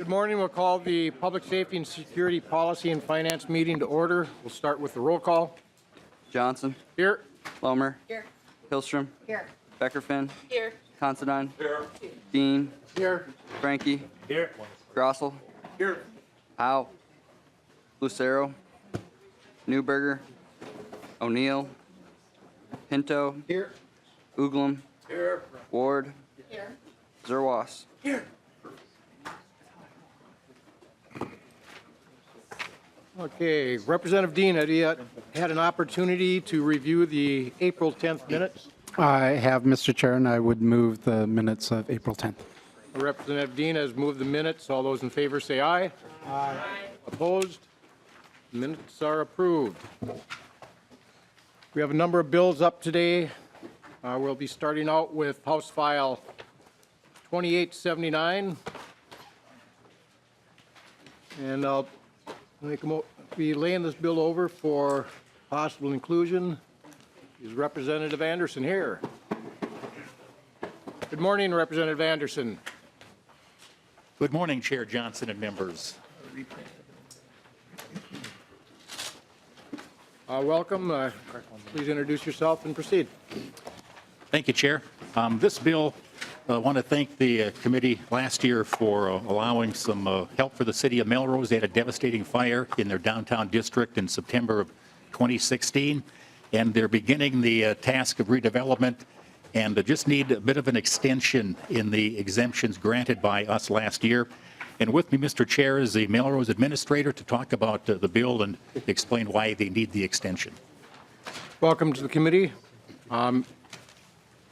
Good morning. We'll call the Public Safety and Security Policy and Finance meeting to order. We'll start with the roll call. Johnson. Here. Lomer. Here. Hilstrom. Here. Beckerfin. Here. Considine. Here. Dean. Here. Frankie. Here. Grossell. Here. Howe. Lucero. Newberger. O'Neill. Pinto. Here. Uglum. Here. Ward. Here. Zerwas. Here. Okay, Representative Dean, have you had an opportunity to review the April 10th minutes? I have, Mr. Chair, and I would move the minutes of April 10th. Representative Dean has moved the minutes. All those in favor say aye. Aye. Opposed? Minutes are approved. We have a number of bills up today. We'll be starting out with House File 2879. And I'll be laying this bill over for possible inclusion. Is Representative Anderson here? Good morning, Representative Anderson. Good morning, Chair Johnson and members. Welcome. Please introduce yourself and proceed. Thank you, Chair. This bill, I want to thank the committee last year for allowing some help for the city of Melrose. They had a devastating fire in their downtown district in September of 2016, and they're beginning the task of redevelopment and just need a bit of an extension in the exemptions granted by us last year. And with me, Mr. Chair, is the Melrose Administrator to talk about the bill and explain why they need the extension. Welcome to the committee.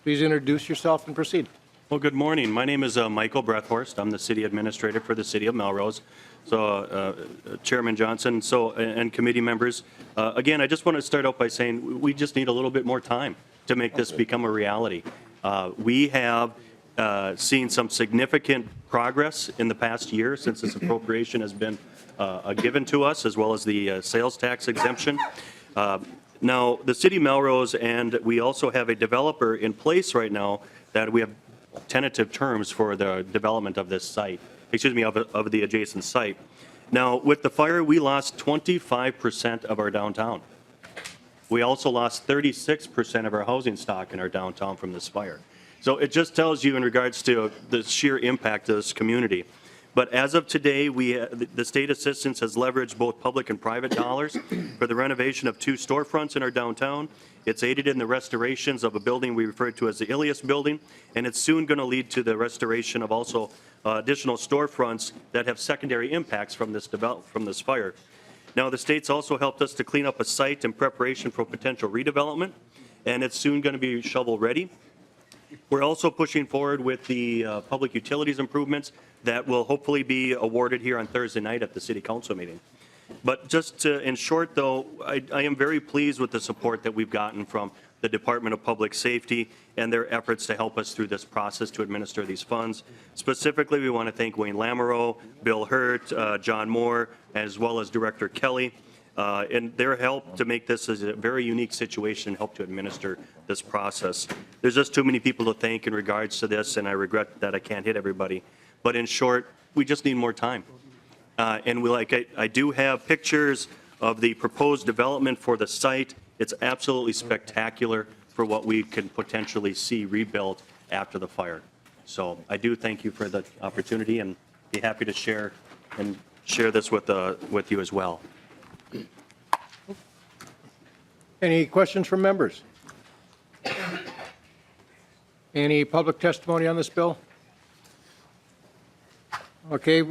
Please introduce yourself and proceed. Well, good morning. My name is Michael Brethhorst. I'm the City Administrator for the City of Melrose. So, Chairman Johnson, and committee members, again, I just want to start out by saying we just need a little bit more time to make this become a reality. We have seen some significant progress in the past year since this appropriation has been given to us, as well as the sales tax exemption. Now, the City of Melrose, and we also have a developer in place right now that we have tentative terms for the development of this site, excuse me, of the adjacent site. Now, with the fire, we lost 25% of our downtown. We also lost 36% of our housing stock in our downtown from this fire. So it just tells you in regards to the sheer impact of this community. But as of today, the state assistance has leveraged both public and private dollars for the renovation of 2 storefronts in our downtown. It's aided in the restorations of a building we refer to as the Ilias building, and it's soon going to lead to the restoration of also additional storefronts that have secondary impacts from this fire. Now, the state's also helped us to clean up a site in preparation for potential redevelopment, and it's soon going to be shovel ready. We're also pushing forward with the public utilities improvements that will hopefully be awarded here on Thursday night at the City Council meeting. But just in short, though, I am very pleased with the support that we've gotten from the Department of Public Safety and their efforts to help us through this process to administer these funds. Specifically, we want to thank Wayne Lamoureux, Bill Hurt, John Moore, as well as Director Kelly, and their help to make this a very unique situation and help to administer this process. There's just too many people to thank in regards to this, and I regret that I can't hit everybody. But in short, we just need more time. And I do have pictures of the proposed development for the site. It's absolutely spectacular for what we can potentially see rebuilt after the fire. So I do thank you for the opportunity and be happy to share this with you as well. Any questions from members? Any public testimony on this bill? Okay,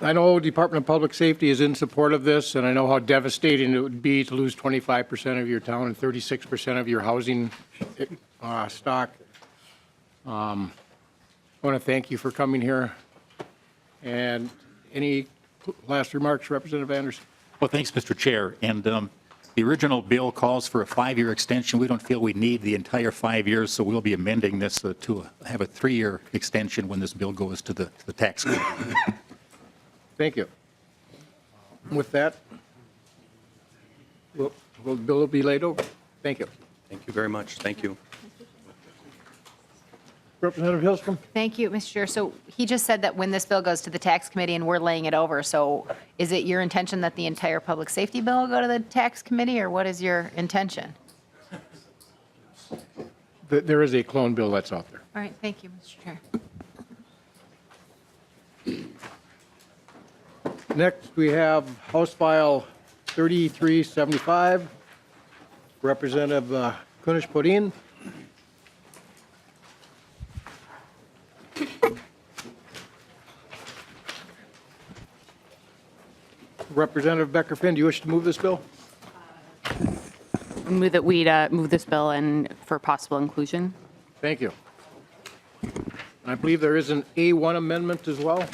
I know Department of Public Safety is in support of this, and I know how devastating it would be to lose 25% of your town and 36% of your housing stock. I want to thank you for coming here. And any last remarks, Representative Anderson? Well, thanks, Mr. Chair. And the original bill calls for a 5-year extension. We don't feel we need the entire 5 years, so we'll be amending this to have a 3-year extension when this bill goes to the tax court. Thank you. With that, the bill will be laid over. Thank you. Thank you very much. Thank you. Representative Hilstrom? Thank you, Mr. Chair. So he just said that when this bill goes to the tax committee and we're laying it over, so is it your intention that the entire public safety bill will go to the tax committee, or what is your intention? There is a clone bill that's out there. All right, thank you, Mr. Chair. Next, we have House File 3375, Representative Kunesh-Podein. Representative Becker-Finn, do you wish to move this bill? Move that we move this bill and for possible inclusion. Thank you. I believe there is an A1 amendment as well.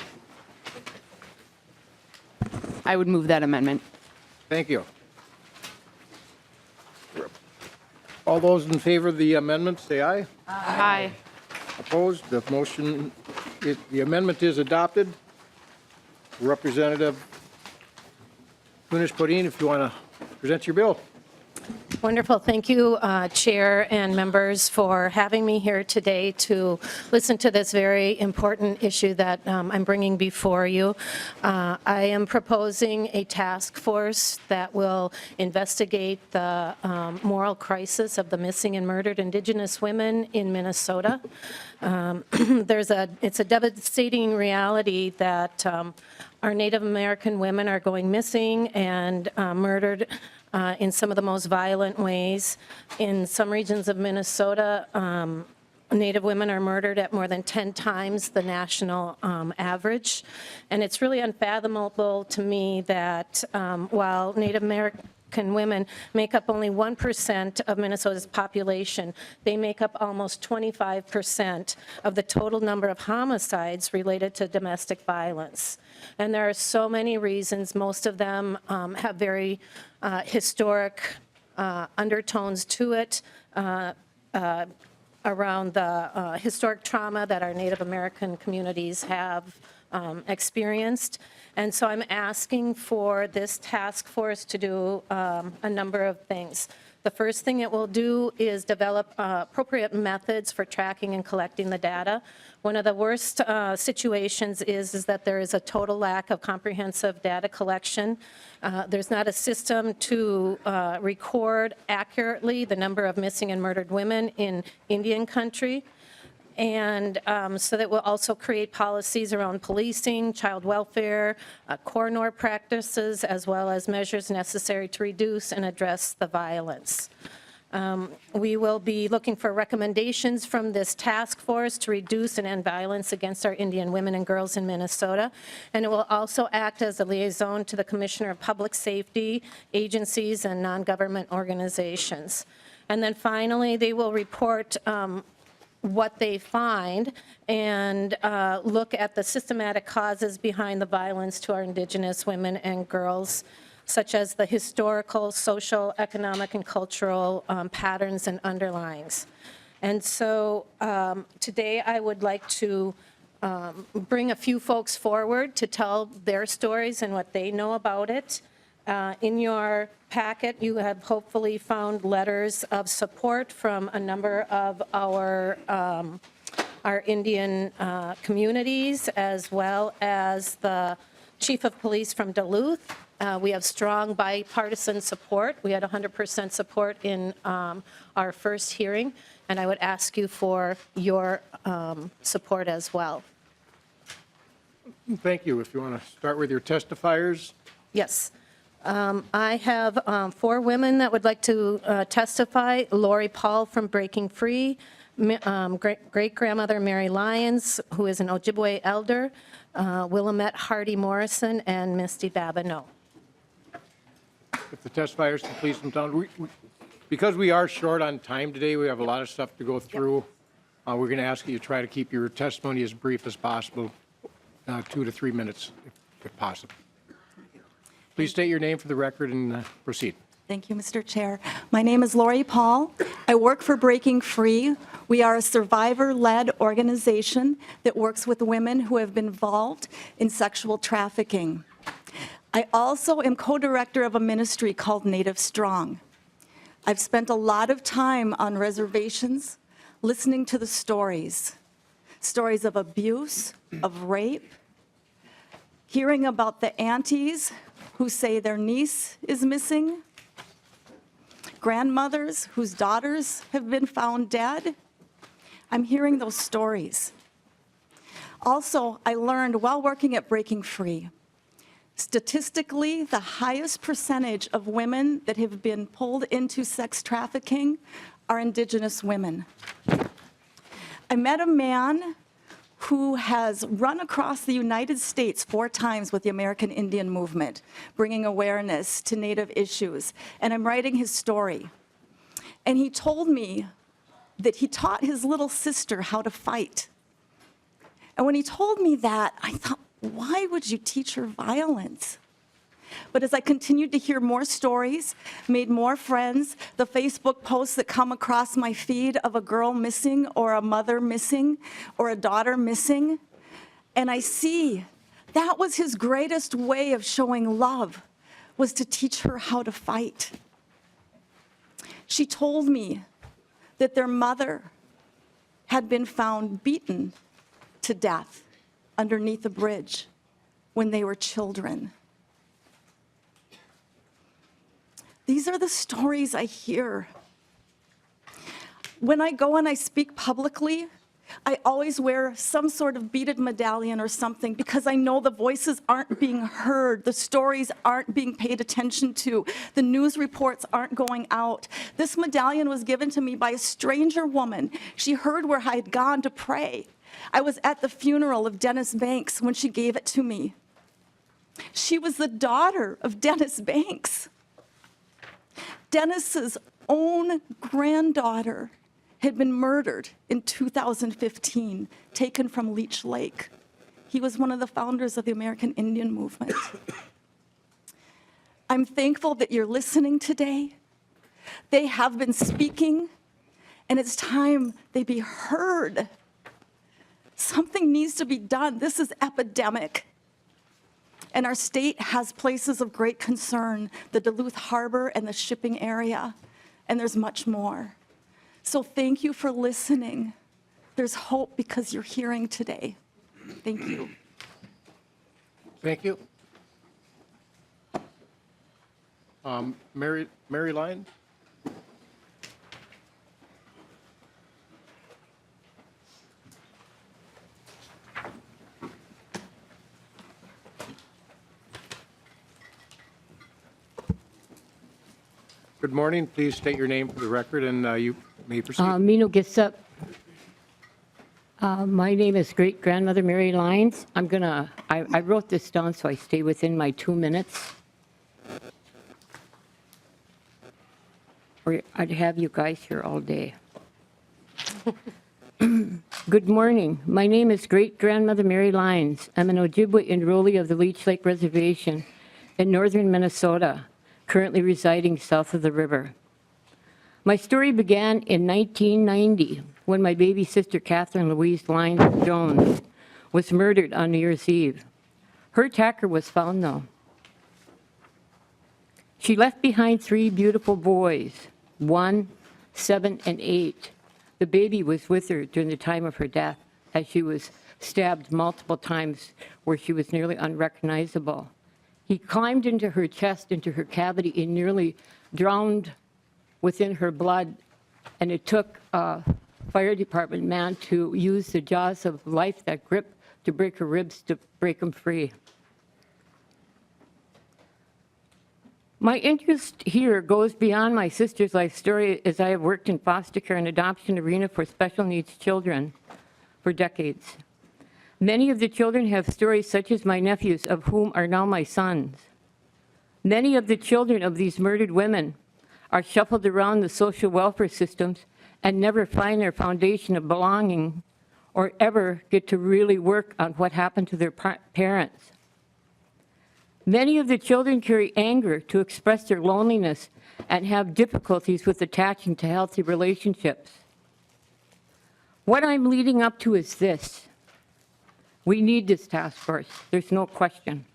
I would move that amendment. Thank you. All those in favor of the amendment, say aye. Aye. Opposed? The motion, the amendment is adopted. Representative Kunesh-Podein, if you want to present your bill. Wonderful. Thank you, Chair and members, for having me here today to listen to this very important issue that I'm bringing before you. I am proposing a task force that will investigate the moral crisis of the missing and murdered Indigenous women in Minnesota. It's a devastating reality that our Native American women are going missing and murdered in some of the most violent ways. In some regions of Minnesota, Native women are murdered at more than 10 times the national average. And it's really unfathomable to me that while Native American women make up only 1% of Minnesota's population, they make up almost 25% of the total number of homicides related to domestic violence. And there are so many reasons. Most of them have very historic undertones to it around the historic trauma that our Native American communities have experienced. And so I'm asking for this task force to do a number of things. The first thing it will do is develop appropriate methods for tracking and collecting the data. One of the worst situations is that there is a total lack of comprehensive data collection. There's not a system to record accurately the number of missing and murdered women in Indian country. And so that will also create policies around policing, child welfare, coroner practices, as well as measures necessary to reduce and address the violence. We will be looking for recommendations from this task force to reduce and end violence against our Indian women and girls in Minnesota. And it will also act as a liaison to the Commissioner of Public Safety, agencies, and non-government organizations. And then finally, they will report what they find and look at the systematic causes behind the violence to our Indigenous women and girls, such as the historical, social, economic, and cultural patterns and underlyings. And so today I would like to bring a few folks forward to tell their stories and what they know about it. In your packet, you have hopefully found letters of support from a number of our Indian communities, as well as the Chief of Police from Duluth. We have strong bipartisan support. We had 100% support in our first hearing, and I would ask you for your support as well. Thank you. If you want to start with your testifiers. Yes. I have 4 women that would like to testify. Lori Paul from Breaking Free, great-grandmother Mary Lyons, who is an Ojibwe elder, Willamette Hardy Morrison, and Misty Babineau. If the testifiers can please come down. Because we are short on time today, we have a lot of stuff to go through. We're going to ask you to try to keep your testimony as brief as possible, 2 to 3 minutes if possible. Please state your name for the record and proceed. Thank you, Mr. Chair. My name is Lori Paul. I work for Breaking Free. We are a survivor-led organization that works with women who have been involved in sexual trafficking. I also am co-director of a ministry called Native Strong. I've spent a lot of time on reservations listening to the stories. stories of abuse, of rape, hearing about the aunties who say their niece is missing, grandmothers whose daughters have been found dead. I'm hearing those stories. Also, I learned while working at Breaking Free, statistically, the highest percentage of women that have been pulled into sex trafficking are Indigenous women. I met a man who has run across the United States 4 times with the American Indian movement, bringing awareness to Native issues, and I'm writing his story. And he told me that he taught his little sister how to fight. And when he told me that, I thought, why would you teach her violence? But as I continued to hear more stories, made more friends, the Facebook posts that come across my feed of a girl missing or a mother missing or a daughter missing, and I see that was his greatest way of showing love, was to teach her how to fight. She told me that their mother had been found beaten to death underneath a bridge when they were children. These are the stories I hear. When I go and I speak publicly, I always wear some sort of beaded medallion or something because I know the voices aren't being heard, the stories aren't being paid attention to, the news reports aren't going out. This medallion was given to me by a stranger woman. She heard where I had gone to pray. I was at the funeral of Dennis Banks when she gave it to me. She was the daughter of Dennis Banks. Dennis's own granddaughter had been murdered in 2015, taken from Leech Lake. He was one of the founders of the American Indian movement. I'm thankful that you're listening today. They have been speaking, and it's time they be heard. Something needs to be done. This is epidemic. And our state has places of great concern, the Duluth Harbor and the shipping area, and there's much more. So thank you for listening. There's hope because you're hearing today. Thank you. Thank you. Mary Lyon? Good morning. Please state your name for the record, and you may proceed. Mino Gisup. My name is great-grandmother Mary Lyons. I wrote this down so I stay within my 2 minutes. Or I'd have you guys here all day. Good morning. My name is great-grandmother Mary Lyons. I'm an Ojibwe enrollee of the Leech Lake Reservation in northern Minnesota, currently residing south of the river. My story began in 1990 when my baby sister Catherine Louise Lyons Jones was murdered on New Year's Eve. Her attacker was found though. She left behind 3 beautiful boys, 1, 7, and 8. The baby was with her during the time of her death as she was stabbed multiple times where she was nearly unrecognizable. He climbed into her chest, into her cavity, and nearly drowned within her blood. And it took a fire department man to use the jaws of life, that grip, to break her ribs to break them free. My interest here goes beyond my sister's life story, as I have worked in foster care and adoption arena for special needs children for decades. Many of the children have stories such as my nephews, of whom are now my sons. Many of the children of these murdered women are shuffled around the social welfare systems and never find their foundation of belonging or ever get to really work on what happened to their parents. Many of the children carry anger to express their loneliness and have difficulties with attaching to healthy relationships. What I'm leading up to is this. We need this task force, there's no question.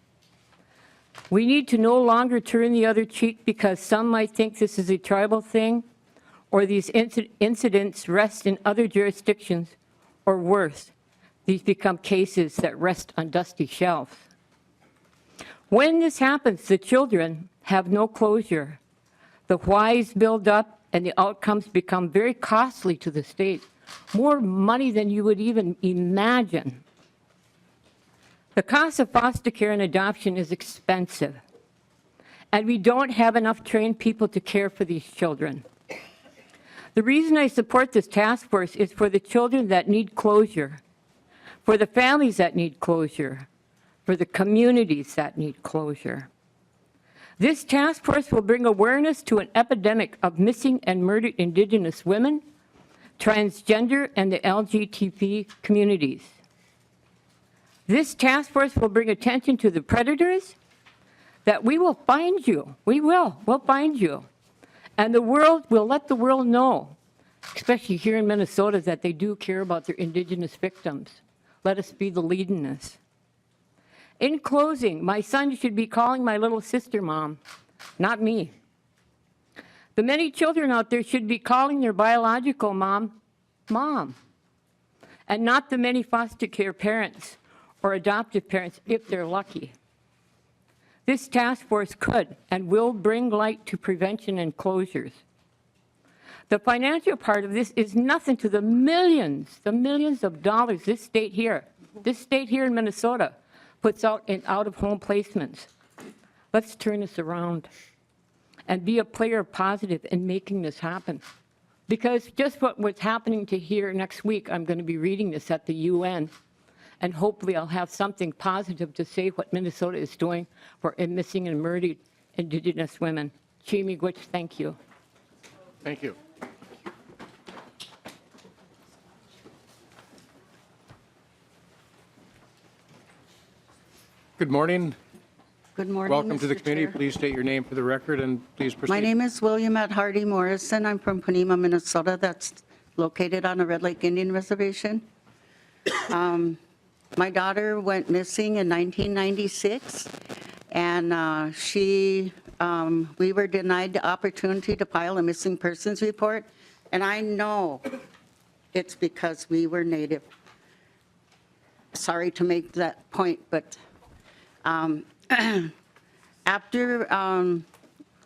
We need to no longer turn the other cheek because some might think this is a tribal thing, or these incidents rest in other jurisdictions, or worse, these become cases that rest on dusty shelves. When this happens, the children have no closure. The whys build up and the outcomes become very costly to the state, more money than you would even imagine. The cost of foster care and adoption is expensive, and we don't have enough trained people to care for these children. The reason I support this task force is for the children that need closure, for the families that need closure, for the communities that need closure. This task force will bring awareness to an epidemic of missing and murdered Indigenous women, transgender, and the LGBT communities. This task force will bring attention to the predators, that we will find you. We'll find you. And the world will let the world know, especially here in Minnesota, that they do care about their Indigenous victims. Let us be the lead in this. In closing, my son should be calling my little sister mom, not me. The many children out there should be calling their biological mom, mom, and not the many foster care parents or adoptive parents if they're lucky. This task force could and will bring light to prevention and closures. The financial part of this is nothing to the millions of dollars this state here in Minnesota puts out in out-of-home placements. Let's turn this around and be a player positive in making this happen. Because just what's happening to here next week, I'm going to be reading this at the UN, and hopefully I'll have something positive to say what Minnesota is doing for missing and murdered Indigenous women. Chi-miigwech, thank you. Thank you. Good morning. Good morning, Welcome to the Mr. committee. Chair. Please state your name for the record and please proceed. My name is Williamette Hardy Morrison. I'm from Panema, Minnesota. That's located on a Red Lake Indian Reservation. My daughter went missing in 1996, and we were denied the opportunity to file a missing persons report, and I know it's because we were Native. Sorry to make that point, but after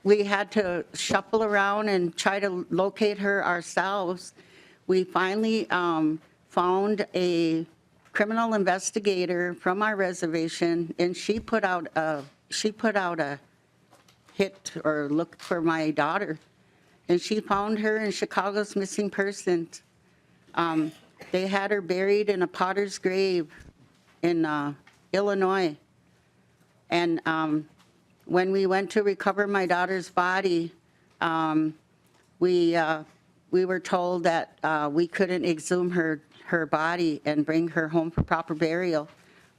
we had to shuffle around and try to locate her ourselves, we finally found a criminal investigator from our reservation, and she put out a hit or look for my daughter, and she found her in Chicago's missing persons. They had her buried in a potter's grave in Illinois. And when we went to recover my daughter's body, we were told that we couldn't exhume her body and bring her home for proper burial.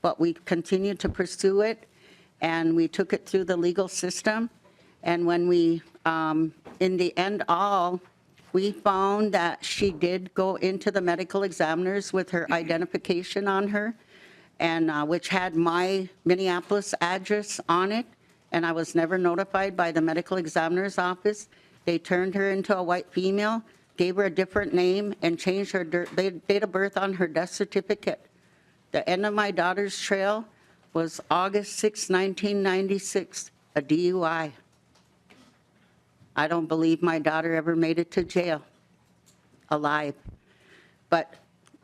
But we continued to pursue it, and we took it through the legal system. And when we, in the end all, we found that she did go into the medical examiners with her identification on her, and which had my Minneapolis address on it, and I was never notified by the medical examiner's office. They turned her into a white female, gave her a different name, and changed her date of birth on her death certificate. The end of my daughter's trail was August 6, 1996, a DUI. I don't believe my daughter ever made it to jail alive.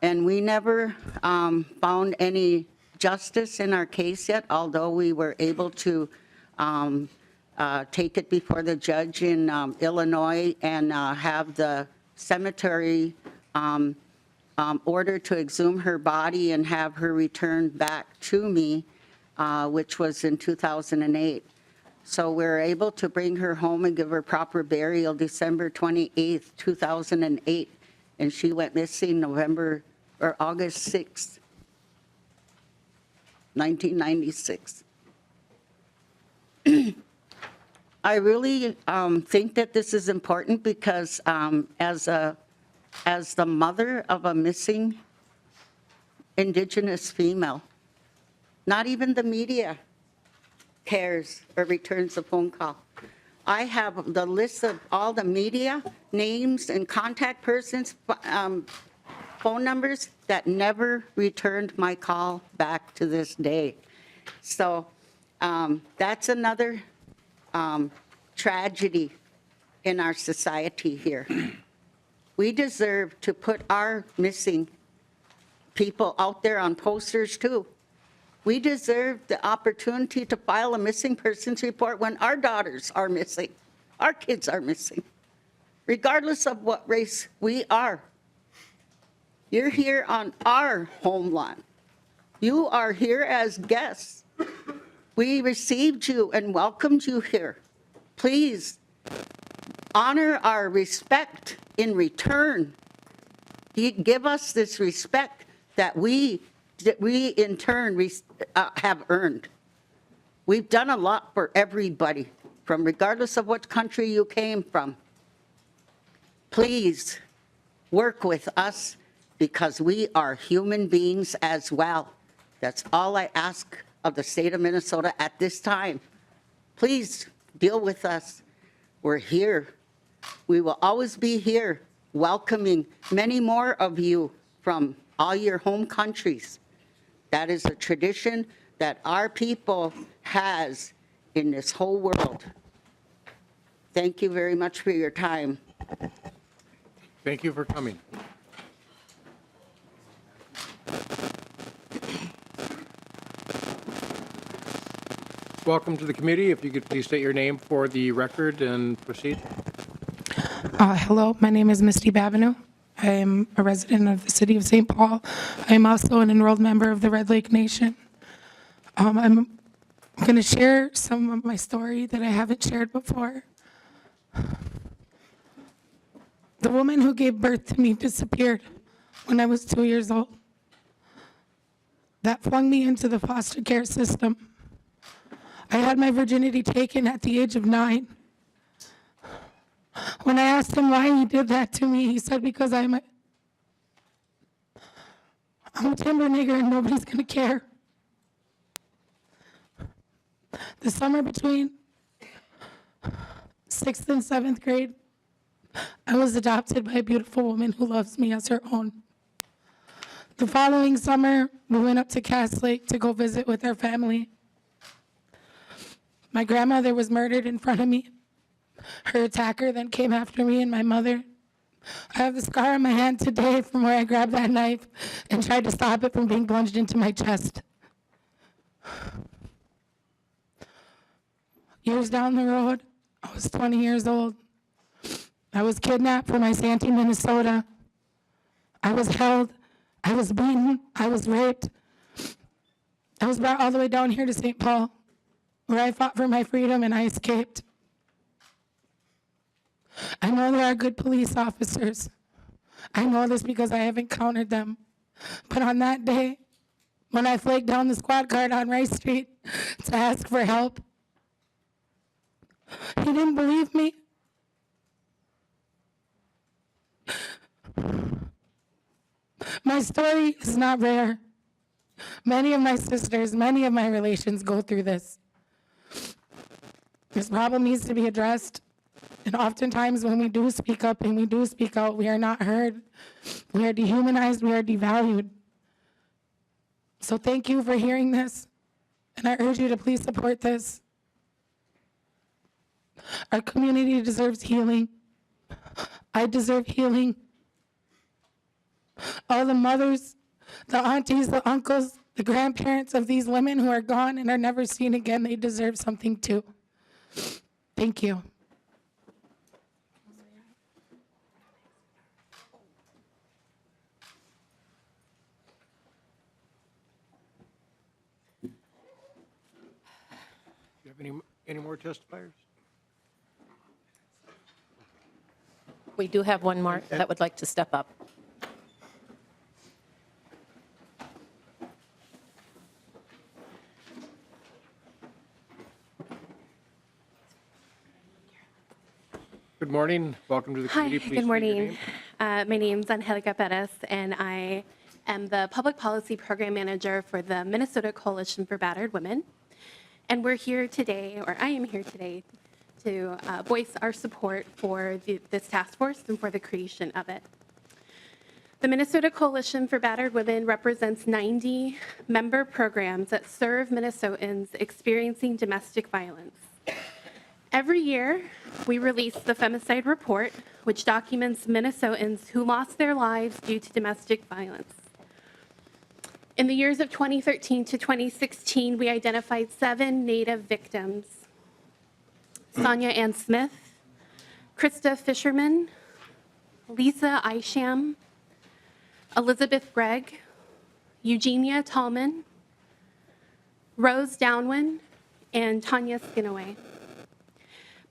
And we never found any justice in our case yet, although we were able to take it before the judge in Illinois and have the cemetery order to exhume her body and have her returned back to me, which was in 2008. So we're able to bring her home and give her proper burial December 28th, 2008, and she went missing August 6th, 1996. I really think that this is important because as the mother of a missing Indigenous female, not even the media cares or returns a phone call. I have the list of all the media names and contact persons phone numbers that never returned my call back to this day. So that's another tragedy in our society here. We deserve to put our missing people out there on posters too. We deserve the opportunity to file a missing persons report when our daughters are missing, our kids are missing, regardless of what race we are. You're here on our homeland. You are here as guests. We received you and welcomed you here. Please honor our respect in return. Give us this respect that we in turn have earned. We've done a lot for everybody, from regardless of what country you came from. Please work with us because we are human beings as well. That's all I ask of the state of Minnesota at this time. Please deal with us. We're here. We will always be here welcoming many more of you from all your home countries. That is a tradition that our people has in this whole world. Thank you very much for your time. Thank you for coming. Welcome to the committee. If you could please state your name for the record and proceed. Hello, my name is Misty Babineau. I am a resident of the city of St. Paul. I am also an enrolled member of the Red Lake Nation. I'm going to share some of my story that I haven't shared before. The woman who gave birth to me disappeared when I was 2 years old. That flung me into the foster care system. I had my virginity taken at the age of 9. When I asked him why he did that to me, he said, because I'm a timber nigger and nobody's going to care. The summer between 6th and 7th grade, I was adopted by a beautiful woman who loves me as her own. The following summer, we went up to Cass Lake to go visit with our family. My grandmother was murdered in front of me. Her attacker then came after me and my mother. I have the scar on my hand today from where I grabbed that knife and tried to stop it from being plunged into my chest. Years down the road, I was 20 years old. I was kidnapped from Isanti, Minnesota. I was held, I was beaten, I was raped. I was brought all the way down here to St. Paul, where I fought for my freedom and I escaped. I know there are good police officers. I know this because I have encountered them. But on that day, when I flagged down the squad car on Rice Street to ask for help, he didn't believe me. My story is not rare. Many of my sisters, many of my relations go through this. This problem needs to be addressed. And oftentimes when we do speak up and we do speak out, we are not heard. We are dehumanized, we are devalued. So thank you for hearing this. And I urge you to please support this. Our community deserves healing. I deserve healing. All the mothers, the aunties, the uncles, the grandparents of these women who are gone and are never seen again, they deserve something too. Thank you. Do you have any more testifiers? We do have one more that would like to step up. Good morning. Welcome to the Hi, committee. Please good state your morning. name. My name is Angelica Perez, and I am the Public Policy Program Manager for the Minnesota Coalition for Battered Women. And we're here today, or I am here today, to voice our support for this task force and for the creation of it. The Minnesota Coalition for Battered Women represents 90 member programs that serve Minnesotans experiencing domestic violence. Every year, we release the Femicide Report, which documents Minnesotans who lost their lives due to domestic violence. In the years of 2013 to 2016, we identified 7 Native victims: Sonia Ann Smith, Krista Fisherman, Lisa Isham, Elizabeth Gregg, Eugenia Tallman, Rose Downwin, and Tanya Skinaway.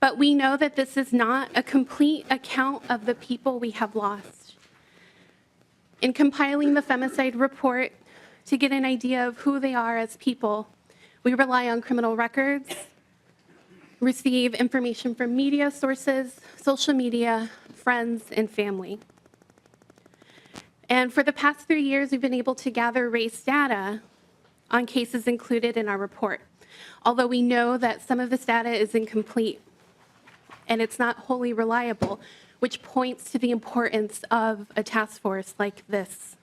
But we know that this is not a complete account of the people we have lost. In compiling the Femicide Report to get an idea of who they are as people, we rely on criminal records, receive information from media sources, social media, friends, and family. And for the past 3 years, we've been able to gather race data on cases included in our report, although we know that some of this data is incomplete and it's not wholly reliable, which points to the importance of a task force like this.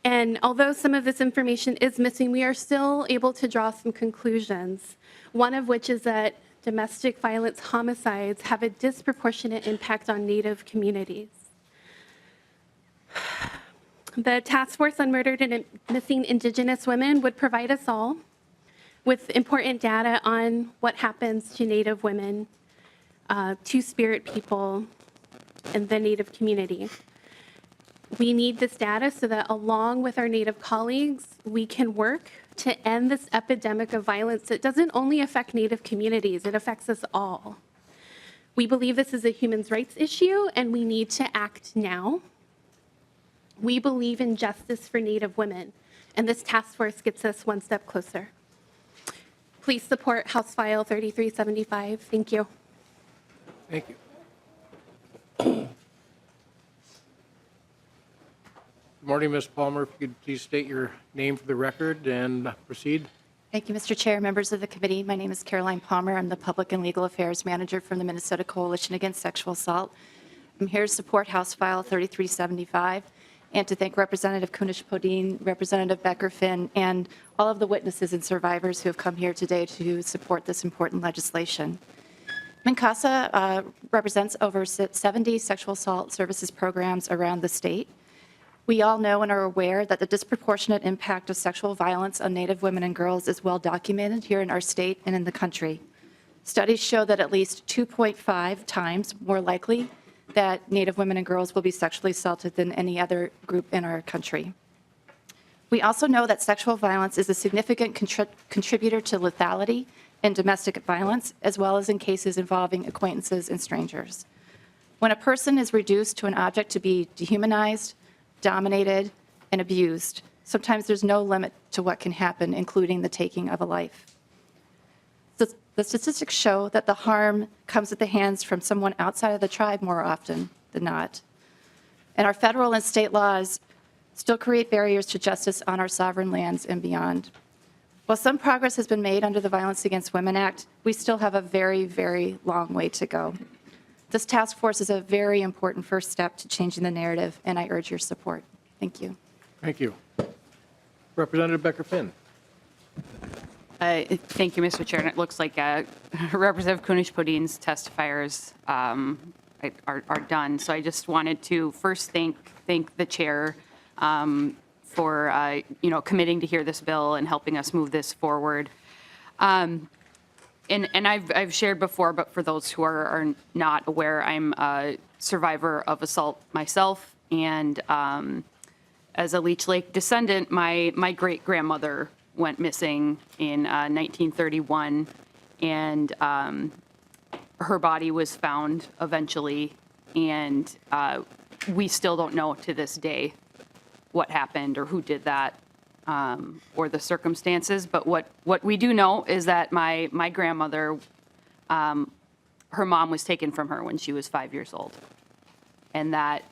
And although some of this information is missing, we are still able to draw some conclusions, one of which is that domestic violence homicides have a disproportionate impact on Native communities. The Task Force on Murdered and Missing Indigenous Women would provide us all with important data on what happens to Native women, Two-Spirit people, and the Native community. We need this data so that along with our Native colleagues, we can work to end this epidemic of violence that doesn't only affect Native communities, it affects us all. We believe this is a human rights issue and we need to act now. We believe in justice for Native women, and this task force gets us one step closer. Please support House File 3375. Thank you. Thank you. Good morning, Ms. Palmer. If you could please state your name for the record and proceed. Thank you, Mr. Chair, members of the committee. My name is Caroline Palmer. I'm the Public and Legal Affairs Manager from the Minnesota Coalition Against Sexual Assault. I'm here to support House File 3375 and to thank Representative Kunesh-Podein, Representative Becker-Finn, and all of the witnesses and survivors who have come here today to support this important legislation. MNCASA represents over 70 sexual assault services programs around the state. We all know and are aware that the disproportionate impact of sexual violence on Native women and girls is well documented here in our state and in the country. Studies show that at least 2.5 times more likely that Native women and girls will be sexually assaulted than any other group in our country. We also know that sexual violence is a significant contributor to lethality in domestic violence, as well as in cases involving acquaintances and strangers. When a person is reduced to an object to be dehumanized, dominated, and abused, sometimes there's no limit to what can happen, including the taking of a life. The statistics show that the harm comes at the hands from someone outside of the tribe more often than not. And our federal and state laws still create barriers to justice on our sovereign lands and beyond. While some progress has been made under the Violence Against Women Act, we still have a very, very long way to go. This task force is a very important first step to changing the narrative, and I urge your support. Thank you. Thank you. Representative Becker-Finn. Thank you, Mr. Chair. And it looks like Representative Kunesh-Podein's testifiers are done. So I just wanted to first thank the chair for committing to hear this bill and helping us move this forward. And I've shared before, but for those who are not aware, I'm a survivor of assault myself, and as a Leech Lake descendant, my great-grandmother went missing in 1931, and her body was found eventually, and we still don't know to this day what happened or who did that or the circumstances. But what we do know is that my grandmother, her mom was taken from her when she was 5 years old, and that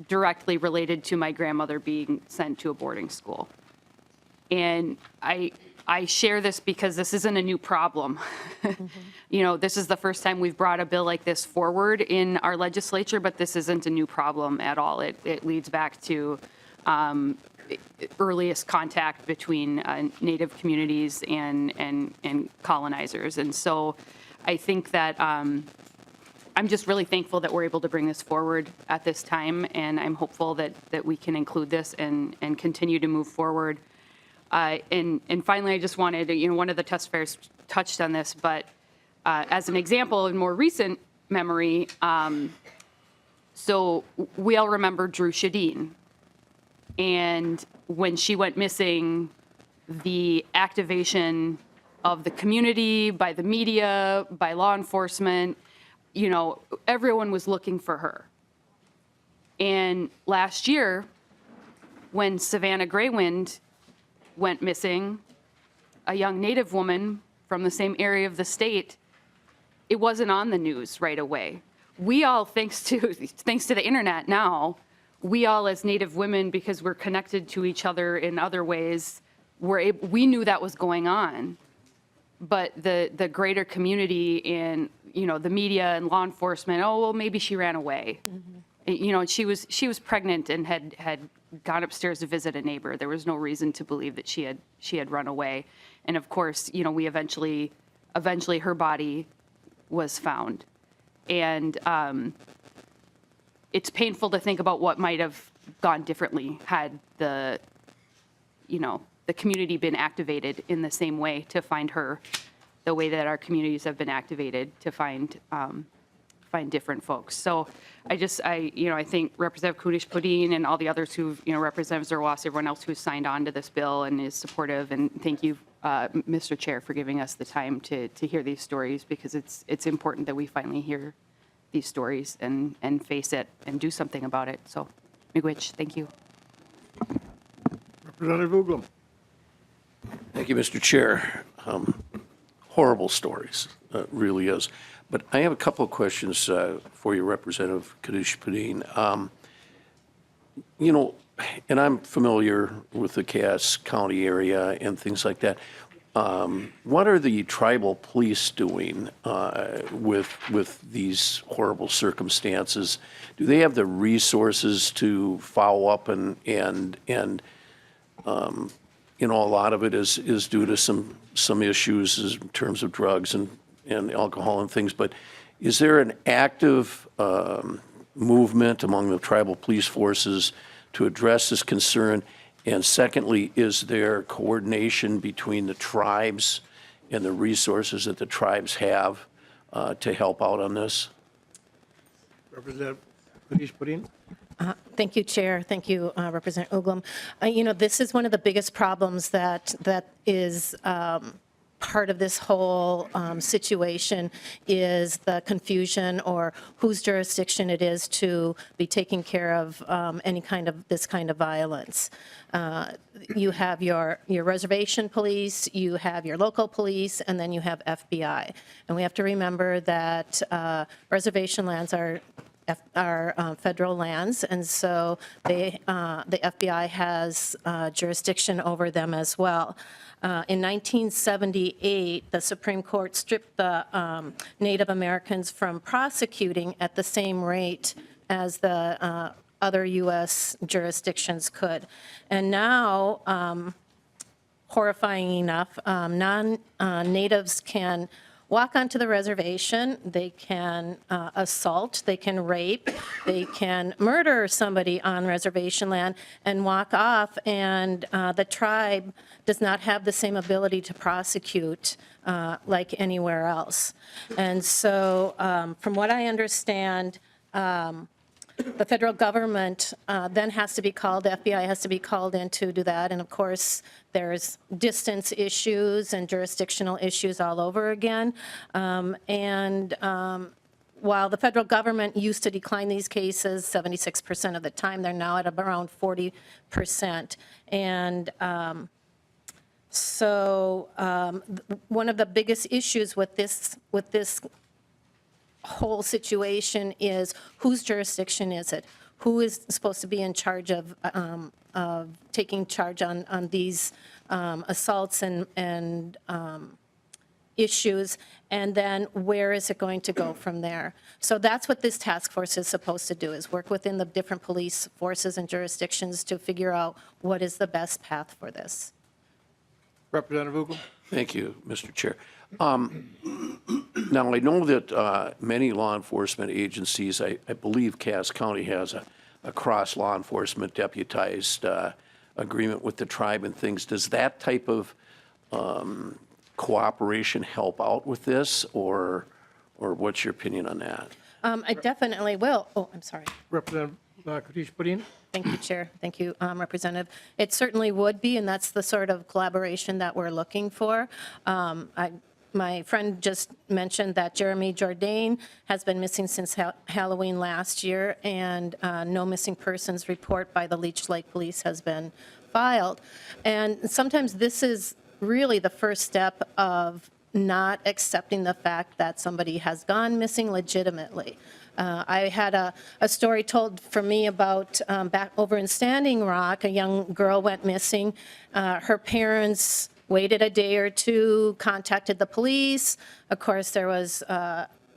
directly related to my grandmother being sent to a boarding school. And I I share this because this isn't a new problem. You know, this is the first time we've brought a bill like this forward in our legislature, but this isn't a new problem at all. It leads back to earliest contact between Native communities and colonizers. And so I think that I'm just really thankful that we're able to bring this forward at this time, and I'm hopeful that we can include this and continue to move forward. And finally, I just wanted to, one of the testifiers touched on this, but as an example in more recent memory, so we all remember Kunesh-Podein. And when she went missing, the activation of the community, by the media, by law enforcement, everyone was looking for her. And last year, when Savannah Graywind went missing, a young Native woman from the same area of the state, it wasn't on the news right away. We all, thanks to the internet now, we all as Native women, because we're connected to each other in other ways, we knew that was going on. But the greater community and the media and law enforcement, oh well, maybe she ran away. Mm-hmm. She was pregnant and had gone upstairs to visit a neighbor. There was no reason to believe that she had run away. And of course, we eventually her body was found. And it's painful to think about what might have gone differently had the community been activated in the same way to find her, the way that our communities have been activated to find different folks. So I think Representative Kunesh-Podein and all the others who, Representative Zerwas, everyone else who's signed on to this bill and is supportive, and thank you, Mr. Chair, for giving us the time to hear these stories, because it's important that we finally hear these stories and face it and do something about it. So, miigwech, thank you. Representative Uglum. Thank you, Mr. Chair. Horrible stories, really is. But I have a couple of questions for you, Representative Kunesh-Podein. And I'm familiar with the Cass County area and things like that. What are the tribal police doing with these horrible circumstances? Do they have the resources to follow up and a lot of it is due to some issues in terms of drugs and alcohol and things, but is there an active movement among the tribal police forces to address this concern? And secondly, is there coordination between the tribes and the resources that the tribes have to help out on this? Representative Kunesh-Podein. Thank you, Chair. Thank you, Representative Uglum. This is one of the biggest problems that is part of this whole situation is the confusion or whose jurisdiction it is to be taking care of this kind of violence. You have your reservation police, you have your local police, and then you have FBI. And we have to remember that reservation lands are federal lands, and so the FBI has jurisdiction over them as well. In 1978, the Supreme Court stripped the Native Americans from prosecuting at the same rate as the other U.S. jurisdictions could. And now, horrifying enough, non-natives can walk onto the reservation, they can assault, they can rape, they can murder somebody on reservation land and walk off, and the tribe does not have the same ability to prosecute like anywhere else. And so from what I understand, the federal government then has to be called, the FBI has to be called in to do that. And of course, there's distance issues and jurisdictional issues all over again. While the federal government used to decline these cases 76% of the time, they're now at around 40%. And one of the biggest issues with this whole situation is whose jurisdiction is it? who is supposed to be in charge of taking charge on these assaults and issues, and then where is it going to go from there? So that's what this task force is supposed to do, is work within the different police forces and jurisdictions to figure out what is the best path for this. Representative Uglem? Thank you, Mr. Chair. Now, I know that many law enforcement agencies, I believe Cass County has a cross-law enforcement deputized agreement with the tribe and things. Does that type of cooperation help out with this, or what's your opinion on that? I definitely will. Oh, I'm sorry. Representative Kunesh-Podein? Thank you, Chair. Thank you, Representative. It certainly would be, and that's the sort of collaboration that we're looking for. My friend just mentioned that Jeremy Jourdain has been missing since Halloween last year, and no missing persons report by the Leech Lake Police has been filed. And sometimes this is really the first step of not accepting the fact that somebody has gone missing legitimately. I had a story told for me about back over in Standing Rock, a young girl went missing. Her parents waited a day or two, contacted the police. Of course, there was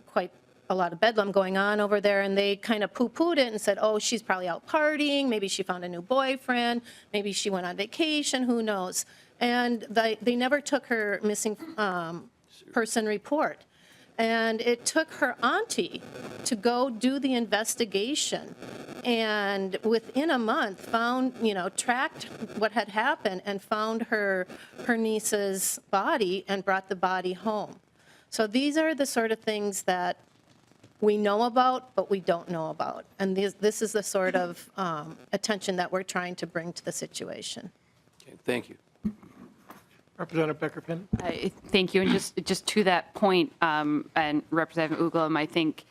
quite a lot of bedlam going on over there, and they kind of poo-pooed it and said, oh, she's probably out partying, maybe she found a new boyfriend, maybe she went on vacation, who knows. And they never took her missing person report. And it took her auntie to go do the investigation, and within a month found, tracked what had happened and found her niece's body and brought the body home. So these are the sort of things that we know about, but we don't know about. And this is the sort of attention that we're trying to bring to the situation. Okay, thank you. Representative Becker-Penn? Thank you. And just to that point, and Representative Uglem, I think,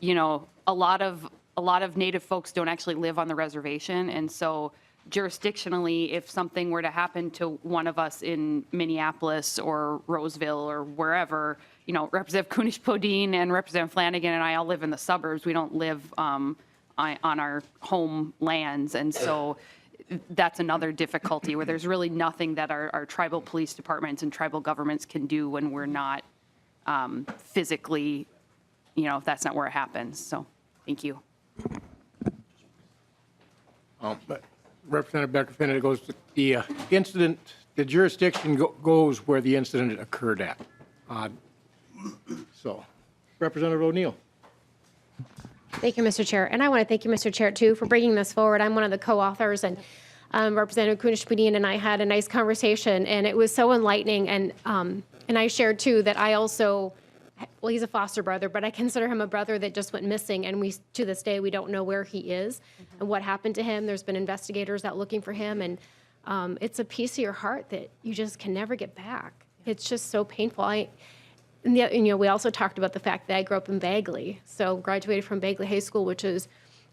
a lot of Native folks don't actually live on the reservation. And so jurisdictionally, if something were to happen to one of us in Minneapolis or Roseville or wherever, Representative Kunesh-Podein and Representative Flanagan and I all live in the suburbs. We don't live on our home lands. And so that's another difficulty, where there's really nothing that our tribal police departments and tribal governments can do when we're not physically, if that's not where it happens. So thank you. But Representative Becker-Penn, it goes to the incident, the jurisdiction goes where the incident occurred at. So, Representative O'Neill. Thank you, Mr. Chair. And I want to thank you, Mr. Chair, too, for bringing this forward. I'm one of the co-authors, and Representative Kunesh-Podein and I had a nice conversation, and it was so enlightening. And I shared, too, that I also, well, he's a foster brother, but I consider him a brother that just went missing, and to this day, we don't know where he is and what happened to him. There's been investigators out looking for him, and it's a piece of your heart that you just can never get back. It's just so painful. We also talked about the fact that I grew up in Bagley, so graduated from Bagley High School,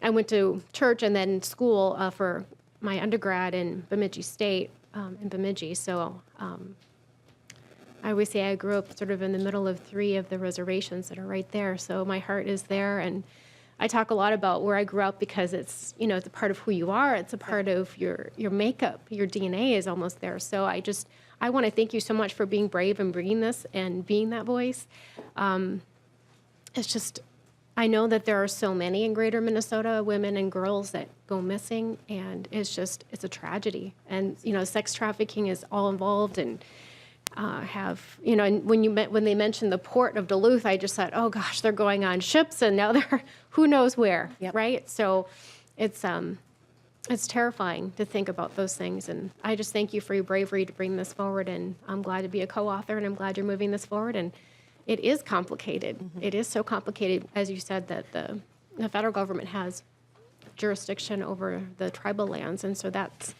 I went to church and then school for my undergrad in Bemidji State, in Bemidji. So I always say I grew up sort of in the middle of 3 of the reservations that are right there. So my heart is there, and I talk a lot about where I grew up because it's, it's a part of who you are. It's a part of your makeup. Your DNA is almost there. So I want to thank you so much for being brave and bringing this and being that voice. It's just, I know that there are so many in greater Minnesota, women and girls that go missing, and it's a tragedy. And, sex trafficking is all involved, and and when they mentioned the port of Duluth, I just thought, oh gosh, they're going on ships, and now they're who knows where, right? So it's terrifying to think about those things, and I just thank you for your bravery to bring this forward, and I'm glad to be a co-author, and I'm glad you're moving this forward, and it is complicated. Mm-hmm. It is so complicated, as you said, that the federal government has jurisdiction over the tribal lands, and so that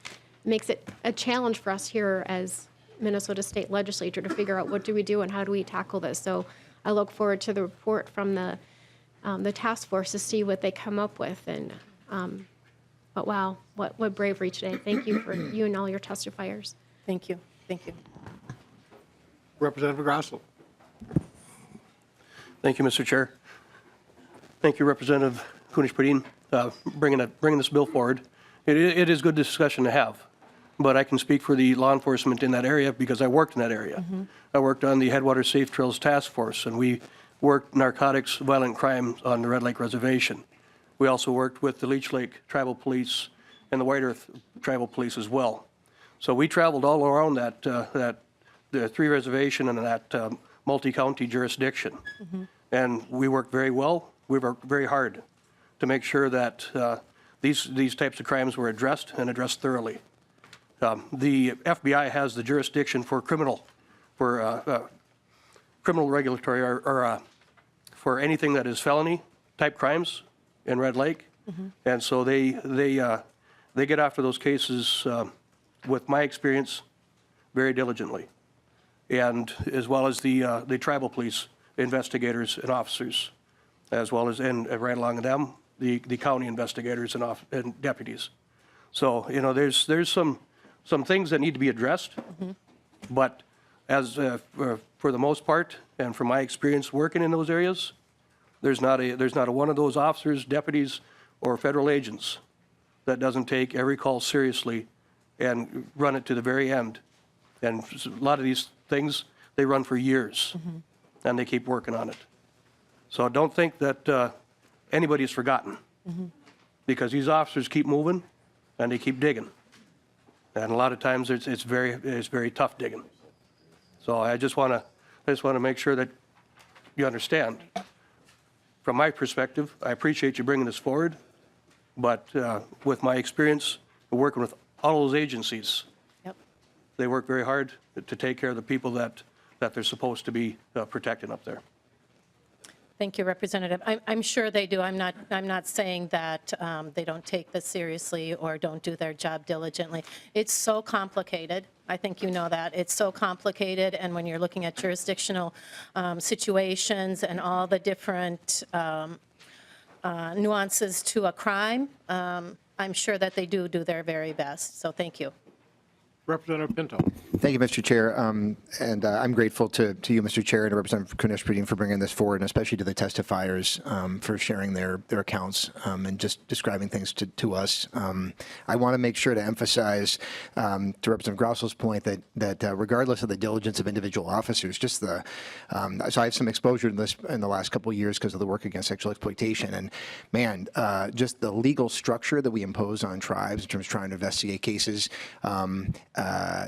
makes it a challenge for us here as Minnesota State Legislature to figure out what do we do and how do we tackle this. So I look forward to the report from the task force to see what they come up with, and but wow, what bravery today. Thank you for you and all your testifiers. Thank you. Thank you. Representative Grossell. Thank you, Mr. Chair. Thank you, Representative Kunesh-Podein bringing this bill forward. It is good discussion to have, but I can speak for the law enforcement in that area because I worked in that area. I worked on the Headwater Safe Trails Task Force, and we worked narcotics, violent crime on the Red Lake Reservation. We also worked with the Leech Lake Tribal Police and the White Earth Tribal Police as well. So we traveled all around the 3 reservation and that multi-county jurisdiction. And we worked very well. We worked very hard to make sure that these types of crimes were addressed and addressed thoroughly. The FBI has the jurisdiction for criminal regulatory or for anything that is felony type crimes in Red Lake. And so they get after those cases with my experience very diligently, and as well as the tribal police investigators and officers, as well as, and right along with them, the county investigators and deputies. So, you know, there's some things that need to be addressed, but as for the most part, and from my experience working in those areas, there's not a one of those officers, deputies, or federal agents that doesn't take every call seriously and run it to the very end. And a lot of these things, they run for years, and they keep working on it. So don't think that anybody's forgotten, because these officers keep moving and they keep digging. And a lot of times it's very tough digging. So I just want to make sure that you understand. From my perspective, I appreciate you bringing this forward, but with my experience working with all those agencies, they work very hard to take care of the people that they're supposed to be protecting up there. Thank you, Representative. I'm sure they do. I'm not saying that they don't take this seriously or don't do their job diligently. It's so complicated. I think you know that. It's so complicated, and when you're looking at jurisdictional situations and all the different nuances to a crime, I'm sure that they do their very best. So thank you. Representative Pinto. Thank you, Mr. Chair. And I'm grateful to you, Mr. Chair, and to Representative Kunesh-Podein for bringing this forward, and especially to the testifiers for sharing their accounts and just describing things to us. I want to make sure to emphasize to Representative Grossell's point that regardless of the diligence of individual officers, just so I have some exposure to this in the last couple of years because of the work against sexual exploitation, and man, just the legal structure that we impose on tribes in terms of trying to investigate cases.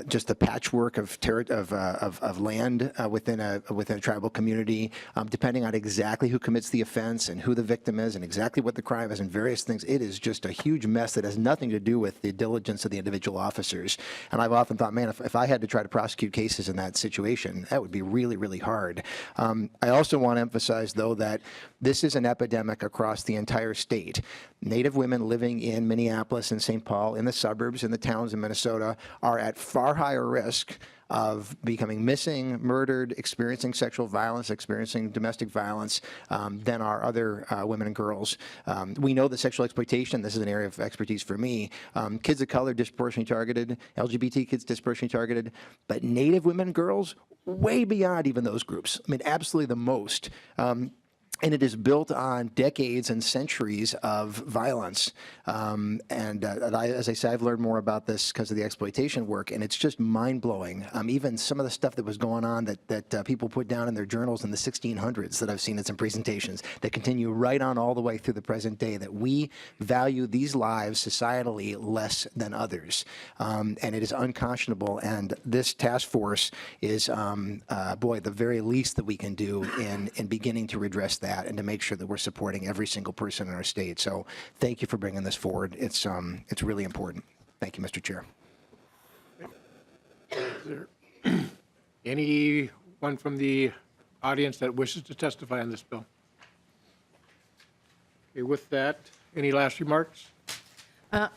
Just the patchwork of land within a tribal community, depending on exactly who commits the offense and who the victim is and exactly what the crime is and various things. It is just a huge mess that has nothing to do with the diligence of the individual officers. And I've often thought, man, if I had to try to prosecute cases in that situation, that would be really, really hard. I also want to emphasize, though, that this is an epidemic across the entire state. Native women living in Minneapolis and St. Paul, in the suburbs, in the towns in Minnesota, are at far higher risk of becoming missing, murdered, experiencing sexual violence, experiencing domestic violence than are other women and girls. We know that sexual exploitation, this is an area of expertise for me, kids of color disproportionately targeted, LGBT kids disproportionately targeted, but Native women and girls, way beyond even those groups. I mean, absolutely the most. And it is built on decades and centuries of violence. As I say, I've learned more about this because of the exploitation work, and it's just mind-blowing. Even some of the stuff that was going on that people put down in their journals in the 1600s that I've seen in some presentations that continue right on all the way through the present day, that we value these lives societally less than others. And it is unconscionable. And this task force is, the very least that we can do in beginning to redress that and to make sure that we're supporting every single person in our state. So thank you for bringing this forward. It's really important. Thank you, Mr. Chair. Is there anyone from the audience that wishes to testify on this bill? Okay, with that, any last remarks?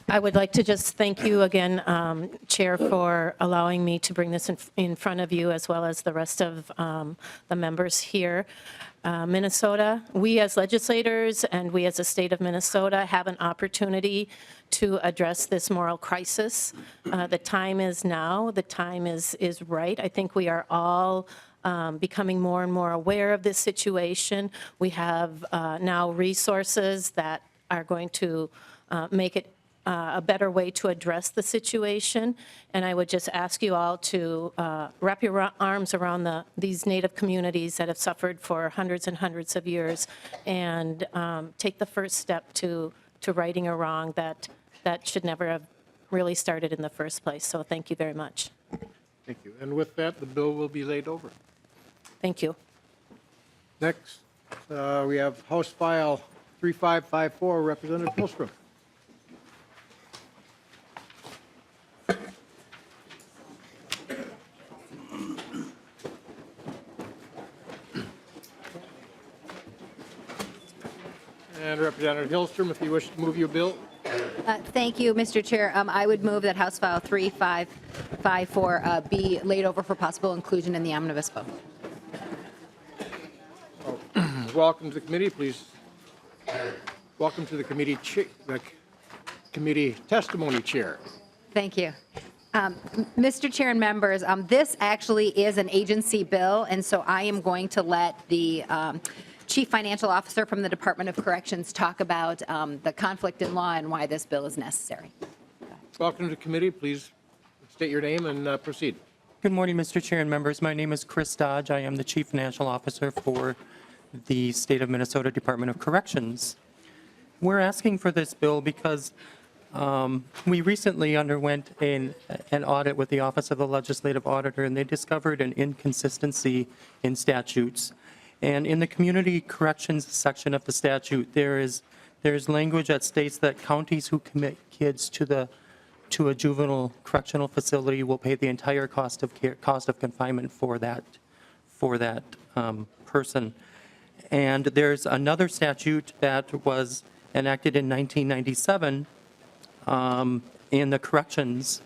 I would like to just thank you again, Chair, for allowing me to bring this in front of you as well as the rest of the members here. Minnesota, we as legislators and we as the state of Minnesota have an opportunity to address this moral crisis. The time is now. The time is right. I think we are all becoming more and more aware of this situation. We have now resources that are going to make it a better way to address the situation. And I would just ask you all to wrap your arms around these Native communities that have suffered for hundreds and hundreds of years and take the first step to righting a wrong that should never have really started in the first place. So thank you very much. Thank you. And with that, the bill will be laid over. Thank you. Next, we have House File 3554, Representative Hilstrom. And Representative Hilstrom, if you wish to move your bill. Thank you, Mr. Chair. I would move that House File 3554 be laid over for possible inclusion in the omnibus vote. Welcome to the committee, please. Welcome to the committee, committee testimony chair. Thank you. Mr. Chair and members, this actually is an agency bill, and so I am going to let the Chief Financial Officer from the Department of Corrections talk about the conflict in law and why this bill is necessary. Welcome to the committee. Please state your name and proceed. Good morning, Mr. Chair and members. My name is Chris Dodge. I am the Chief Financial Officer for the State of Minnesota Department of Corrections. We're asking for this bill because we recently underwent an audit with the Office of the Legislative Auditor, and they discovered an inconsistency in statutes. And in the community corrections section of the statute, there's language that states that counties who commit kids to a juvenile correctional facility will pay the entire cost of confinement for that person. And there's another statute that was enacted in 1997 in the corrections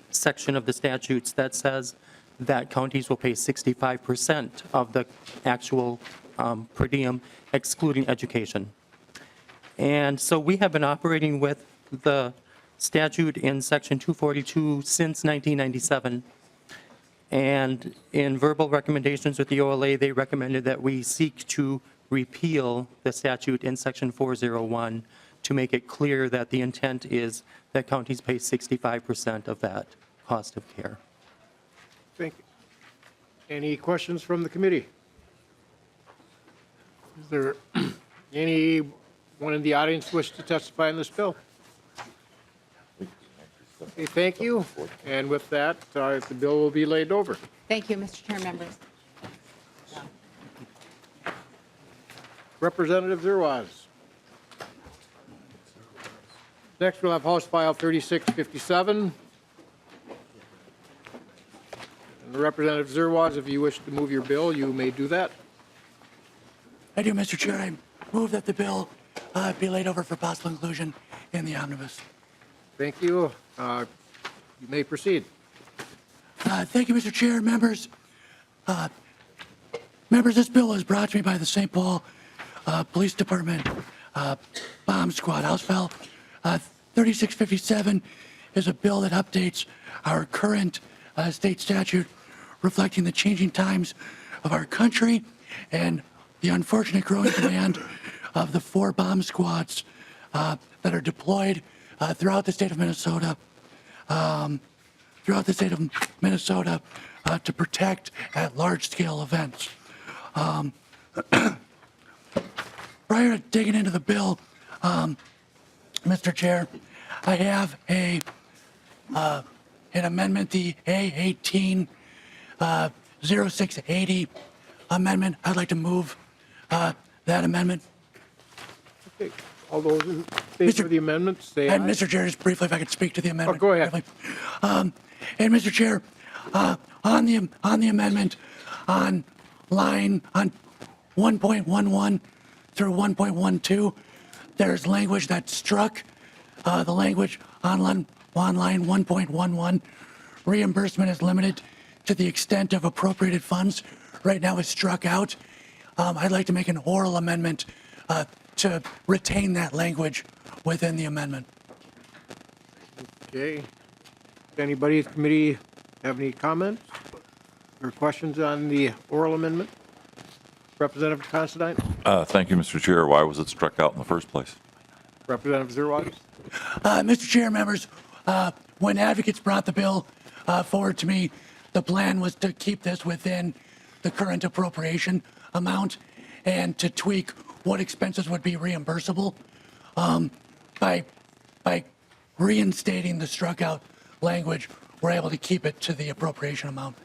section of the statutes that says that counties will pay 65% of the actual per diem, excluding education. And so we have been operating with the statute in Section 242 since 1997. And in verbal recommendations with the OLA, they recommended that we seek to repeal the statute in Section 401 to make it clear that the intent is that counties pay 65% of that cost of care. Thank you. Any questions from the committee? Is there anyone in the audience wish to testify on this bill? Okay, thank you. And with that, the bill will be laid over. Thank you, Mr. Chair, members. Representative Zerwas. Next, we'll have House File 3657. And Representative Zerwas, if you wish to move your bill, you may do that. I do, Mr. Chair. I move that the bill be laid over for possible inclusion in the omnibus. Thank you. You may proceed. Thank you, Mr. Chair. Members, this bill is brought to me by the St. Paul Police Department Bomb Squad. House File 3657 is a bill that updates our current state statute reflecting the changing times of our country and the unfortunate growing demand of the 4 bomb squads that are deployed throughout the state of Minnesota, to protect at large-scale events. Prior to digging into the bill, Mr. Chair, I have an amendment, the A18 0680 amendment. I'd like to move that amendment. Okay. All those in favor of the amendment, say aye. And Mr. Chair, just briefly, if I could speak to the amendment. Oh, go ahead. And Mr. Chair, on the amendment, on 1.11 through 1.12, there's language that struck. The language on line 1.11, reimbursement is limited to the extent of appropriated funds. Right now is struck out. I'd like to make an oral amendment to retain that language within the amendment. Okay. Anybody in the committee have any comments or questions on the oral amendment? Representative Considine? Thank you, Mr. Chair. Why was it struck out in the first place? Representative Zerwas. Mr. Chair, members, when advocates brought the bill forward to me, the plan was to keep this within the current appropriation amount and to tweak what expenses would be reimbursable. By reinstating the struck out language, we're able to keep it to the appropriation amount.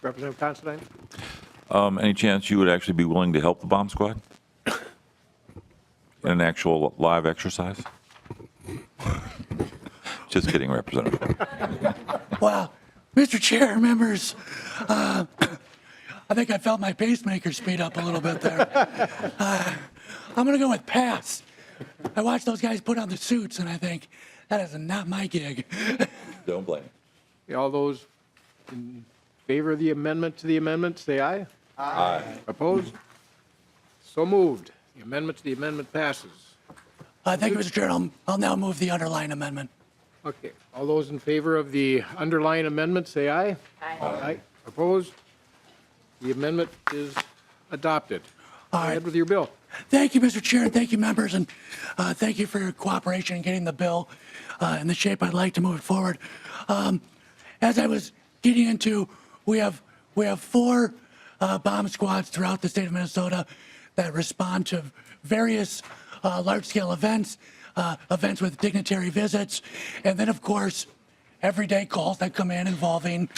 Representative Considine. Any chance you would actually be willing to help the bomb squad in an actual live exercise? Just kidding, Representative. Well, Mr. Chair, members, I think I felt my pacemaker speed up a little bit there. I'm going to go with pass. I watch those guys put on the suits, and I think, that is not my gig. Don't blame me. All those in favor of the amendment to the amendment, say aye. Aye. Opposed? So moved. The amendment to the amendment passes. Thank you, Mr. Chair. I'll now move the underlying amendment. Okay. All those in favor of the underlying amendment, say aye. Aye. Opposed? The amendment is adopted. Go ahead with your bill. Thank you, Mr. Chair, and thank you, members, and thank you for your cooperation in getting the bill in the shape I'd like to move it forward. As I was getting into, we have 4 bomb squads throughout the state of Minnesota that respond to various large-scale events, events with dignitary visits, and then, of course, everyday calls that come in involving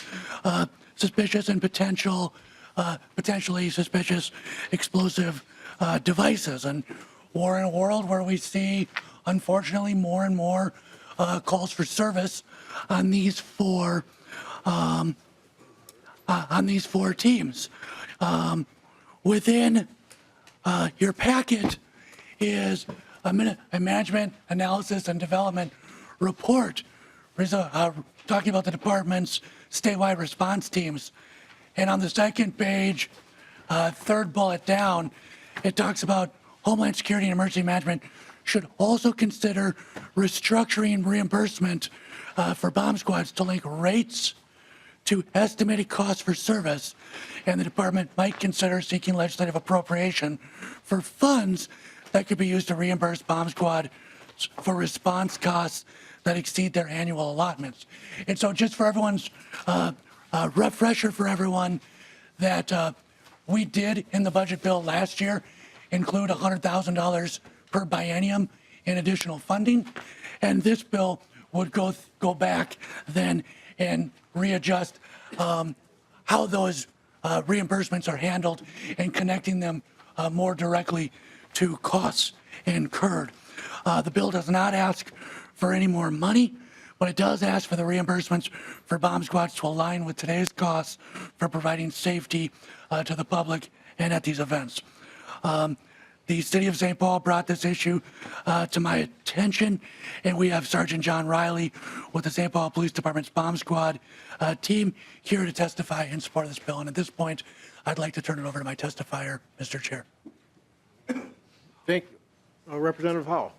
suspicious and potentially suspicious explosive devices. And we're in a world where we see, unfortunately, more and more calls for service on these 4 teams. Within your packet is a management analysis and development report talking about the department's statewide response teams. And on the second page, third bullet down, it talks about Homeland Security and Emergency Management should also consider restructuring reimbursement for bomb squads to link rates to estimated costs for service, and the department might consider seeking legislative appropriation for funds that could be used to reimburse bomb squad for response costs that exceed their annual allotments. And so just for everyone's refresher for everyone, that we did in the budget bill last year include $100,000 per biennium in additional funding, and this bill would go back then and readjust how those reimbursements are handled and connecting them more directly to costs incurred. The bill does not ask for any more money, but it does ask for the reimbursements for bomb squads to align with today's costs for providing safety to the public and at these events. The City of St. Paul brought this issue to my attention, and we have Sergeant John Riley with the St. Paul Police Department's Bomb Squad team here to testify in support of this bill. And at this point, I'd like to turn it over to my testifier, Mr. Chair. Thank you. Representative Howell.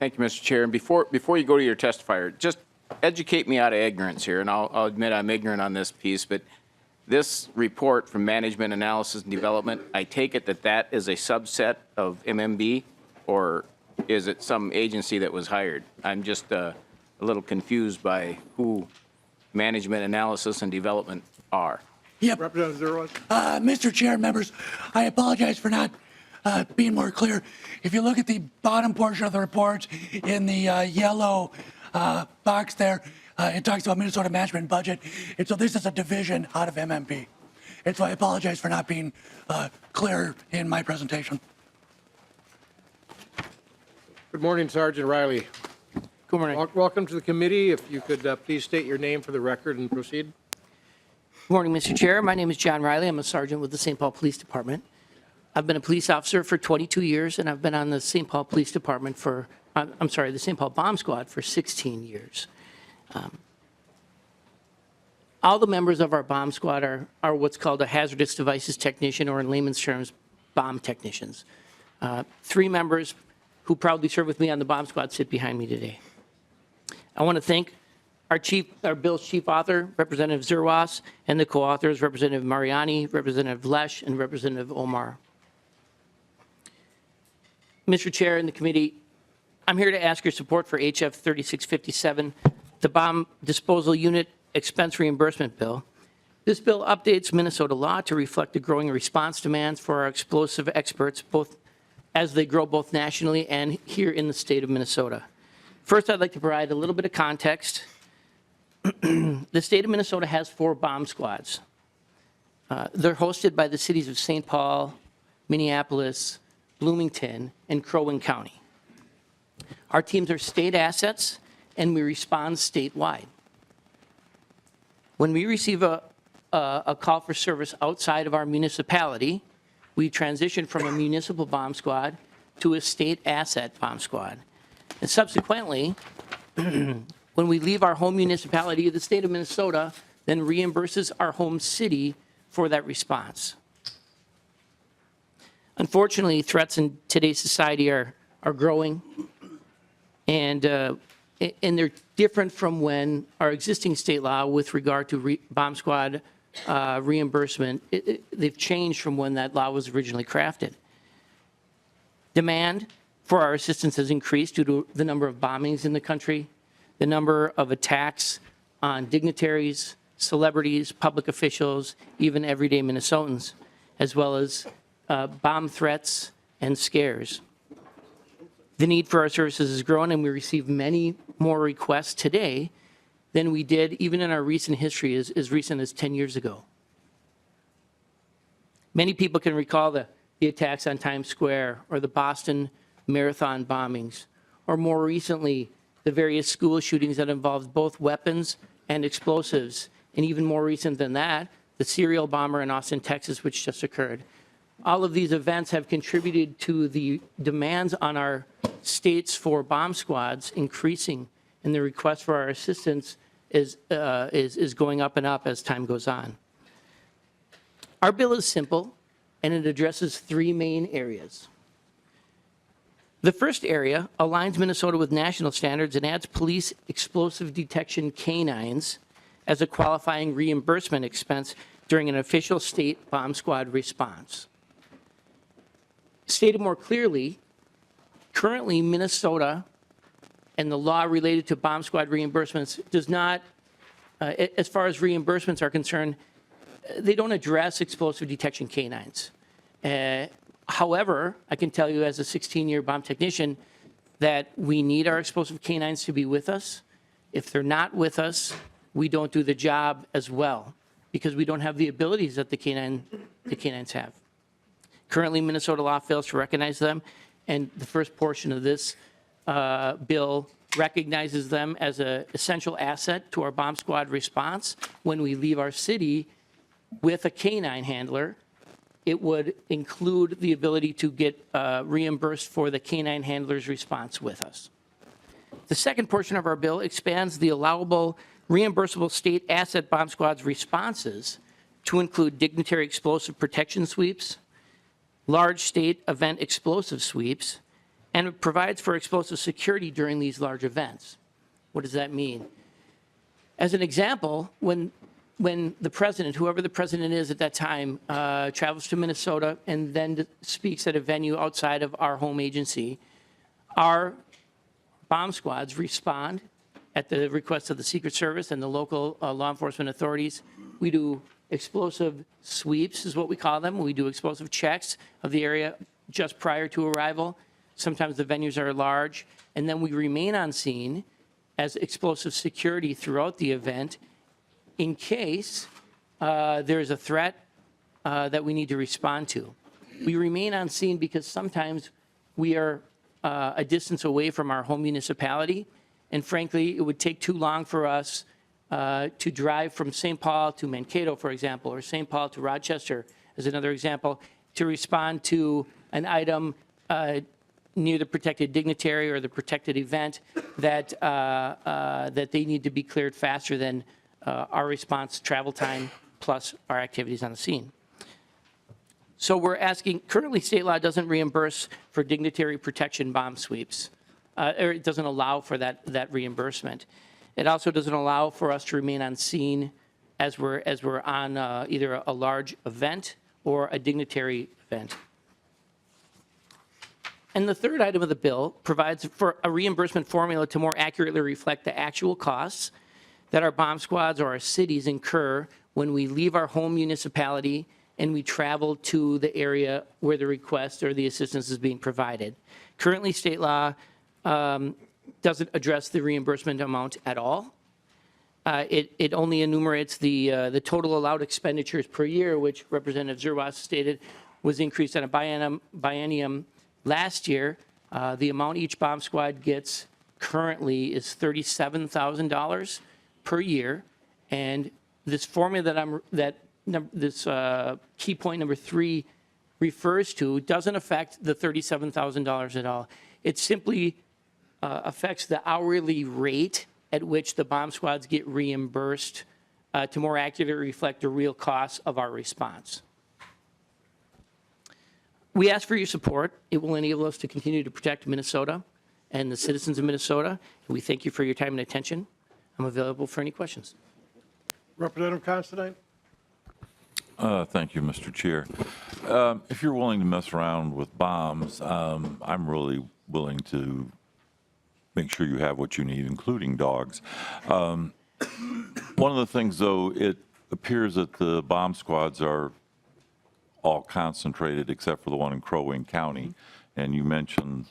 Thank you, Mr. Chair. And before you go to your testifier, just educate me out of ignorance here, and I'll admit I'm ignorant on this piece, but this report from Management Analysis and Development, I take it that is a subset of MMB, or is it some agency that was hired? I'm just a little confused by who Management Analysis and Development are. Yep. Representative Zerwas. Mr. Chair, members, I apologize for not being more clear. If you look at the bottom portion of the report in the yellow box there, it talks about Minnesota management budget. And so this is a division out of MMP. And so I apologize for not being clear in my presentation. Good morning, Sergeant Riley. Good morning. Welcome to the committee. If you could please state your name for the record and proceed. Good morning, Mr. Chair. My name is John Riley. I'm a sergeant with the St. Paul Police Department. I've been a police officer for 22 years, and I've been on the St. Paul Police Department for, the St. Paul Bomb Squad for 16 years. All the members of our bomb squad are what's called a hazardous devices technician, or in layman's terms, bomb technicians. 3 members who proudly serve with me on the bomb squad sit behind me today. I want to thank our bill's chief author, Representative Zerwas, and the co-authors, Representative Mariani, Representative Lesh, and Representative Omar. Mr. Chair and the committee, I'm here to ask your support for HF 3657, the bomb disposal unit expense reimbursement bill. This bill updates Minnesota law to reflect the growing response demands for our explosive experts, both as they grow both nationally and here in the state of Minnesota. First, I'd like to provide a little bit of context. The state of Minnesota has 4 bomb squads. They're hosted by the cities of St. Paul, Minneapolis, Bloomington, and Crow Wing County. Our teams are state assets, and we respond statewide. When we receive a call for service outside of our municipality, we transition from a municipal bomb squad to a state asset bomb squad. And subsequently, when we leave our home municipality, the state of Minnesota then reimburses our home city for that response. Unfortunately, threats in today's society are growing, and they're different from when our existing state law with regard to bomb squad reimbursement, they've changed from when that law was originally crafted. Demand for our assistance has increased due to the number of bombings in the country, the number of attacks on dignitaries, celebrities, public officials, even everyday Minnesotans, as well as bomb threats and scares. The need for our services has grown, and we receive many more requests today than we did even in our recent history as recent as 10 years ago. Many people can recall the attacks on Times Square or the Boston Marathon bombings, or more recently, the various school shootings that involved both weapons and explosives, and even more recent than that, the serial bomber in Austin, Texas, which just occurred. All of these events have contributed to the demands on our states for bomb squads increasing, and the request for our assistance is going up and up as time goes on. Our bill is simple, and it addresses 3 main areas. The first area aligns Minnesota with national standards and adds police explosive detection canines as a qualifying reimbursement expense during an official state bomb squad response. Stated more clearly, currently Minnesota and the law related to bomb squad reimbursements does not, as far as reimbursements are concerned, they don't address explosive detection canines. However, I can tell you as a 16-year bomb technician that we need our explosive canines to be with us. If they're not with us, we don't do the job as well because we don't have the abilities that the canines have. Currently, Minnesota law fails to recognize them, and the first portion of this bill recognizes them as an essential asset to our bomb squad response. When we leave our city with a canine handler, it would include the ability to get reimbursed for the canine handler's response with us. The second portion of our bill expands the allowable reimbursable state asset bomb squad's responses to include dignitary explosive protection sweeps, large state event explosive sweeps, and it provides for explosive security during these large events. What does that mean? As an example, when the president, whoever the president is at that time, travels to Minnesota and then speaks at a venue outside of our home agency, our bomb squads respond at the request of the Secret Service and the local law enforcement authorities. We do explosive sweeps is what we call them. We do explosive checks of the area just prior to arrival. Sometimes the venues are large, and then we remain on scene as explosive security throughout the event in case there's a threat that we need to respond to. We remain on scene because sometimes we are a distance away from our home municipality, and frankly, it would take too long for us to drive from St. Paul to Mankato, for example, or St. Paul to Rochester, as another example, to respond to an item near the protected dignitary or the protected event that they need to be cleared faster than our response travel time plus our activities on the scene. So we're asking, currently state law doesn't reimburse for dignitary protection bomb sweeps, or it doesn't allow for that reimbursement. It also doesn't allow for us to remain on scene as we're on either a large event or a dignitary event. And the third item of the bill provides for a reimbursement formula to more accurately reflect the actual costs that our bomb squads or our cities incur when we leave our home municipality and we travel to the area where the request or the assistance is being provided. Currently, state law doesn't address the reimbursement amount at all. It only enumerates the total allowed expenditures per year, which Representative Zerwas stated was increased on a biennium last year. The amount each bomb squad gets currently is $37,000 per year, and this formula this key point number 3 refers to doesn't affect the $37,000 at all. It simply affects the hourly rate at which the bomb squads get reimbursed to more accurately reflect the real costs of our response. We ask for your support. It will enable us to continue to protect Minnesota and the citizens of Minnesota. We thank you for your time and attention. I'm available for any questions. Representative Considine. Thank you, Mr. Chair. If you're willing to mess around with bombs, I'm really willing to make sure you have what you need, including dogs. One of the things, though, it appears that the bomb squads are all concentrated except for the one in Crow Wing County. And you mentioned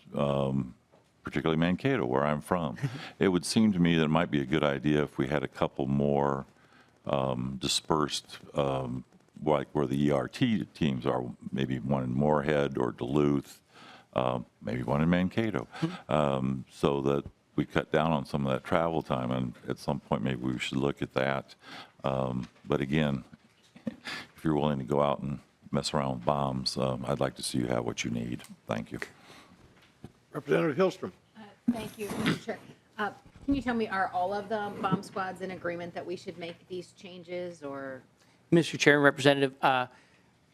particularly Mankato, where I'm from. It would seem to me that it might be a good idea if we had a couple more dispersed, like where the ERT teams are, maybe one in Moorhead or Duluth, maybe one in Mankato, so that we cut down on some of that travel time. And at some point, maybe we should look at that. But again, if you're willing to go out and mess around with bombs, I'd like to see you have what you need. Thank you. Representative Hilstrom. Thank you, Mr. Chair. Can you tell me, are all of the bomb squads in agreement that we should make these changes, or? Mr. Chair and Representative, I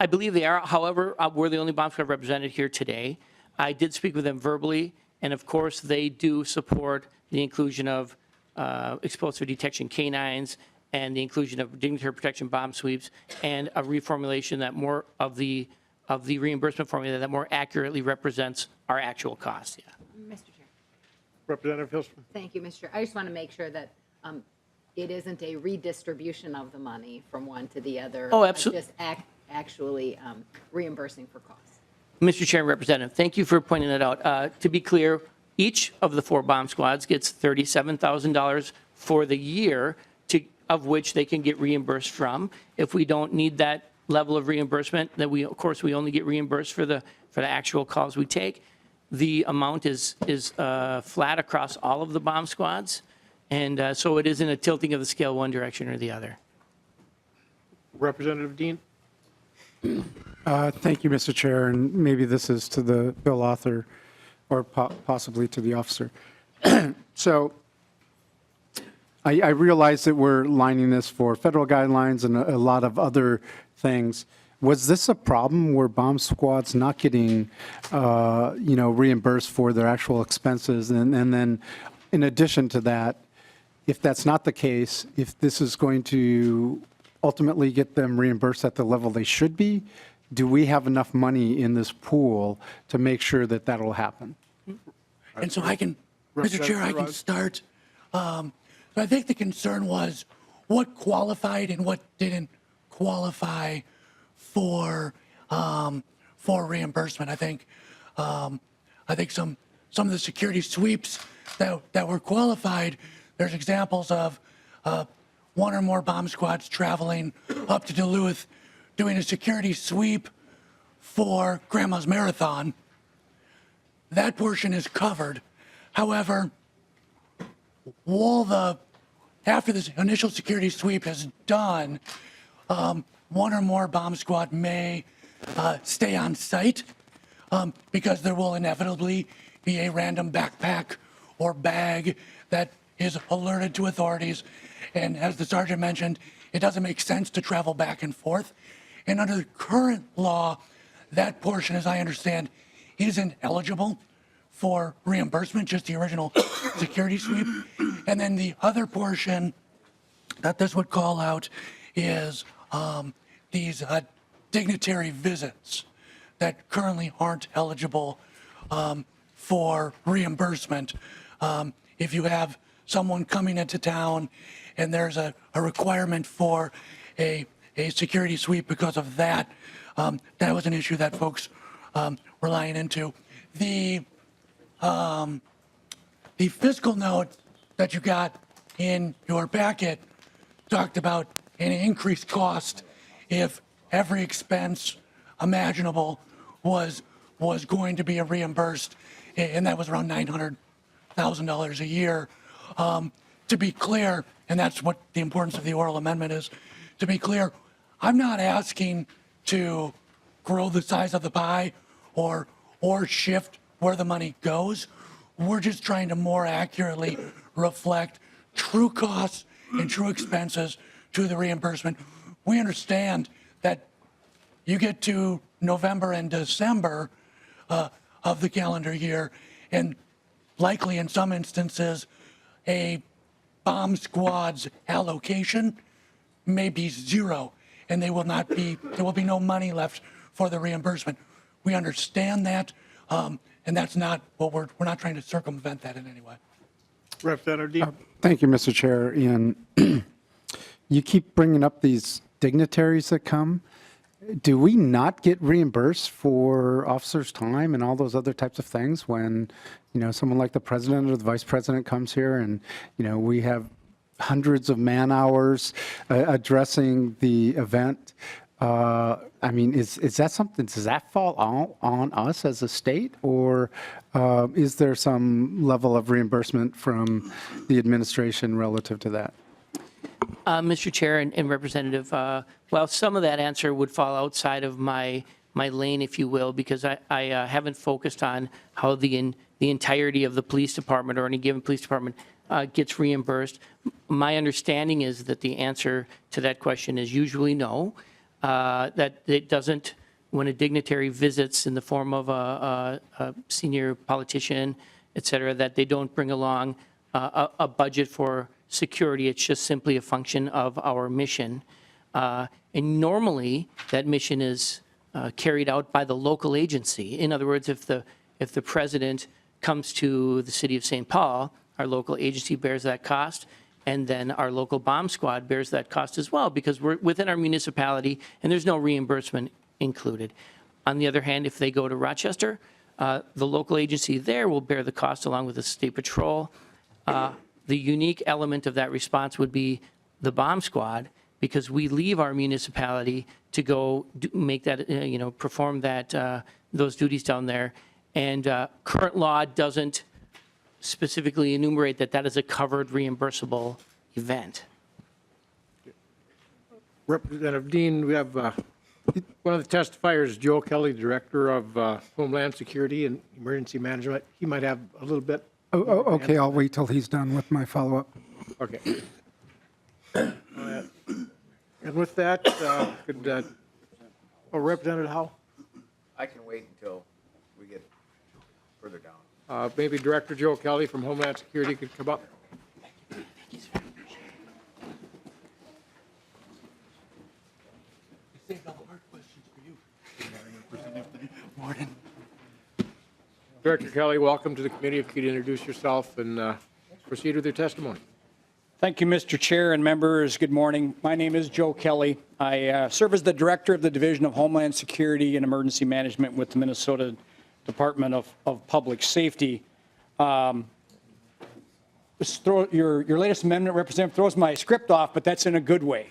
believe they are. However, we're the only bomb squad represented here today. I did speak with them verbally, and of course, they do support the inclusion of explosive detection canines and the inclusion of dignitary protection bomb sweeps and a reformulation that more of the reimbursement formula that more accurately represents our actual costs. Yeah. Mr. Chair. Representative Hilstrom. Thank you, Mr. Chair. I just want to make sure that it isn't a redistribution of the money from one to the other. Oh, absolutely. Just actually reimbursing for costs. Mr. Chair and Representative, thank you for pointing that out. To be clear, each of the 4 bomb squads gets $37,000 for the year, of which they can get reimbursed from. If we don't need that level of reimbursement, then we only get reimbursed for the actual calls we take. The amount is flat across all of the bomb squads, and so it isn't a tilting of the scale one direction or the other. Representative Dean. Thank you, Mr. Chair, and maybe this is to the bill author or possibly to the officer. So I realize that we're lining this for federal guidelines and a lot of other things. Was this a problem where bomb squads not getting, reimbursed for their actual expenses? And then in addition to that, if that's not the case, if this is going to ultimately get them reimbursed at the level they should be, do we have enough money in this pool to make sure that that will happen? And so I can, Mr. Chair, I can start. I think the concern was what qualified and what didn't qualify for reimbursement. I think some of the security sweeps that were qualified, there's examples of 1 or more bomb squads traveling up to Duluth doing a security sweep for Grandma's Marathon. That portion is covered. However, after this initial security sweep is done, 1 or more bomb squad may stay on site because there will inevitably be a random backpack or bag that is alerted to authorities. And as the sergeant mentioned, it doesn't make sense to travel back and forth. And under the current law, that portion, as I understand, isn't eligible for reimbursement, just the original security sweep. And then the other portion that this would call out is these dignitary visits that currently aren't eligible for reimbursement. If you have someone coming into town and there's a requirement for a security sweep because of that, that was an issue that folks were lying into. The fiscal note that you got in your packet talked about an increased cost if every expense imaginable was going to be reimbursed, and that was around $900,000 a year. To be clear, and that's what the importance of the oral amendment is, to be clear, I'm not asking to grow the size of the pie or shift where the money goes. We're just trying to more accurately reflect true costs and true expenses to the reimbursement. We understand that you get to November and December of the calendar year, and likely in some instances, a bomb squad's allocation may be zero, and there will be no money left for the reimbursement. We understand that, and that's not what we're not trying to circumvent that in any way. Representative Dean. Thank you, Mr. Chair. And you keep bringing up these dignitaries that come. Do we not get reimbursed for officers' time and all those other types of things when, someone like the president or the vice president comes here and, we have hundreds of man hours addressing the event? Is that something, does that fall on us as a state, or is there some level of reimbursement from the administration relative to that? Mr. Chair and Representative, well, some of that answer would fall outside of my lane, if you will, because I haven't focused on how the entirety of the police department or any given police department gets reimbursed. My understanding is that the answer to that question is usually no, that it doesn't, when a dignitary visits in the form of a senior politician, et cetera, that they don't bring along a budget for security. It's just simply a function of our mission. And normally, that mission is carried out by the local agency. In other words, if the president comes to the city of St. Paul, our local agency bears that cost, and then our local bomb squad bears that cost as well, because we're within our municipality and there's no reimbursement included. On the other hand, if they go to Rochester, the local agency there will bear the cost along with the state patrol. The unique element of that response would be the bomb squad, because we leave our municipality to go make that, perform that, those duties down there. And current law doesn't specifically enumerate that is a covered reimbursable event. Representative Dean, we have one of the testifiers, Joe Kelly, Director of Homeland Security and Emergency Management. He might have a little bit. Okay, I'll wait till he's done with my follow-up. Okay. And with that, could Representative Howe? I can wait until we get further down. Maybe Director Joe Kelly from Homeland Security could come up. Director Kelly, welcome to the committee. If you could introduce yourself and proceed with your testimony. Thank you, Mr. Chair and members. Good morning. My name is Joe Kelly. I serve as the Director of the Division of Homeland Security and Emergency Management with the Minnesota Department of Public Safety. Your latest amendment, Representative, throws my script off, but that's in a good way.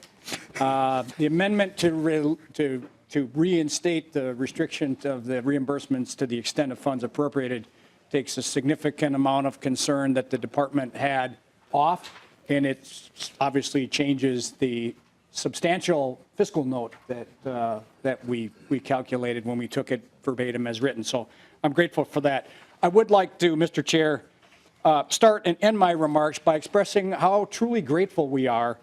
The amendment to reinstate the restriction of the reimbursements to the extent of funds appropriated takes a significant amount of concern that the department had off, and it obviously changes the substantial fiscal note that we calculated when we took it verbatim as written. So I'm grateful for that. I would like to, Mr. Chair, start and end my remarks by expressing how truly grateful we are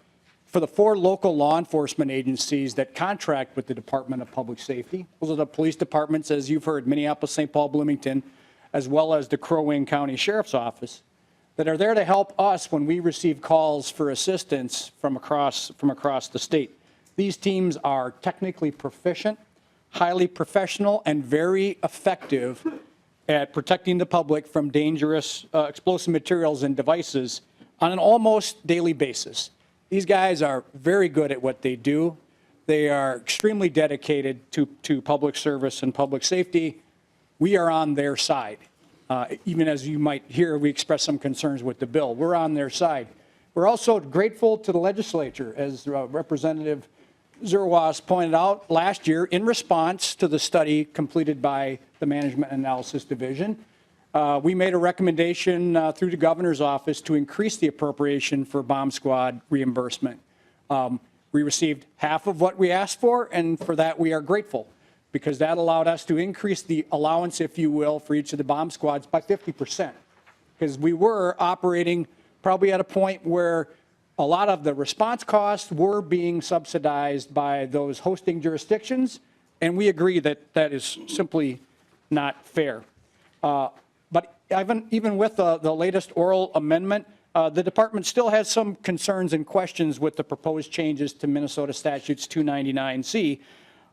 for the 4 local law enforcement agencies that contract with the Department of Public Safety. Those are the police departments, as you've heard, Minneapolis, St. Paul, Bloomington, as well as the Crow Wing County Sheriff's Office, that are there to help us when we receive calls for assistance from across the state. These teams are technically proficient, highly professional, and very effective at protecting the public from dangerous explosive materials and devices on an almost daily basis. These guys are very good at what they do. They are extremely dedicated to public service and public safety. We are on their side. Even as you might hear, we express some concerns with the bill. We're on their side. We're also grateful to the legislature, as Representative Zerwas pointed out last year, in response to the study completed by the Management Analysis Division. We made a recommendation through the governor's office to increase the appropriation for bomb squad reimbursement. We received half of what we asked for, and for that we are grateful, because that allowed us to increase the allowance, if you will, for each of the bomb squads by 50%. Because we were operating probably at a point where a lot of the response costs were being subsidized by those hosting jurisdictions, and we agree that that is simply not fair. But even with the latest oral amendment, the department still has some concerns and questions with the proposed changes to Minnesota Statutes 299C,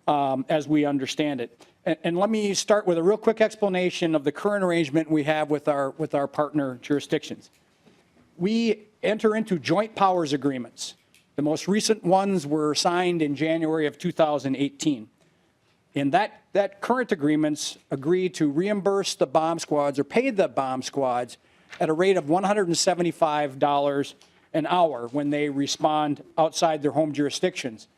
as we understand it. And let me start with a real quick explanation of the current arrangement we have with our partner jurisdictions. We enter into joint powers agreements. The most recent ones were signed in January of 2018. And that current agreements agree to reimburse the bomb squads or pay the bomb squads at a rate of $175 an hour when they respond outside their home jurisdictions.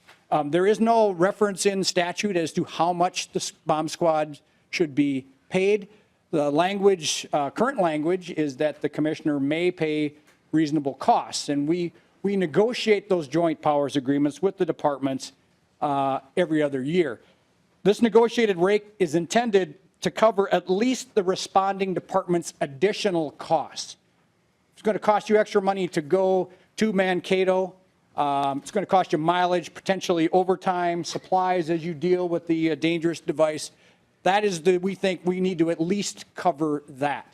There is no reference in statute as to how much the bomb squad should be paid. The language, current language, is that the commissioner may pay reasonable costs, and we negotiate those joint powers agreements with the departments every other year. This negotiated rate is intended to cover at least the responding department's additional costs. It's going to cost you extra money to go to Mankato. It's going to cost you mileage, potentially overtime, supplies as you deal with the dangerous device. That is we think we need to at least cover that.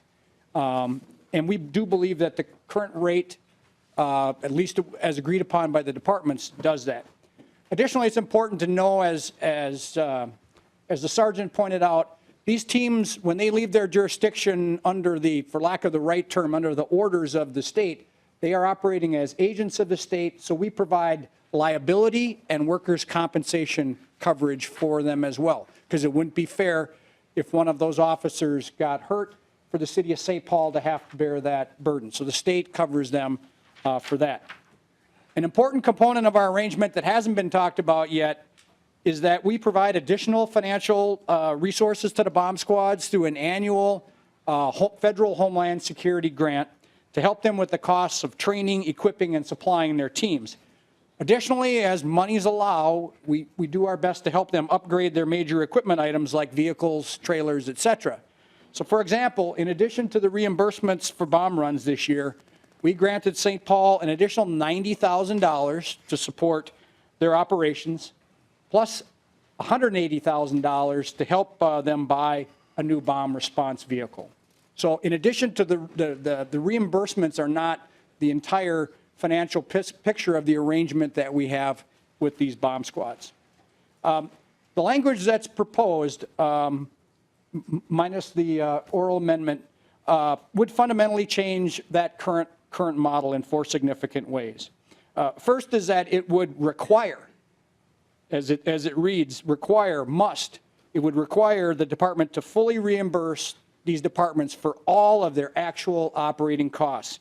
And we do believe that the current rate, at least as agreed upon by the departments, does that. Additionally, it's important to know, as the sergeant pointed out, these teams, when they leave their jurisdiction under the, for lack of the right term, under the orders of the state, they are operating as agents of the state, so we provide liability and workers' compensation coverage for them as well, because it wouldn't be fair if one of those officers got hurt for the city of St. Paul to have to bear that burden. So the state covers them for that. An important component of our arrangement that hasn't been talked about yet is that we provide additional financial resources to the bomb squads through an annual federal Homeland Security grant to help them with the costs of training, equipping, and supplying their teams. Additionally, as monies allow, we do our best to help them upgrade their major equipment items like vehicles, trailers, etc. So for example, in addition to the reimbursements for bomb runs this year, we granted St. Paul an additional $90,000 to support their operations, plus $180,000 to help them buy a new bomb response vehicle. So in addition to the reimbursements are not the entire financial picture of the arrangement that we have with these bomb squads. The language that's proposed, minus the oral amendment, would fundamentally change that current model in 4 significant ways. First is that it would require, as it reads, require, must, it would require the department to fully reimburse these departments for all of their actual operating costs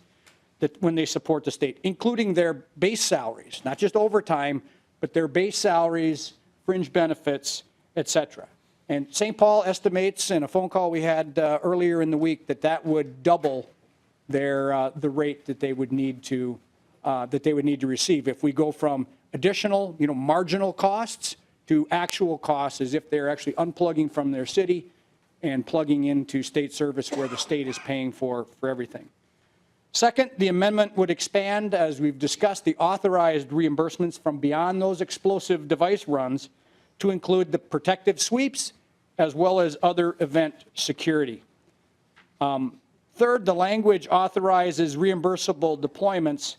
that when they support the state, including their base salaries, not just overtime, but their base salaries, fringe benefits, etc. And St. Paul estimates in a phone call we had earlier in the week that that would double their the rate that they would need to receive if we go from additional, marginal costs to actual costs, as if they're actually unplugging from their city and plugging into state service where the state is paying for everything. Second, the amendment would expand, as we've discussed, the authorized reimbursements from beyond those explosive device runs to include the protective sweeps as well as other event security. Third, the language authorizes reimbursable deployments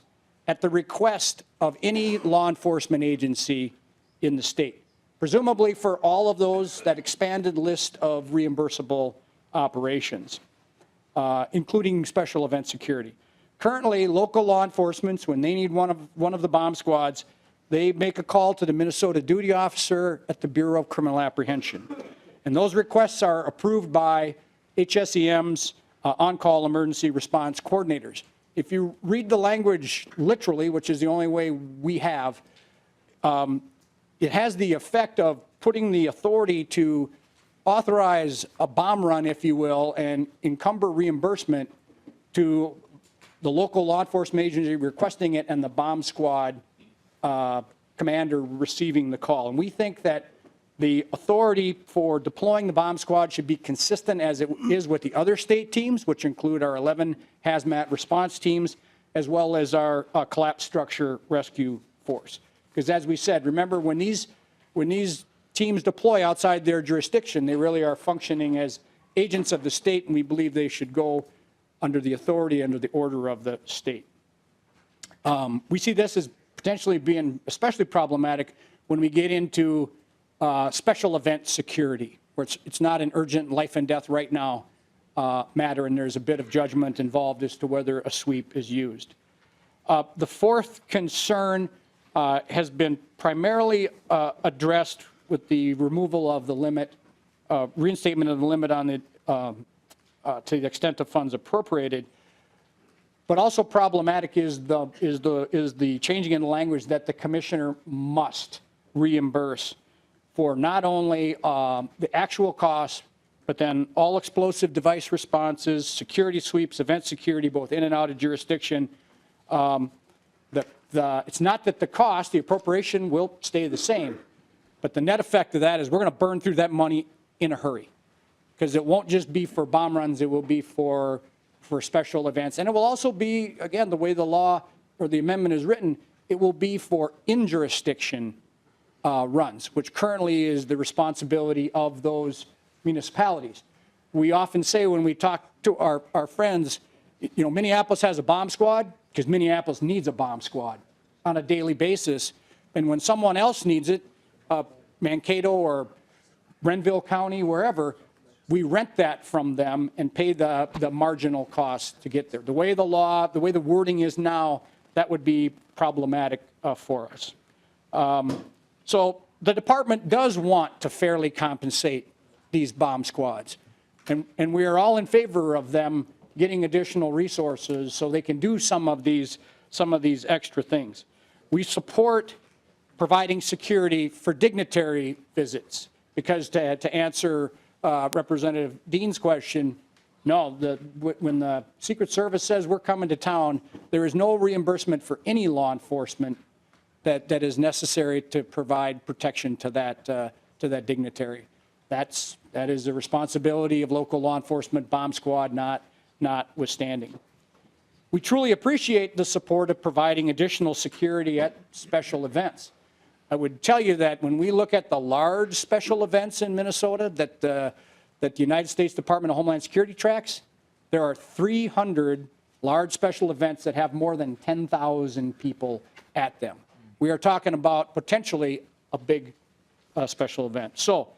at the request of any law enforcement agency in the state, presumably for all of those, that expanded list of reimbursable operations, including special event security. Currently, local law enforcement, when they need one of the bomb squads, they make a call to the Minnesota duty officer at the Bureau of Criminal Apprehension. And those requests are approved by HSEM's on-call emergency response coordinators. If you read the language literally, which is the only way we have, it has the effect of putting the authority to authorize a bomb run, if you will, and encumber reimbursement to the local law enforcement agency requesting it and the bomb squad commander receiving the call. And we think that the authority for deploying the bomb squad should be consistent as it is with the other state teams, which include our 11 hazmat response teams, as well as our collapse structure rescue force. Because as we said, remember when these teams deploy outside their jurisdiction, they really are functioning as agents of the state, and we believe they should go under the authority, under the order of the state. We see this as potentially being especially problematic when we get into special event security, where it's not an urgent life and death right now matter, and there's a bit of judgment involved as to whether a sweep is used. The fourth concern has been primarily addressed with the removal of the limit, reinstatement of the limit on the to the extent of funds appropriated. But also problematic is the changing in the language that the commissioner must reimburse for not only the actual costs, but then all explosive device responses, security sweeps, event security, both in and out of jurisdiction. It's not that the cost, the appropriation will stay the same, but the net effect of that is we're going to burn through that money in a hurry, because it won't just be for bomb runs, it will be for special events. And it will also be, again, the way the law or the amendment is written, it will be for in-jurisdiction runs, which currently is the responsibility of those municipalities. We often say when we talk to our friends, you know, Minneapolis has a bomb squad because Minneapolis needs a bomb squad on a daily basis. And when someone else needs it, Mankato or Renville County, wherever, we rent that from them and pay the marginal cost to get there. The way the law, the way the wording is now, that would be problematic for us. So the department does want to fairly compensate these bomb squads. And we are all in favor of them getting additional resources so they can do some of these extra things. We support providing security for dignitary visits because to answer Representative Dean's question, no, when the Secret Service says we're coming to town, there is no reimbursement for any law enforcement that is necessary to provide protection to that dignitary. That is the responsibility of local law enforcement, bomb squad notwithstanding. We truly appreciate the support of providing additional security at special events. I would tell you that when we look at the large special events in Minnesota that the United States Department of Homeland Security tracks, there are 300 large special events that have more than 10,000 people at them. We are talking about potentially a big special event. So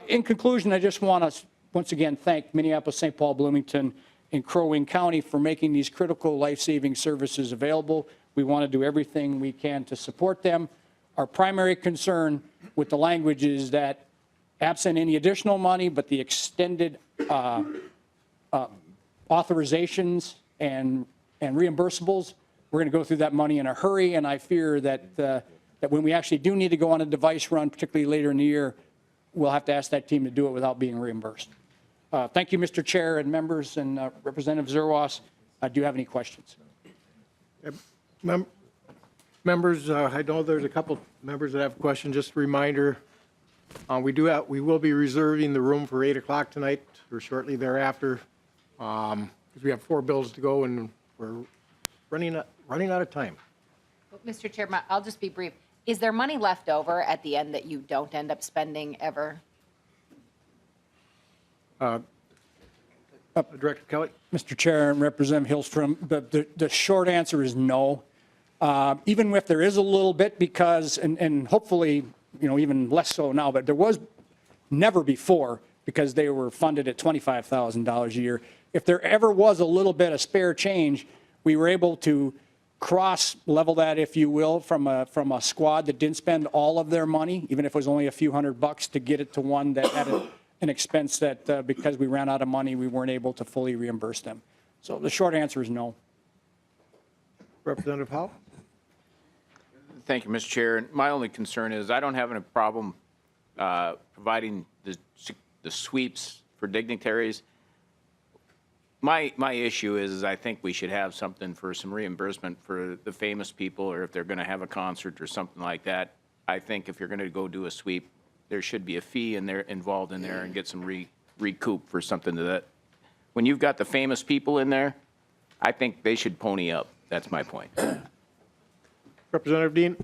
in conclusion, I just want to once again thank Minneapolis, St. Paul, Bloomington, and Crow Wing County for making these critical life-saving services available. We want to do everything we can to support them. Our primary concern with the language is that absent any additional money, but the extended authorizations and reimbursables, we're going to go through that money in a hurry, and I fear that that when we actually do need to go on a device run, particularly later in the year, we'll have to ask that team to do it without being reimbursed. Thank you, Mr. Chair and members, and Representative Zerwas. Do you have any questions? Members, I know there's a couple members that have questions. Just a reminder, we will be reserving the room for 8 o'clock tonight or shortly thereafter, because we have 4 bills to go and we're running out of time. Mr. Chairman, I'll just be brief. Is there money left over at the end that you don't end up spending ever? Director Kelly. Mr. Chair and Representative Hilstrom, the short answer is no. Even if there is a little bit, because, and hopefully, you know, even less so now, but there was never before because they were funded at $25,000 a year. If there ever was a little bit of spare change, we were able to cross-level that, if you will, from a squad that didn't spend all of their money, even if it was only a few $100, to get it to one that had an expense that, because we ran out of money, we weren't able to fully reimburse them. So the short answer is no. Representative Howe? Thank you, Mr. Chair. My only concern is I don't have a problem providing the sweeps for dignitaries. My issue is I think we should have something for some reimbursement for the famous people, or if they're going to have a concert or something like that. I think if you're going to go do a sweep, there should be a fee involved in there and get some recoup for something to that. When you've got the famous people in there, I think they should pony up. That's my point. Representative Dean?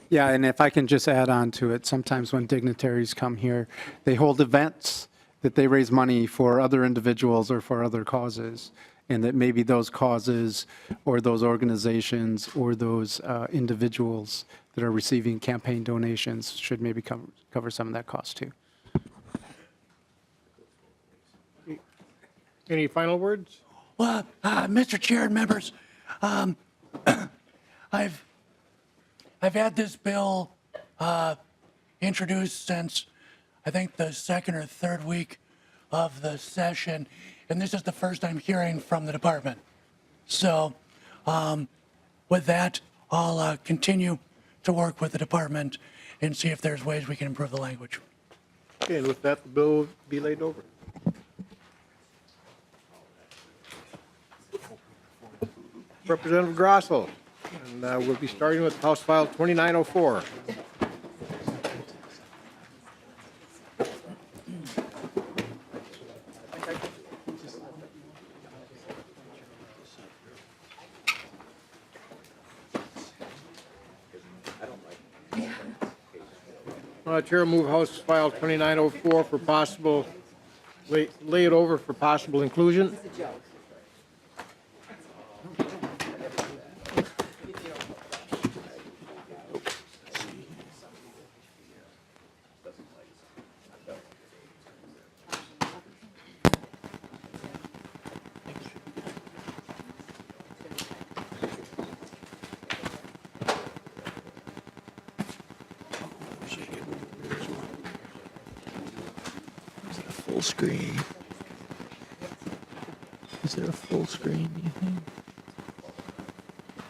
Yeah, and if I can just add on to it, sometimes when dignitaries come here, they hold events that they raise money for other individuals or for other causes, and that maybe those causes or those organizations or those individuals that are receiving campaign donations should maybe cover some of that cost too. Any final words? Well, Mr. Chair and members, I've had this bill introduced since I think the second or third week of the session, and this is the first I'm hearing from the department. So with that, I'll continue to work with the department and see if there's ways we can improve the language. Okay, and with that, the bill will be laid over. Representative Grossell, and we'll be starting with House File 2904. Chair will move House File 2904 for possible, lay it over for possible inclusion. Full screen. Is there a full screen, do you think?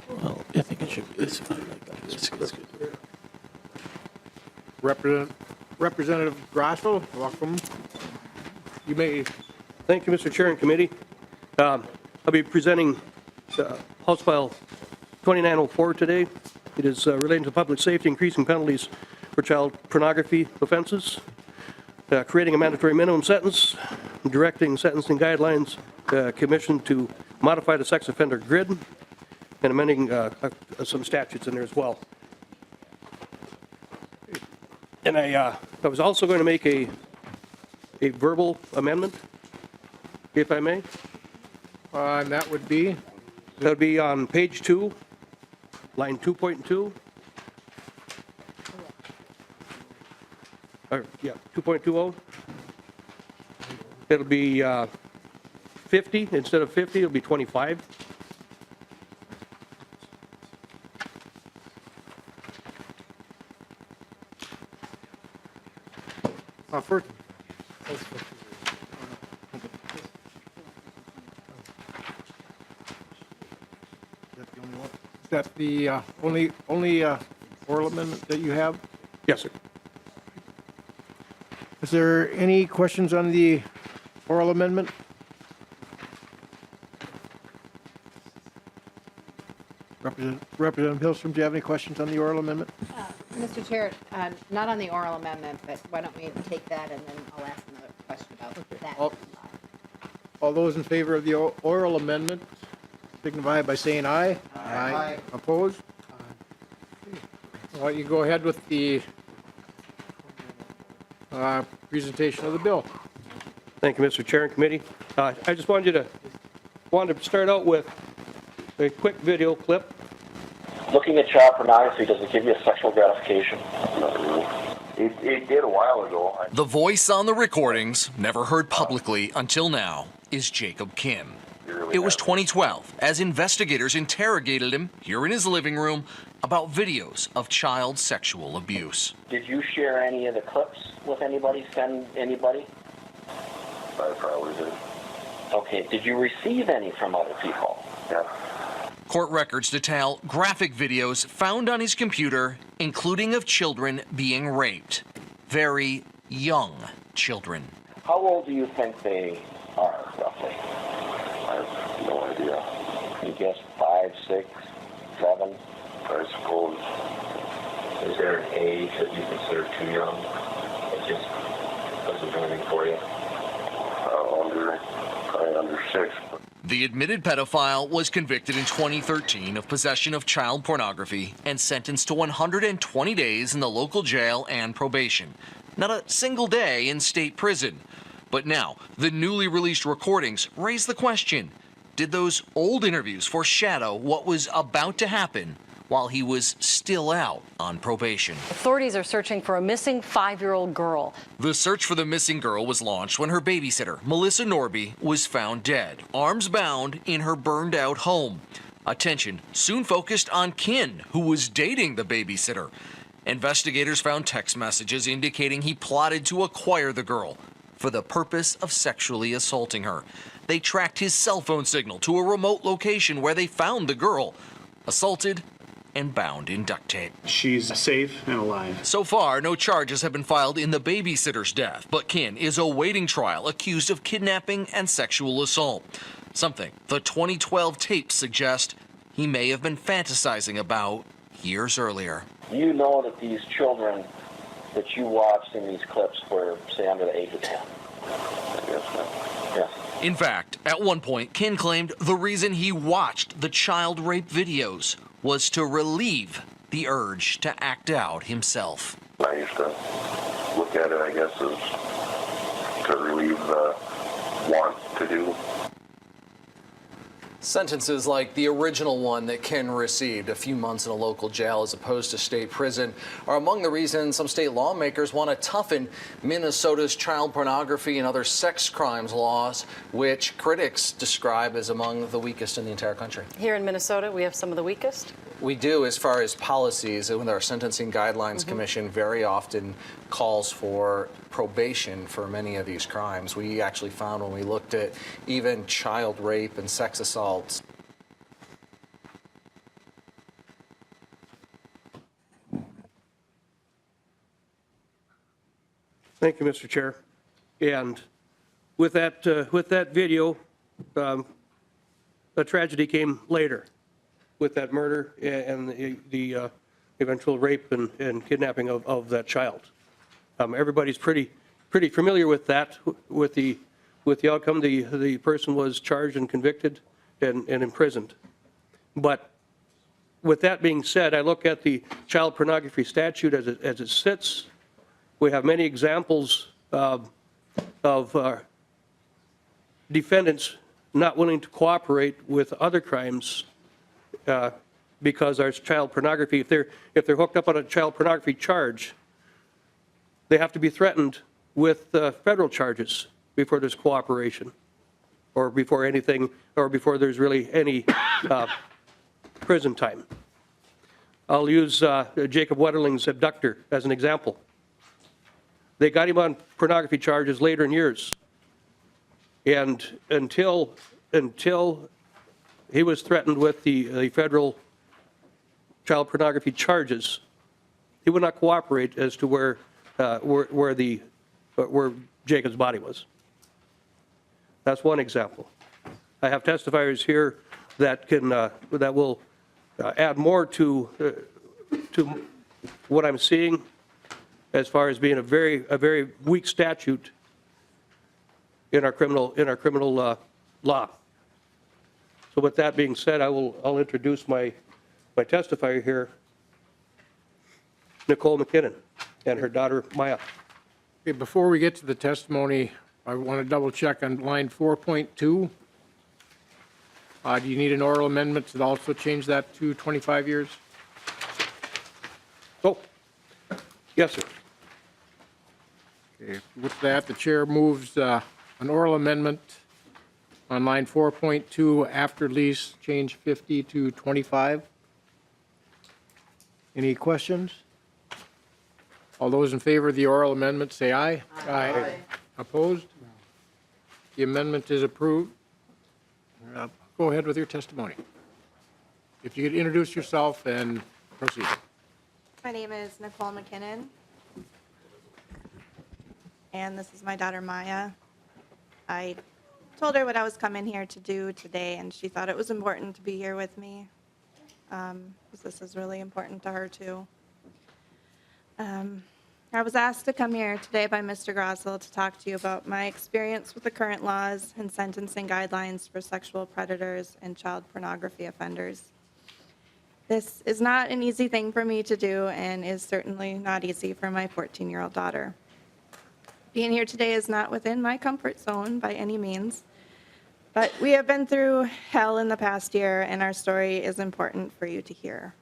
Well, I think it should be this one. It's good. Representative Grossell, welcome. You may. Thank you, Mr. Chair and committee. I'll be presenting House File 2904 today. It is relating to public safety, increasing penalties for child pornography offenses, creating a mandatory minimum sentence, directing sentencing guidelines, commission to modify the sex offender grid, and amending some statutes in there as well. And I was also going to make a verbal amendment, if I may. And that would be? That would be on page 2, line 2.2. Or, yeah, 2.20. It'll be 50, instead of 50, it'll be 25. First. Is that the only oral amendment that you have? Yes, sir. Is there any questions on the oral amendment? Representative Hilstrom, do you have any questions on the oral amendment? Mr. Chair, not on the oral amendment, but why don't we take that and then I'll ask another question about that. All those in favor of the oral amendment signify by saying aye. Aye. Opposed? Why don't you go ahead with the presentation of the bill. Thank you, Mr. Chair and committee. I just wanted to start out with a quick video clip. Looking at child pornography, does it give you a sexual gratification? Not really. It did a while ago. The voice on the recordings, never heard publicly until now, is Jacob Kim. It was 2012 as investigators interrogated him here in his living room about videos of child sexual abuse. Did you share any of the clips with anybody, send anybody? I probably did. Okay, did you receive any from other people? Yeah. Court records detail graphic videos found on his computer, including of children being raped. Very young children. How old do you think they are, roughly? I have no idea. You guess 5, 6, 7? I suppose. Is there an age that you consider too young? It just doesn't do anything for you? Probably under 6. The admitted pedophile was convicted in 2013 of possession of child pornography and sentenced to 120 days in the local jail and probation. Not a single day in state prison. But now, the newly released recordings raise the question, did those old interviews foreshadow what was about to happen while he was still out on probation? Authorities are searching for a missing 5-year-old girl. The search for the missing girl was launched when her babysitter, Melissa Norby, was found dead, arms bound in her burned out home. Attention soon focused on Kin, who was dating the babysitter. Investigators found text messages indicating he plotted to acquire the girl for the purpose of sexually assaulting her. They tracked his cell phone signal to a remote location where they found the girl, assaulted and bound in duct tape. She's safe and alive. So far, no charges have been filed in the babysitter's death, but Kin is awaiting trial accused of kidnapping and sexual assault. Something the 2012 tapes suggest he may have been fantasizing about years earlier. You know that these children that you watched in these clips were, say, under the age of 10? Yes. In fact, at one point, Kin claimed the reason he watched the child rape videos was to relieve the urge to act out himself. I used to look at it, I guess, as to relieve the want to do. Sentences like the original one that Ken received, a few months in a local jail as opposed to state prison, are among the reasons some state lawmakers want to toughen Minnesota's child pornography and other sex crimes laws, which critics describe as among the weakest in the entire country. Here in Minnesota, we have some of the weakest. We do, as far as policies, and our Sentencing Guidelines Commission very often calls for probation for many of these crimes. We actually found when we looked at even child rape and sex assaults. Thank you, Mr. Chair. And with that video, a tragedy came later with that murder and the eventual rape and kidnapping of that child. Everybody's pretty familiar with that, with the outcome. The person was charged and convicted and imprisoned. But with that being said, I look at the child pornography statute as it sits. We have many examples of defendants not willing to cooperate with other crimes because there's child pornography. If they're hooked up on a child pornography charge, they have to be threatened with federal charges before there's cooperation, or before anything, or before there's really any prison time. I'll use Jacob Wetterling's abductor as an example. They got him on pornography charges later in years, and until he was threatened with the federal child pornography charges, he would not cooperate as to where Jacob's body was. That's one example. I have testifiers here that will add more to what I'm seeing as far as being a very weak statute in our criminal law. So with that being said, I'll introduce my testifier here, Nicole McKinnon, and her daughter Maya. Okay, before we get to the testimony, I want to double check on line 4.2. Do you need an oral amendment to also change that to 25 years? Oh, yes, sir. Okay, with that, the chair moves an oral amendment on line 4.2 after lease, change 50 to 25. Any questions? All those in favor of the oral amendment, say aye. Aye. Opposed? The amendment is approved. Go ahead with your testimony. If you could introduce yourself and proceed. My name is Nicole McKinnon. And this is my daughter Maya. I told her what I was coming here to do today, and she thought it was important to be here with me, because this is really important to her too. I was asked to come here today by Mr. Grossell to talk to you about my experience with the current laws and sentencing guidelines for sexual predators and child pornography offenders. This is not an easy thing for me to do, and is certainly not easy for my 14-year-old daughter. Being here today is not within my comfort zone by any means, but we have been through hell in the past year, and our story is important for you to hear.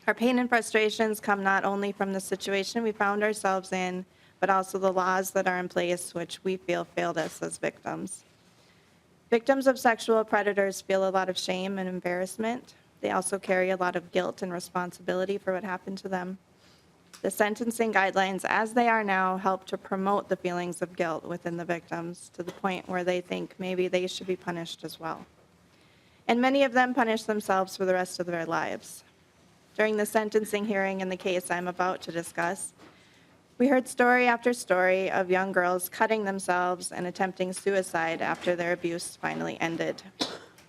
Our pain and frustrations come not only from the situation we found ourselves in, but also the laws that are in place which we feel failed us as victims. Victims of sexual predators feel a lot of shame and embarrassment. They also carry a lot of guilt and responsibility for what happened to them. The sentencing guidelines, as they are now, help to promote the feelings of guilt within the victims to the point where they think maybe they should be punished as well. And many of them punish themselves for the rest of their lives. During the sentencing hearing in the case I'm about to discuss, we heard story after story of young girls cutting themselves and attempting suicide after their abuse finally ended.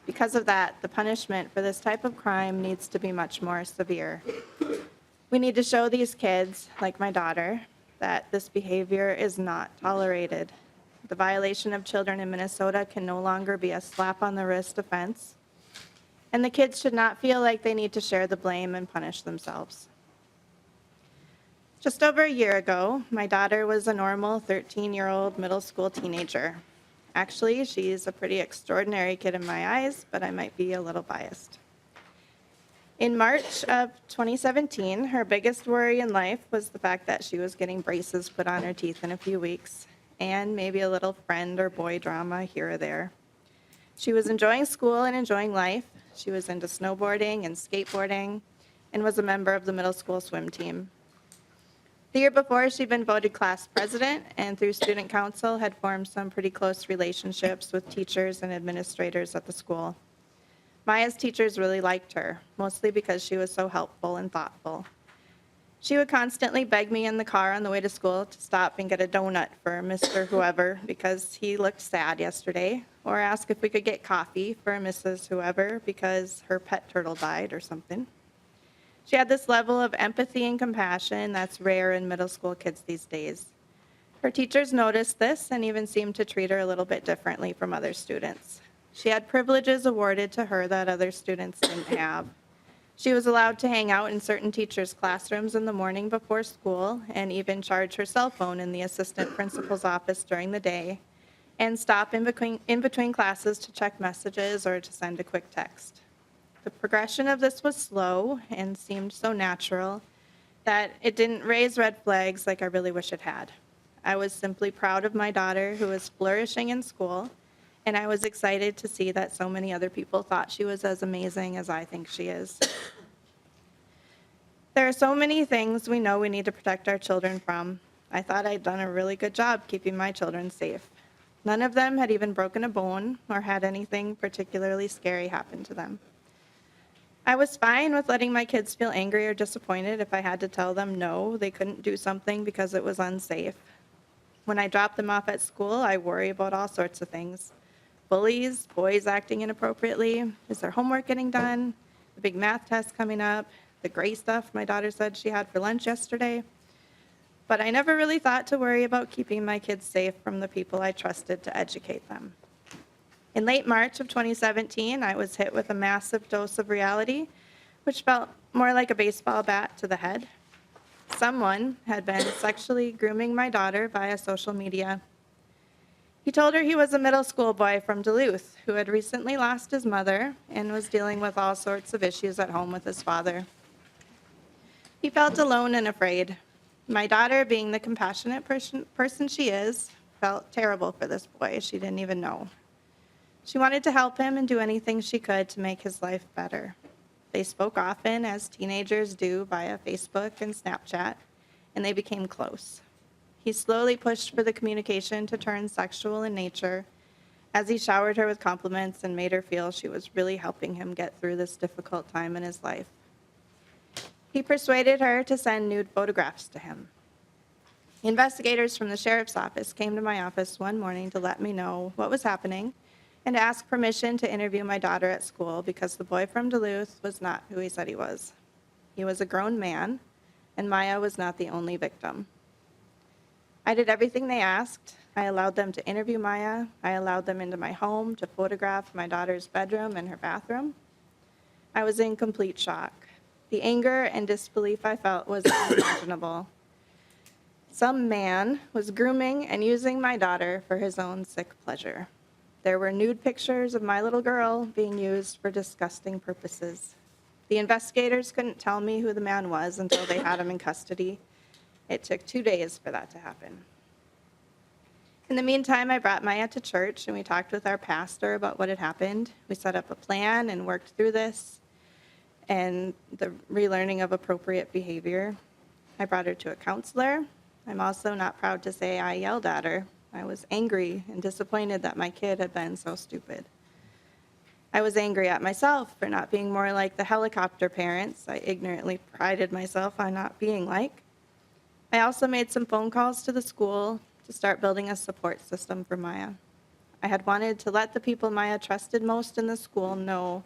Because of that, the punishment for this type of crime needs to be much more severe. We need to show these kids, like my daughter, that this behavior is not tolerated. The violation of children in Minnesota can no longer be a slap on the wrist offense, and the kids should not feel like they need to share the blame and punish themselves. Just over a year ago, my daughter was a normal 13-year-old middle school teenager. Actually, she's a pretty extraordinary kid in my eyes, but I might be a little biased. In March of 2017, her biggest worry in life was the fact that she was getting braces put on her teeth in a few weeks, and maybe a little friend or boy drama here or there. She was enjoying school and enjoying life. She was into snowboarding and skateboarding and was a member of the middle school swim team. The year before, she'd been voted class president, and through student council had formed some pretty close relationships with teachers and administrators at the school. Maya's teachers really liked her, mostly because she was so helpful and thoughtful. She would constantly beg me in the car on the way to school to stop and get a donut for Mr. Whoever because he looked sad yesterday, or ask if we could get coffee for Mrs. Whoever because her pet turtle died or something. She had this level of empathy and compassion that's rare in middle school kids these days. Her teachers noticed this and even seemed to treat her a little bit differently from other students. She had privileges awarded to her that other students didn't have. She was allowed to hang out in certain teachers' classrooms in the morning before school and even charge her cell phone in the assistant principal's office during the day and stop in between classes to check messages or to send a quick text. The progression of this was slow and seemed so natural that it didn't raise red flags like I really wish it had. I was simply proud of my daughter who was flourishing in school, and I was excited to see that so many other people thought she was as amazing as I think she is. There are so many things we know we need to protect our children from. I thought I'd done a really good job keeping my children safe. None of them had even broken a bone or had anything particularly scary happen to them. I was fine with letting my kids feel angry or disappointed if I had to tell them no, they couldn't do something because it was unsafe. When I drop them off at school, I worry about all sorts of things. Bullies, boys acting inappropriately, is their homework getting done, the big math test coming up, the gray stuff my daughter said she had for lunch yesterday. But I never really thought to worry about keeping my kids safe from the people I trusted to educate them. In late March of 2017, I was hit with a massive dose of reality, which felt more like a baseball bat to the head. Someone had been sexually grooming my daughter via social media. He told her he was a middle school boy from Duluth who had recently lost his mother and was dealing with all sorts of issues at home with his father. He felt alone and afraid. My daughter, being the compassionate person she is, felt terrible for this boy. She didn't even know. She wanted to help him and do anything she could to make his life better. They spoke often, as teenagers do, via Facebook and Snapchat, and they became close. He slowly pushed for the communication to turn sexual in nature, as he showered her with compliments and made her feel she was really helping him get through this difficult time in his life. He persuaded her to send nude photographs to him. Investigators from the sheriff's office came to my office one morning to let me know what was happening and to ask permission to interview my daughter at school because the boy from Duluth was not who he said he was. He was a grown man, and Maya was not the only victim. I did everything they asked. I allowed them to interview Maya. I allowed them into my home to photograph my daughter's bedroom and her bathroom. I was in complete shock. The anger and disbelief I felt was unimaginable. Some man was grooming and using my daughter for his own sick pleasure. There were nude pictures of my little girl being used for disgusting purposes. The investigators couldn't tell me who the man was until they had him in custody. It took 2 days for that to happen. In the meantime, I brought Maya to church and we talked with our pastor about what had happened. We set up a plan and worked through this and the relearning of appropriate behavior. I brought her to a counselor. I'm also not proud to say I yelled at her. I was angry and disappointed that my kid had been so stupid. I was angry at myself for not being more like the helicopter parents I ignorantly prided myself on not being like. I also made some phone calls to the school to start building a support system for Maya. I had wanted to let the people Maya trusted most in the school know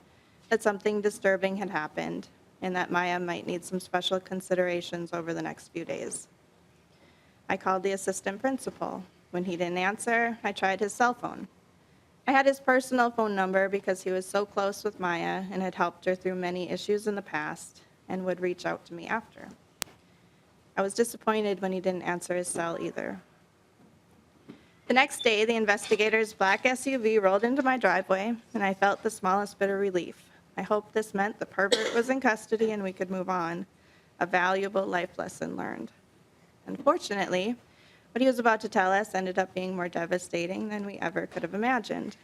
that something disturbing had happened and that Maya might need some special considerations over the next few days. I called the assistant principal. When he didn't answer, I tried his cell phone. I had his personal phone number because he was so close with Maya and had helped her through many issues in the past and would reach out to me after. I was disappointed when he didn't answer his cell either. The next day, the investigator's black SUV rolled into my driveway, and I felt the smallest bit of relief. I hoped this meant the pervert was in custody and we could move on, a valuable life lesson learned. Unfortunately, what he was about to tell us ended up being more devastating than we ever could have imagined.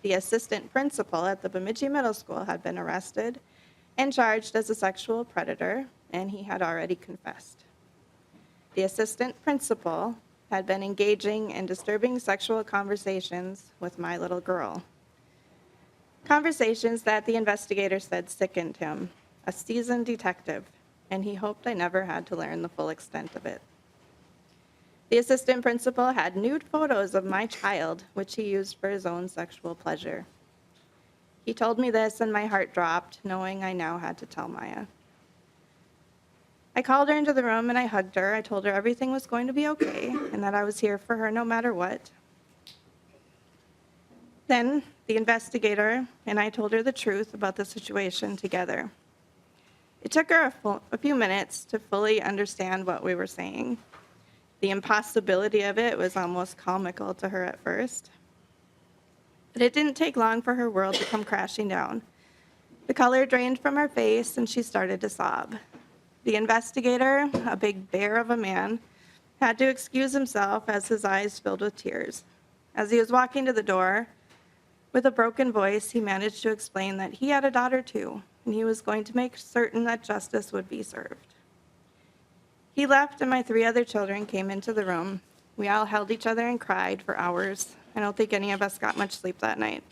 The assistant principal at the Bemidji Middle School had been arrested and charged as a sexual predator, and he had already confessed. The assistant principal had been engaging in disturbing sexual conversations with my little girl. Conversations that the investigator said sickened him, a seasoned detective, and he hoped I never had to learn the full extent of it. The assistant principal had nude photos of my child, which he used for his own sexual pleasure. He told me this and my heart dropped, knowing I now had to tell Maya. I called her into the room and I hugged her. I told her everything was going to be okay and that I was here for her no matter what. Then the investigator and I told her the truth about the situation together. It took her a few minutes to fully understand what we were saying. The impossibility of it was almost comical to her at first. But it didn't take long for her world to come crashing down. The color drained from her face and she started to sob. The investigator, a big bear of a man, had to excuse himself as his eyes filled with tears. As he was walking to the door, with a broken voice, he managed to explain that he had a daughter too, and he was going to make certain that justice would be served. He left and my 3 other children came into the room. We all held each other and cried for hours. I don't think any of us got much sleep that night.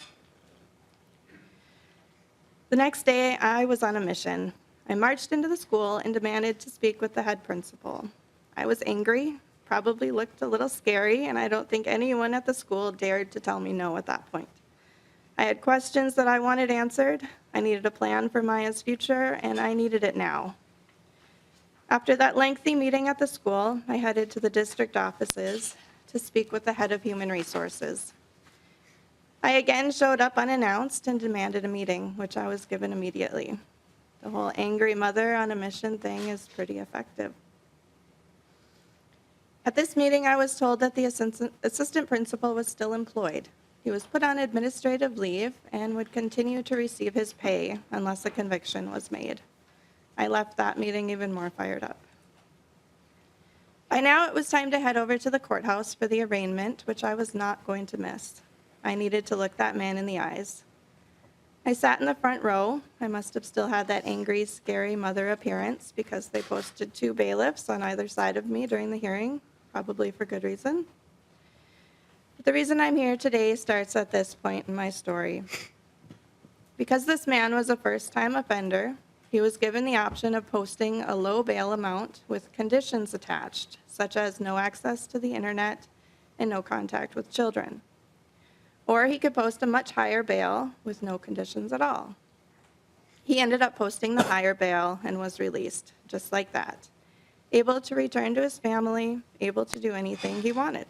The next day, I was on a mission. I marched into the school and demanded to speak with the head principal. I was angry, probably looked a little scary, and I don't think anyone at the school dared to tell me no at that point. I had questions that I wanted answered. I needed a plan for Maya's future, and I needed it now. After that lengthy meeting at the school, I headed to the district offices to speak with the head of human resources. I again showed up unannounced and demanded a meeting, which I was given immediately. The whole angry mother on a mission thing is pretty effective. At this meeting, I was told that the assistant principal was still employed. He was put on administrative leave and would continue to receive his pay unless a conviction was made. I left that meeting even more fired up. By now, it was time to head over to the courthouse for the arraignment, which I was not going to miss. I needed to look that man in the eyes. I sat in the front row. I must have still had that angry, scary mother appearance because they posted 2 bailiffs on either side of me during the hearing, probably for good reason. But the reason I'm here today starts at this point in my story. Because this man was a first-time offender, he was given the option of posting a low bail amount with conditions attached, such as no access to the internet and no contact with children. Or he could post a much higher bail with no conditions at all. He ended up posting the higher bail and was released, just like that, able to return to his family, able to do anything he wanted.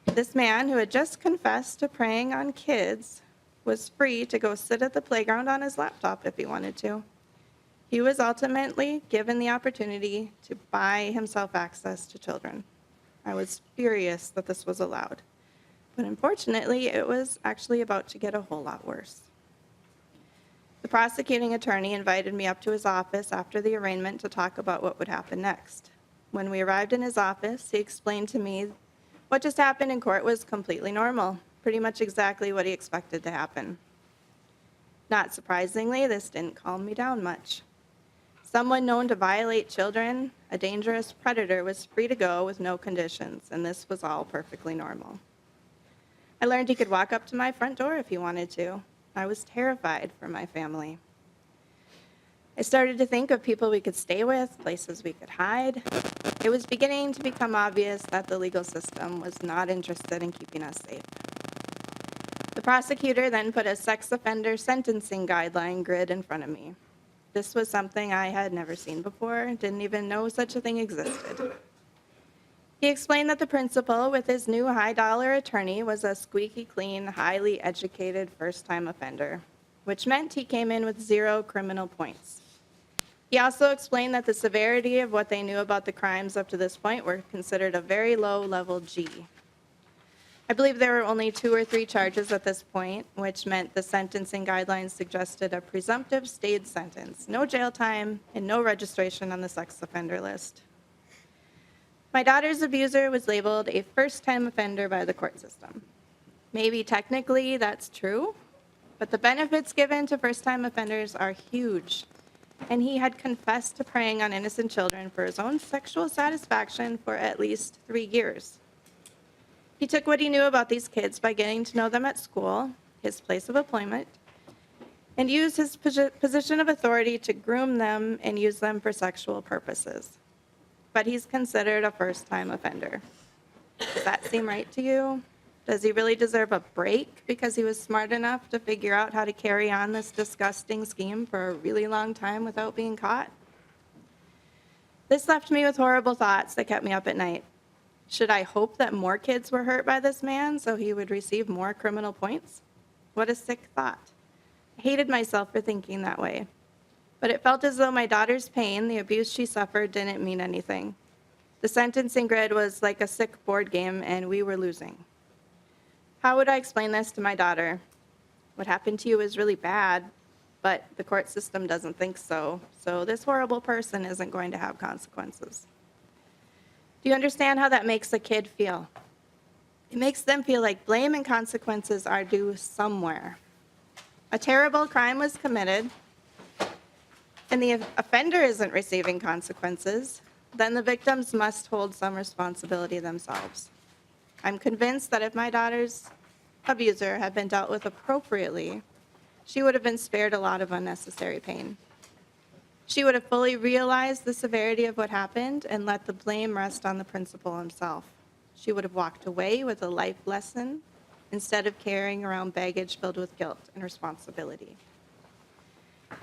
This man, who had just confessed to preying on kids, was free to go sit at the playground on his laptop if he wanted to. He was ultimately given the opportunity to buy himself access to children. I was furious that this was allowed. But unfortunately, it was actually about to get a whole lot worse. The prosecuting attorney invited me up to his office after the arraignment to talk about what would happen next. When we arrived in his office, he explained to me what just happened in court was completely normal, pretty much exactly what he expected to happen. Not surprisingly, this didn't calm me down much. Someone known to violate children, a dangerous predator, was free to go with no conditions, and this was all perfectly normal. I learned he could walk up to my front door if he wanted to. I was terrified for my family. I started to think of people we could stay with, places we could hide. It was beginning to become obvious that the legal system was not interested in keeping us safe. The prosecutor then put a sex offender sentencing guideline grid in front of me. This was something I had never seen before, didn't even know such a thing existed. He explained that the principal, with his new high-dollar attorney, was a squeaky clean, highly educated first-time offender, which meant he came in with 0 criminal points. He also explained that the severity of what they knew about the crimes up to this point were considered a very low-level G. I believe there were only 2 or 3 charges at this point, which meant the sentencing guidelines suggested a presumptive stayed sentence, no jail time, and no registration on the sex offender list. My daughter's abuser was labeled a first-time offender by the court system. Maybe technically that's true, but the benefits given to first-time offenders are huge, and he had confessed to preying on innocent children for his own sexual satisfaction for at least 3 years. He took what he knew about these kids by getting to know them at school, his place of employment, and used his position of authority to groom them and use them for sexual purposes. But he's considered a first-time offender. Does that seem right to you? Does he really deserve a break because he was smart enough to figure out how to carry on this disgusting scheme for a really long time without being caught? This left me with horrible thoughts that kept me up at night. Should I hope that more kids were hurt by this man so he would receive more criminal points? What a sick thought. I hated myself for thinking that way. But it felt as though my daughter's pain, the abuse she suffered, didn't mean anything. The sentencing grid was like a sick board game, and we were losing. How would I explain this to my daughter? What happened to you is really bad, but the court system doesn't think so. So this horrible person isn't going to have consequences. Do you understand how that makes a kid feel? It makes them feel like blame and consequences are due somewhere. A terrible crime was committed, and the offender isn't receiving consequences, then the victims must hold some responsibility themselves. I'm convinced that if my daughter's abuser had been dealt with appropriately, she would have been spared a lot of unnecessary pain. She would have fully realized the severity of what happened and let the blame rest on the principal himself. She would have walked away with a life lesson instead of carrying around baggage filled with guilt and responsibility.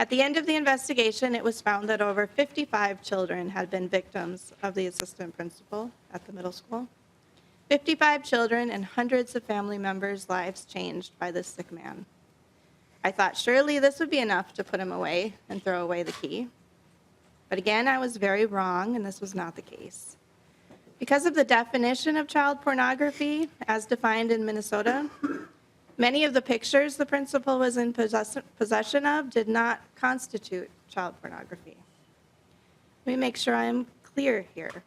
At the end of the investigation, it was found that over 55 children had been victims of the assistant principal at the middle school. 55 children and hundreds of family members' lives changed by this sick man. I thought surely this would be enough to put him away and throw away the key. But again, I was very wrong, and this was not the case. Because of the definition of child pornography, as defined in Minnesota, many of the pictures the principal was in possession of did not constitute child pornography. Let me make sure I'm clear here.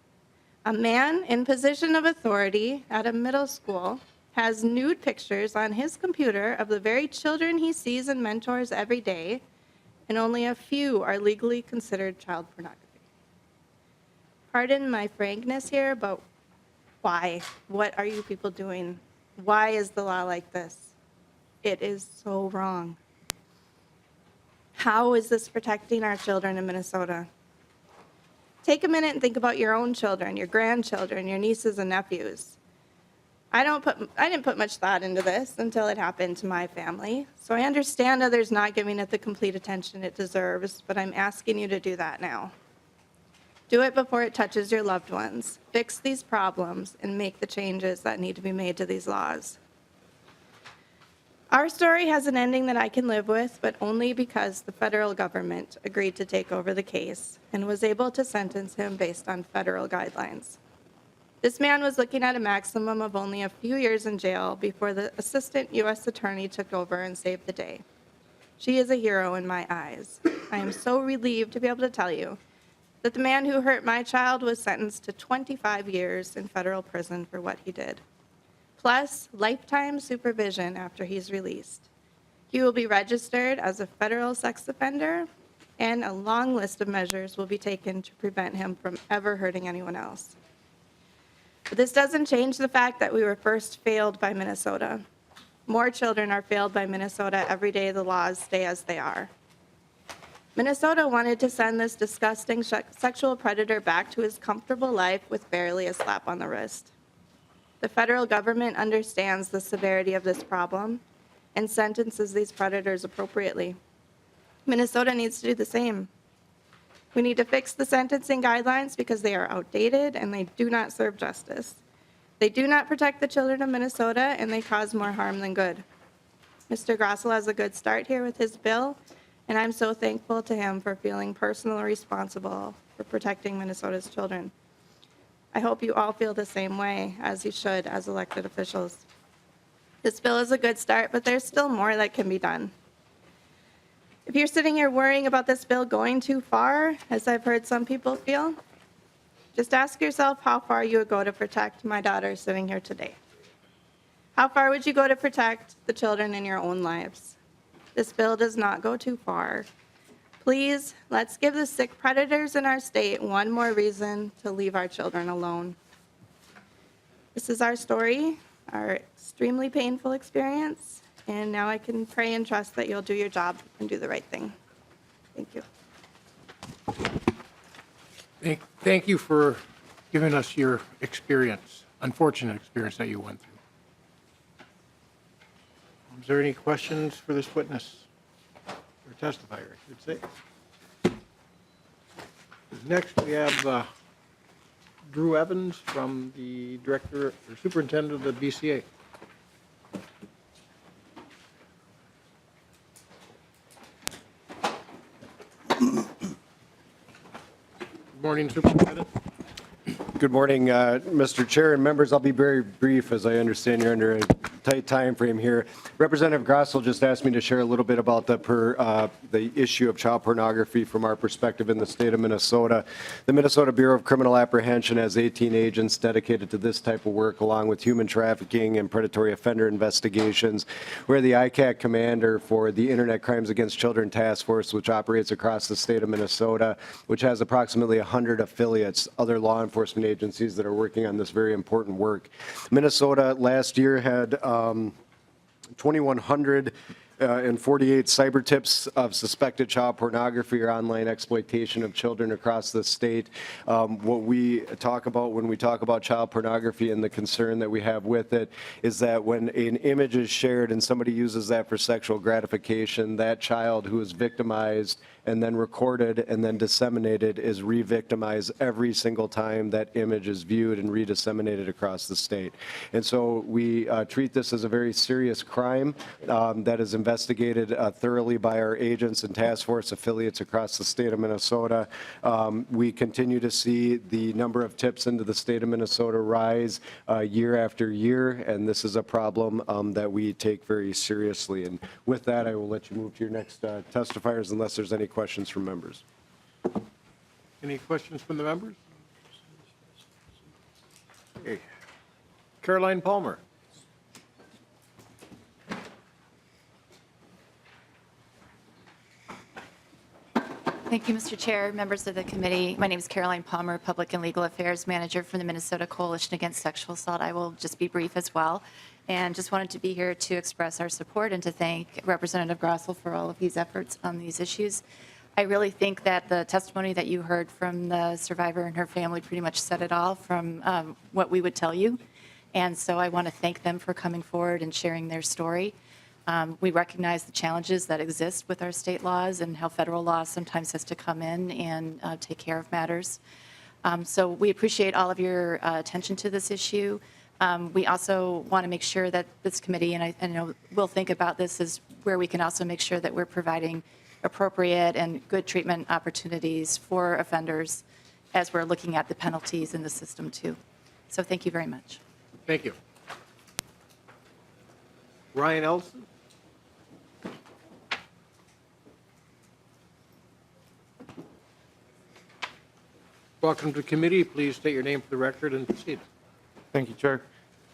A man in position of authority at a middle school has nude pictures on his computer of the very children he sees and mentors every day, and only a few are legally considered child pornography. Pardon my frankness here, but why? What are you people doing? Why is the law like this? It is so wrong. How is this protecting our children in Minnesota? Take a minute and think about your own children, your grandchildren, your nieces and nephews. I didn't put much thought into this until it happened to my family. So I understand others not giving it the complete attention it deserves, but I'm asking you to do that now. Do it before it touches your loved ones. Fix these problems and make the changes that need to be made to these laws. Our story has an ending that I can live with, but only because the federal government agreed to take over the case and was able to sentence him based on federal guidelines. This man was looking at a maximum of only a few years in jail before the assistant U.S. attorney took over and saved the day. She is a hero in my eyes. I am so relieved to be able to tell you that the man who hurt my child was sentenced to 25 years in federal prison for what he did, plus lifetime supervision after he's released. He will be registered as a federal sex offender, and a long list of measures will be taken to prevent him from ever hurting anyone else. But this doesn't change the fact that we were first failed by Minnesota. More children are failed by Minnesota every day the laws stay as they are. Minnesota wanted to send this disgusting sexual predator back to his comfortable life with barely a slap on the wrist. The federal government understands the severity of this problem and sentences these predators appropriately. Minnesota needs to do the same. We need to fix the sentencing guidelines because they are outdated and they do not serve justice. They do not protect the children of Minnesota, and they cause more harm than good. Mr. Grossell has a good start here with his bill, and I'm so thankful to him for feeling personally responsible for protecting Minnesota's children. I hope you all feel the same way, as you should as elected officials. This bill is a good start, but there's still more that can be done. If you're sitting here worrying about this bill going too far, as I've heard some people feel, just ask yourself how far you would go to protect my daughter sitting here today. How far would you go to protect the children in your own lives? This bill does not go too far. Please, let's give the sick predators in our state one more reason to leave our children alone. This is our story, our extremely painful experience, and now I can pray and trust that you'll do your job and do the right thing. Thank you. Thank you for giving us your experience, unfortunate experience that you went through. Is there any questions for this witness or testifier, I should say? Next, we have Drew Evans from the Director or Superintendent of the BCA. Good morning, Superintendent. Good morning, Mr. Chair and members. I'll be very brief, as I understand you're under a tight time frame here. Representative Grossell just asked me to share a little bit about the issue of child pornography from our perspective in the state of Minnesota. The Minnesota Bureau of Criminal Apprehension has 18 agents dedicated to this type of work, along with human trafficking and predatory offender investigations. We're the ICAC commander for the Internet Crimes Against Children Task Force, which operates across the state of Minnesota, which has approximately 100 affiliates, other law enforcement agencies that are working on this very important work. Minnesota last year had 2,148 cyber tips of suspected child pornography or online exploitation of children across the state. What we talk about when we talk about child pornography and the concern that we have with it is that when an image is shared and somebody uses that for sexual gratification, that child who is victimized and then recorded and then disseminated is re-victimized every single time that image is viewed and re-disseminated across the state. And so we treat this as a very serious crime that is investigated thoroughly by our agents and task force affiliates across the state of Minnesota. We continue to see the number of tips into the state of Minnesota rise year after year, and this is a problem that we take very seriously. And with that, I will let you move to your next testifiers unless there's any questions from members. Any questions from the members? Okay. Caroline Palmer. Thank you, Mr. Chair, members of the committee. My name is Caroline Palmer, Public and Legal Affairs Manager for the Minnesota Coalition Against Sexual Assault. I will just be brief as well, and just wanted to be here to express our support and to thank Representative Grossell for all of these efforts on these issues. I really think that the testimony that you heard from the survivor and her family pretty much said it all from what we would tell you, and so I want to thank them for coming forward and sharing their story. We recognize the challenges that exist with our state laws and how federal law sometimes has to come in and take care of matters. So we appreciate all of your attention to this issue. We also want to make sure that this committee, and I know we'll think about this, is where we can also make sure that we're providing appropriate and good treatment opportunities for offenders as we're looking at the penalties in the system too. So thank you very much. Thank you. Ryan Ellison. Welcome to the committee. Please state your name for the record and proceed. Thank you, Chair.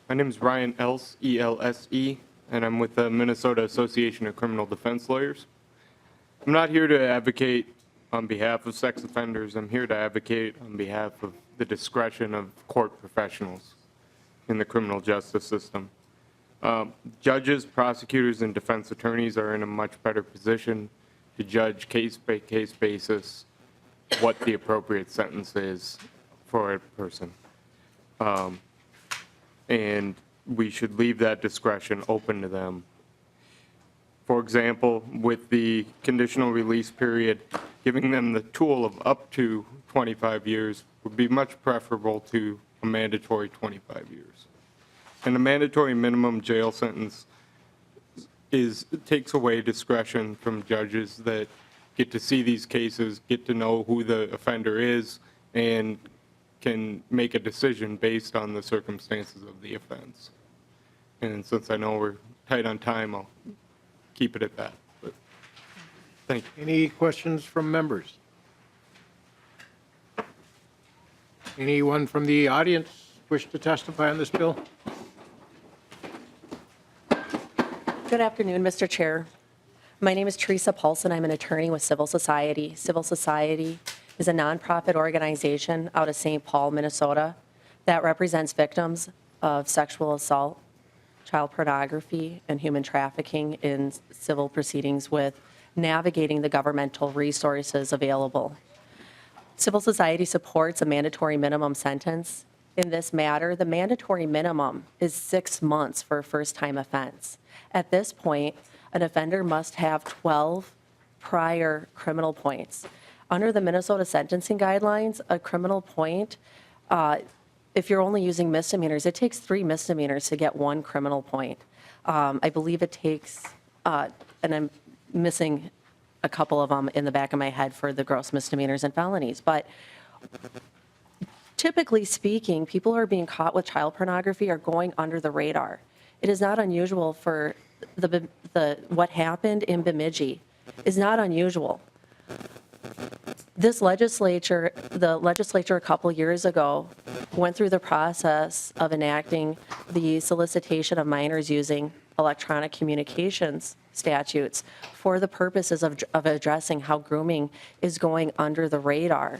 My name is Ryan Else, E-L-S-E, and I'm with the Minnesota Association of Criminal Defense Lawyers. I'm not here to advocate on behalf of sex offenders. I'm here to advocate on behalf of the discretion of court professionals in the criminal justice system. Judges, prosecutors, and defense attorneys are in a much better position to judge case-by-case basis what the appropriate sentence is for a person. And we should leave that discretion open to them. For example, with the conditional release period, giving them the tool of up to 25 years would be much preferable to a mandatory 25 years. And a mandatory minimum jail sentence takes away discretion from judges that get to see these cases, get to know who the offender is, and can make a decision based on the circumstances of the offense. And since I know we're tight on time, I'll keep it at that. But thank you. Any questions from members? Anyone from the audience wish to testify on this bill? Good afternoon, Mr. Chair. My name is Teresa Paulson. I'm an attorney with Civil Society. Civil Society is a nonprofit organization out of St. Paul, Minnesota, that represents victims of sexual assault, child pornography, and human trafficking in civil proceedings with navigating the governmental resources available. Civil Society supports a mandatory minimum sentence. In this matter, the mandatory minimum is 6 months for a first-time offense. At this point, an offender must have 12 prior criminal points. Under the Minnesota sentencing guidelines, a criminal point, if you're only using misdemeanors, it takes 3 misdemeanors to get 1 criminal point. I believe it takes, and I'm missing a couple of them in the back of my head for the gross misdemeanors and felonies, but typically speaking, people who are being caught with child pornography are going under the radar. It is not unusual for what happened in Bemidji is not unusual. This legislature, the legislature a couple years ago, went through the process of enacting the solicitation of minors using electronic communications statutes for the purposes of addressing how grooming is going under the radar.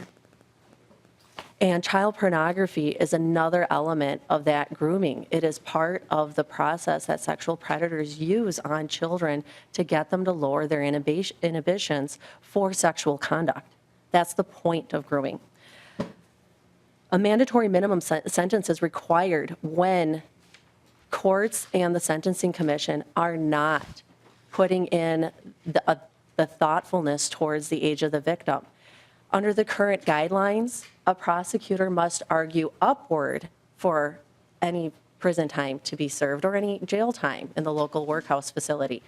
And child pornography is another element of that grooming. It is part of the process that sexual predators use on children to get them to lower their inhibitions for sexual conduct. That's the point of grooming. A mandatory minimum sentence is required when courts and the Sentencing Commission are not putting in the thoughtfulness towards the age of the victim. Under the current guidelines, a prosecutor must argue upward for any prison time to be served or any jail time in the local workhouse facility.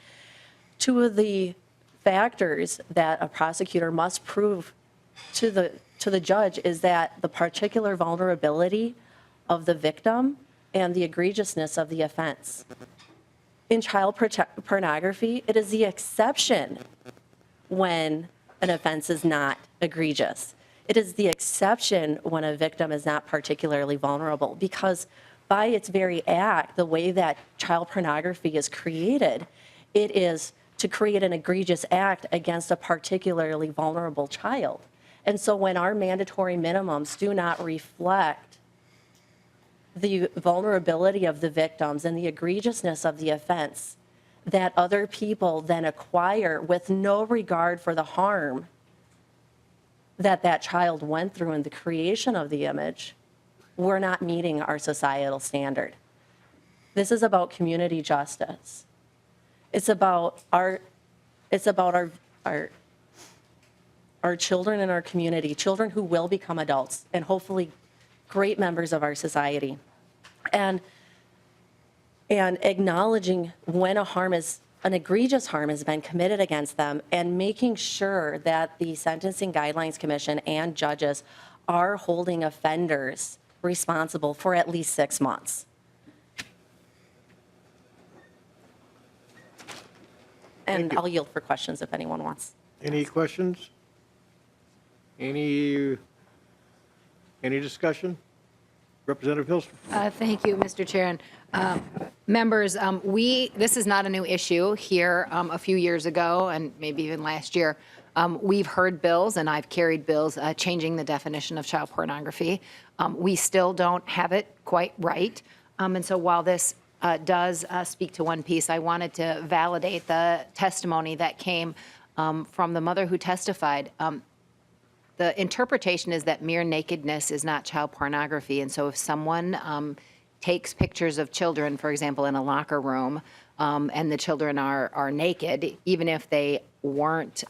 2 of the factors that a prosecutor must prove to the judge is that the particular vulnerability of the victim and the egregiousness of the offense. In child pornography, it is the exception when an offense is not egregious. It is the exception when a victim is not particularly vulnerable, because by its very act, the way that child pornography is created, it is to create an egregious act against a particularly vulnerable child. And so when our mandatory minimums do not reflect the vulnerability of the victims and the egregiousness of the offense that other people then acquire with no regard for the harm that that child went through in the creation of the image, we're not meeting our societal standard. This is about community justice. It's about our children in our community, children who will become adults and hopefully great members of our society. And acknowledging when an egregious harm has been committed against them, and making sure that the Sentencing Guidelines Commission and judges are holding offenders responsible for at least 6 months. And I'll yield for questions if anyone wants. Any questions? Any discussion? Representative Hilstrom. Thank you, Mr. Chair. And members, this is not a new issue here. A few years ago, and maybe even last year, we've heard bills, and I've carried bills changing the definition of child pornography. We still don't have it quite right. And so while this does speak to one piece, I wanted to validate the testimony that came from the mother who testified. The interpretation is that mere nakedness is not child pornography. And so if someone takes pictures of children, for example, in a locker room, and the children are naked, even if they weren't,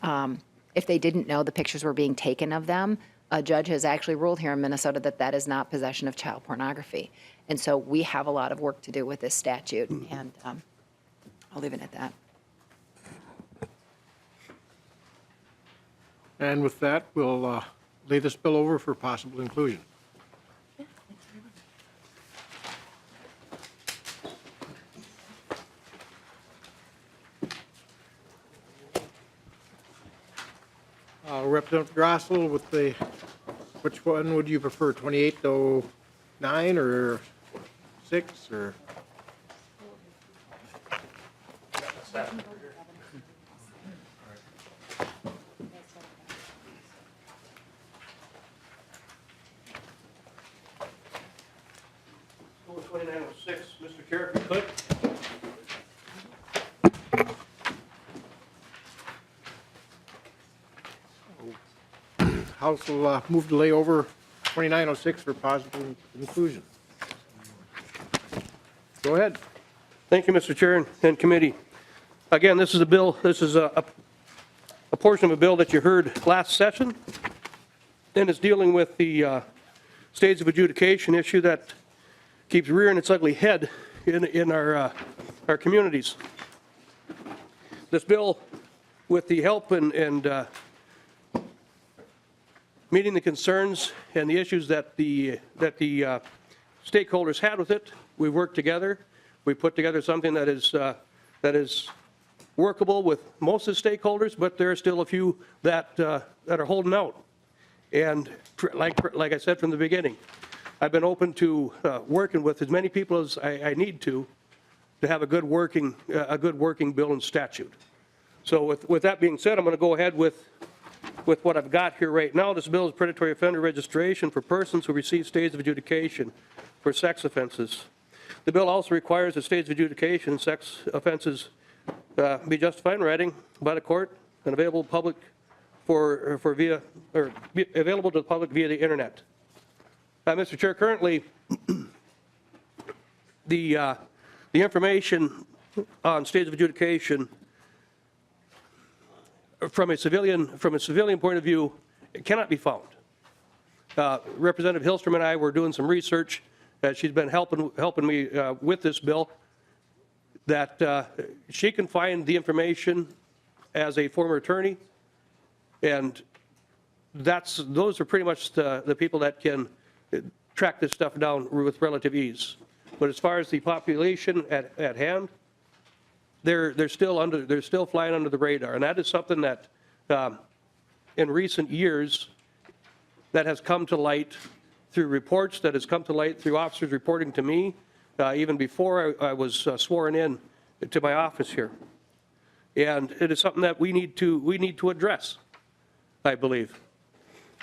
if they didn't know the pictures were being taken of them, a judge has actually ruled here in Minnesota that that is not possession of child pornography. And so we have a lot of work to do with this statute, and I'll leave it at that. And with that, we'll lay this bill over for possible inclusion. Representative Grossell, with which one would you prefer, 2809 or 6 or? Bill 2906, Mr. Chair, if you could. House will move to lay over 2906 for possible inclusion. Go ahead. Thank you, Mr. Chair and committee. Again, this is a bill, this is a portion of a bill that you heard last session, and it's dealing with the stages of adjudication issue that keeps rearing its ugly head in our communities. This bill, with the help and meeting the concerns and the issues that the stakeholders had with it, we worked together. We put together something that is workable with most of the stakeholders, but there are still a few that are holding out. And like I said from the beginning, I've been open to working with as many people as I need to have a good working bill and statute. So with that being said, I'm going to go ahead with what I've got here right now. This bill is predatory offender registration for persons who receive stages of adjudication for sex offenses. The bill also requires that stages of adjudication sex offenses be justified in writing by the court and available public available to the public via the internet. Mr. Chair, currently the information on stages of adjudication from a civilian point of view, it cannot be found. Representative Hilstrom and I were doing some research. She's been helping me with this bill. That she can find the information as a former attorney, and those are pretty much the people that can track this stuff down with relative ease. But as far as the population at hand, they're still flying under the radar, and that is something that in recent years that has come to light through reports, that has come to light through officers reporting to me, even before I was sworn in to my office here. And it is something that we need to address, I believe.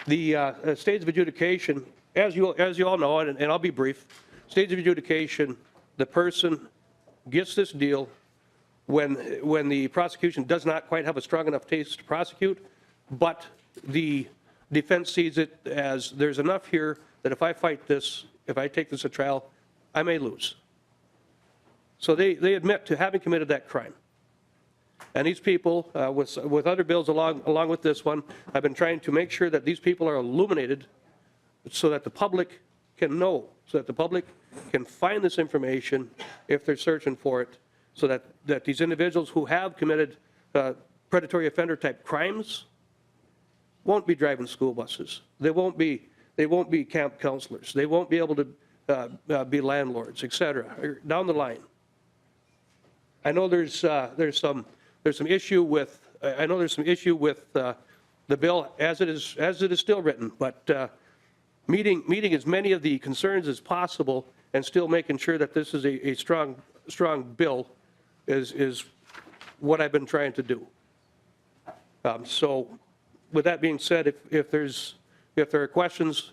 The stage of adjudication, as you all know, and I'll be brief, stage of adjudication, the person gets this deal when the prosecution does not quite have a strong enough case to prosecute, but the defense sees it as there's enough here that if I fight this, if I take this to trial, I may lose. So they admit to having committed that crime. And these people, with other bills along with this one, I've been trying to make sure that these people are illuminated so that the public can know, so that the public can find this information if they're searching for it, so that these individuals who have committed predatory offender type crimes won't be driving school buses. They won't be camp counselors. They won't be able to be landlords, et cetera, down the line. I know there's some issue with the bill as it is still written, but meeting as many of the concerns as possible and still making sure that this is a strong bill is what I've been trying to do. So with that being said, if there are questions.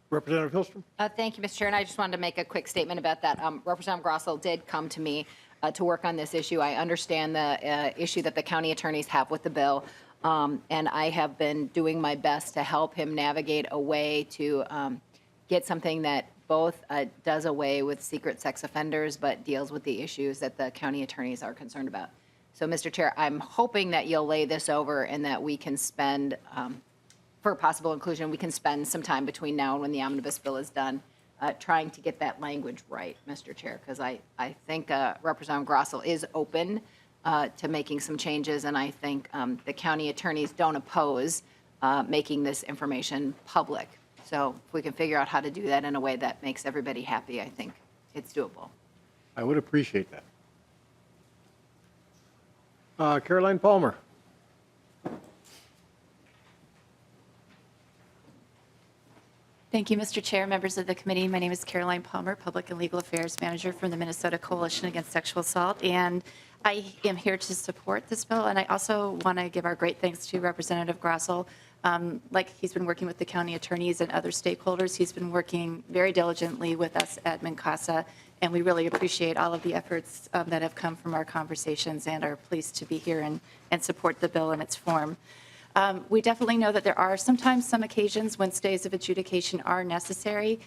Representative Hilstrom? Thank you, Mr. Chair, and I just wanted to make a quick statement about that. Representative Grossell did come to me to work on this issue. I understand the issue that the county attorneys have with the bill, and I have been doing my best to help him navigate a way to get something that both does away with secret sex offenders, but deals with the issues that the county attorneys are concerned about. So, Mr. Chair, I'm hoping that you'll lay this over and that we can spend, for possible inclusion, we can spend some time between now and when the omnibus bill is done trying to get that language right, Mr. Chair, because I think Representative Grossell is open to making some changes, and I think the county attorneys don't oppose making this information public. So if we can figure out how to do that in a way that makes everybody happy, I think it's doable. I would appreciate that. Caroline Palmer. Thank you, Mr. Chair, members of the committee. My name is Caroline Palmer, Public and Legal Affairs Manager from the Minnesota Coalition Against Sexual Assault, and I am here to support this bill. And I also want to give our great thanks to Representative Grossell. Like he's been working with the county attorneys and other stakeholders, he's been working very diligently with us at MNCASA, and we really appreciate all of the efforts that have come from our conversations and are pleased to be here and support the bill in its form. We definitely know that there are sometimes some occasions when stays of adjudication are necessary,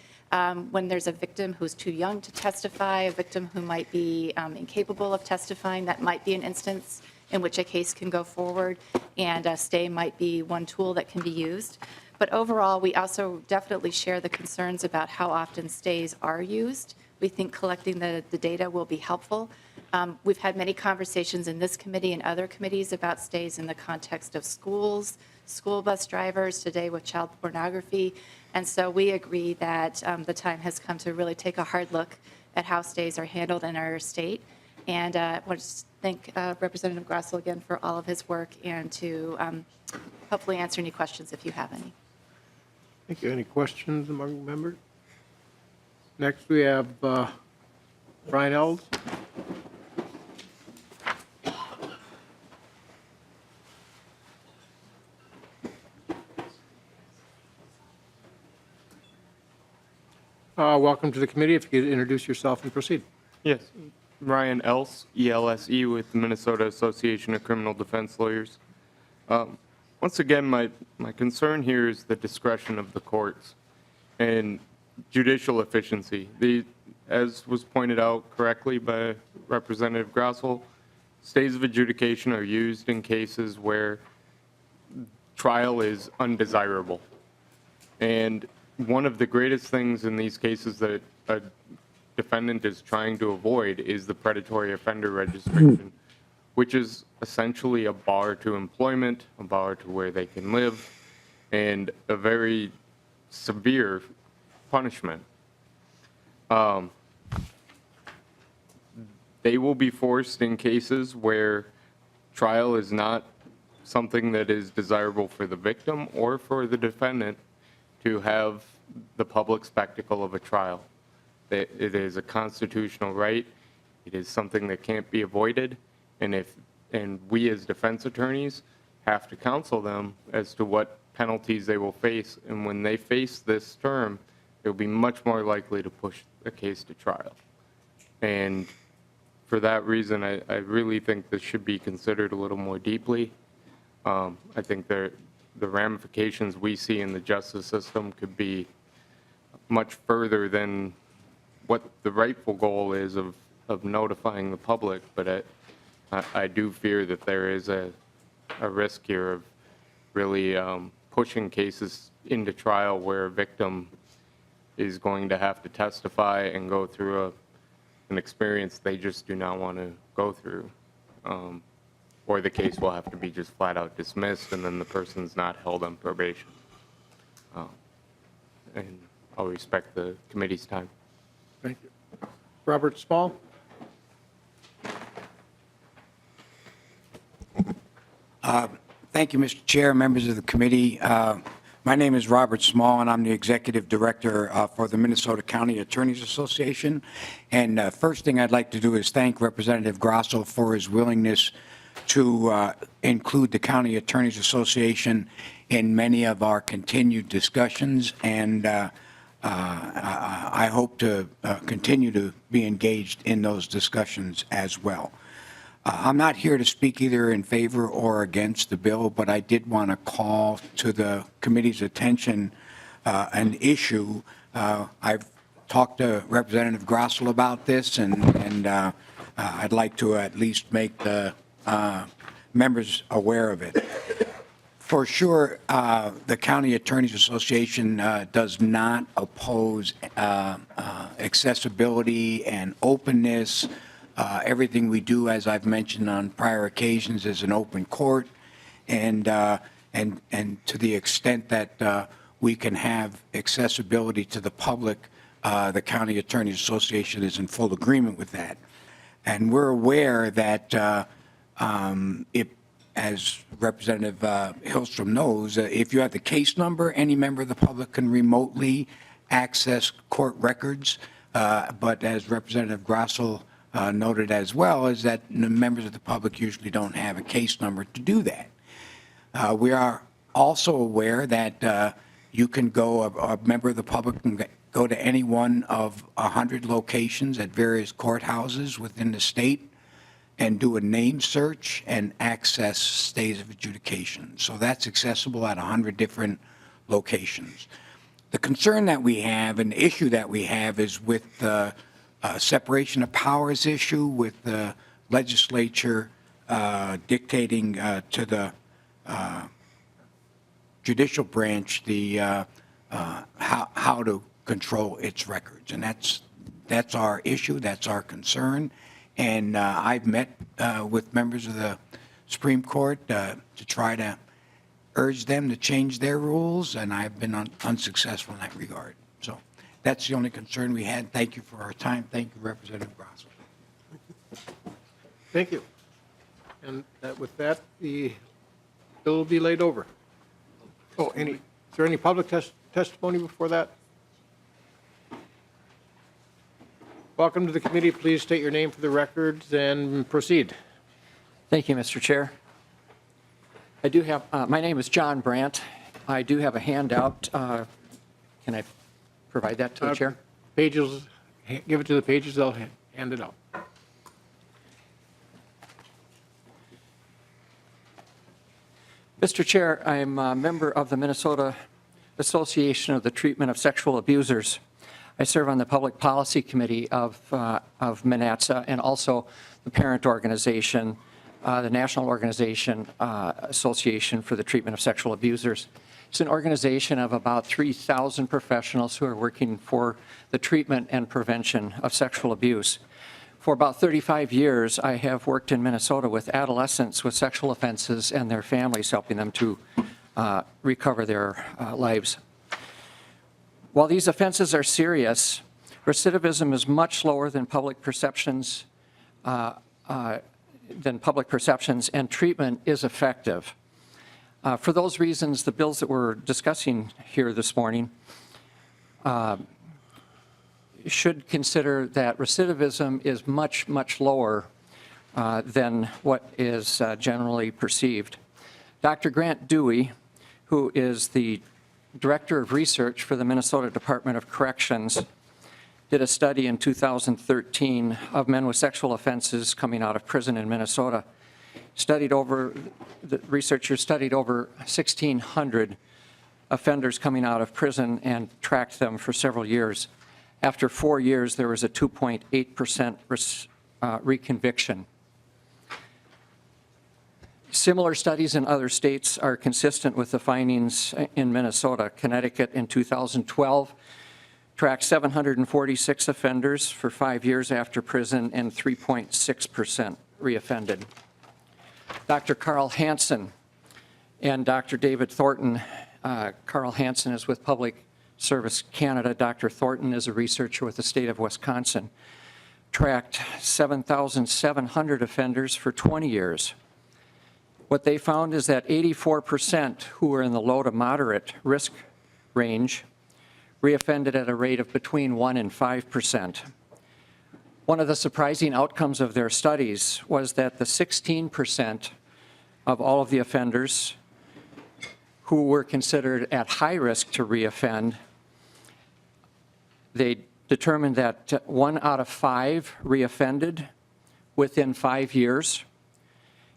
when there's a victim who's too young to testify, a victim who might be incapable of testifying. That might be an instance in which a case can go forward, and a stay might be one tool that can be used. But overall, we also definitely share the concerns about how often stays are used. We think collecting the data will be helpful. We've had many conversations in this committee and other committees about stays in the context of schools, school bus drivers, today with child pornography. And so we agree that the time has come to really take a hard look at how stays are handled in our state. And I want to thank Representative Grossell again for all of his work and to hopefully answer any questions if you have any. Thank you. Any questions among members? Next, we have Brian Ells. Welcome to the committee. If you could introduce yourself and proceed. Yes. Ryan Else, ELSE with the Minnesota Association of Criminal Defense Lawyers. Once again, my concern here is the discretion of the courts and judicial efficiency. As was pointed out correctly by Representative Grossell, stays of adjudication are used in cases where trial is undesirable. And one of the greatest things in these cases that a defendant is trying to avoid is the predatory offender registration, which is essentially a bar to employment, a bar to where they can live, and a very severe punishment. They will be forced in cases where trial is not something that is desirable for the victim or for the defendant to have the public spectacle of a trial. It is a constitutional right. It is something that can't be avoided. And we as defense attorneys have to counsel them as to what penalties they will face. And when they face this term, they'll be much more likely to push a case to trial. And for that reason, I really think this should be considered a little more deeply. I think the ramifications we see in the justice system could be much further than what the rightful goal is of notifying the public, but I do fear that there is a risk here of really pushing cases into trial where a victim is going to have to testify and go through an experience they just do not want to go through. Or the case will have to be just flat out dismissed and then the person's not held on probation. And I'll respect the committee's time. Thank you. Robert Small? Thank you, Mr. Chair, members of the committee. My name is Robert Small, and I'm the Executive Director for the Minnesota County Attorneys Association. And first thing I'd like to do is thank Representative Grossell for his willingness to include the County Attorneys Association in many of our continued discussions, and I hope to continue to be engaged in those discussions as well. I'm not here to speak either in favor or against the bill, but I did want to call to the committee's attention an issue. I've talked to Representative Grossell about this, and I'd like to at least make the members aware of it. For sure, the County Attorneys Association does not oppose accessibility and openness. Everything we do, as I've mentioned on prior occasions, is an open court, and to the extent that we can have accessibility to the public, the County Attorneys Association is in full agreement with that. And we're aware that if, as Representative Hilstrom knows, if you have the case number, any member of the public can remotely access court records. But as Representative Grossell noted as well, is that members of the public usually don't have a case number to do that. We are also aware that you can go, a member of the public can go to any one of 100 locations at various courthouses within the state and do a name search and access stays of adjudication. So that's accessible at 100 different locations. The concern that we have and the issue that we have is with the separation of powers issue, with the legislature dictating to the judicial branch the how to control its records. And that's our issue, that's our concern. And I've met with members of the Supreme Court to try to urge them to change their rules, and I've been unsuccessful in that regard. So that's the only concern we had. Thank you for our time. Thank you, Representative Grossell. Thank you. And with that, the bill will be laid over. Oh, is there any public testimony before that? Welcome to the committee. Please state your name for the records and proceed. Thank you, Mr. Chair. I do have, my name is John Brandt. I do have a handout. Can I provide that to the chair? Pages, give it to the pages, they'll hand it out. Mr. Chair, I'm a member of the Minnesota Association of the Treatment of Sexual Abusers. I serve on the Public Policy Committee of MNATSA and also the parent organization, the National Organization Association for the Treatment of Sexual Abusers. It's an organization of about 3,000 professionals who are working for the treatment and prevention of sexual abuse. For about 35 years, I have worked in Minnesota with adolescents with sexual offenses and their families, helping them to recover their lives. While these offenses are serious, recidivism is much lower than public perceptions, and treatment is effective. For those reasons, the bills that we're discussing here this morning should consider that recidivism is much, much lower than what is generally perceived. Dr. Grant Dewey, who is the Director of Research for the Minnesota Department of Corrections, did a study in 2013 of men with sexual offenses coming out of prison in Minnesota. The researchers studied over 1,600 offenders coming out of prison and tracked them for several years. After 4 years, there was a 2.8% reconviction. Similar studies in other states are consistent with the findings in Minnesota. Connecticut in 2012 tracked 746 offenders for 5 years after prison, and 3.6% reoffended. Dr. Carl Hansen and Dr. David Thornton. Carl Hansen is with Public Service Canada. Dr. Thornton is a researcher with the state of Wisconsin. Tracked 7,700 offenders for 20 years. What they found is that 84% who were in the low to moderate risk range reoffended at a rate of between 1% and 5%. One of the surprising outcomes of their studies was that the 16% of all of the offenders who were considered at high risk to reoffend, they determined that 1 out of 5 reoffended within 5 years,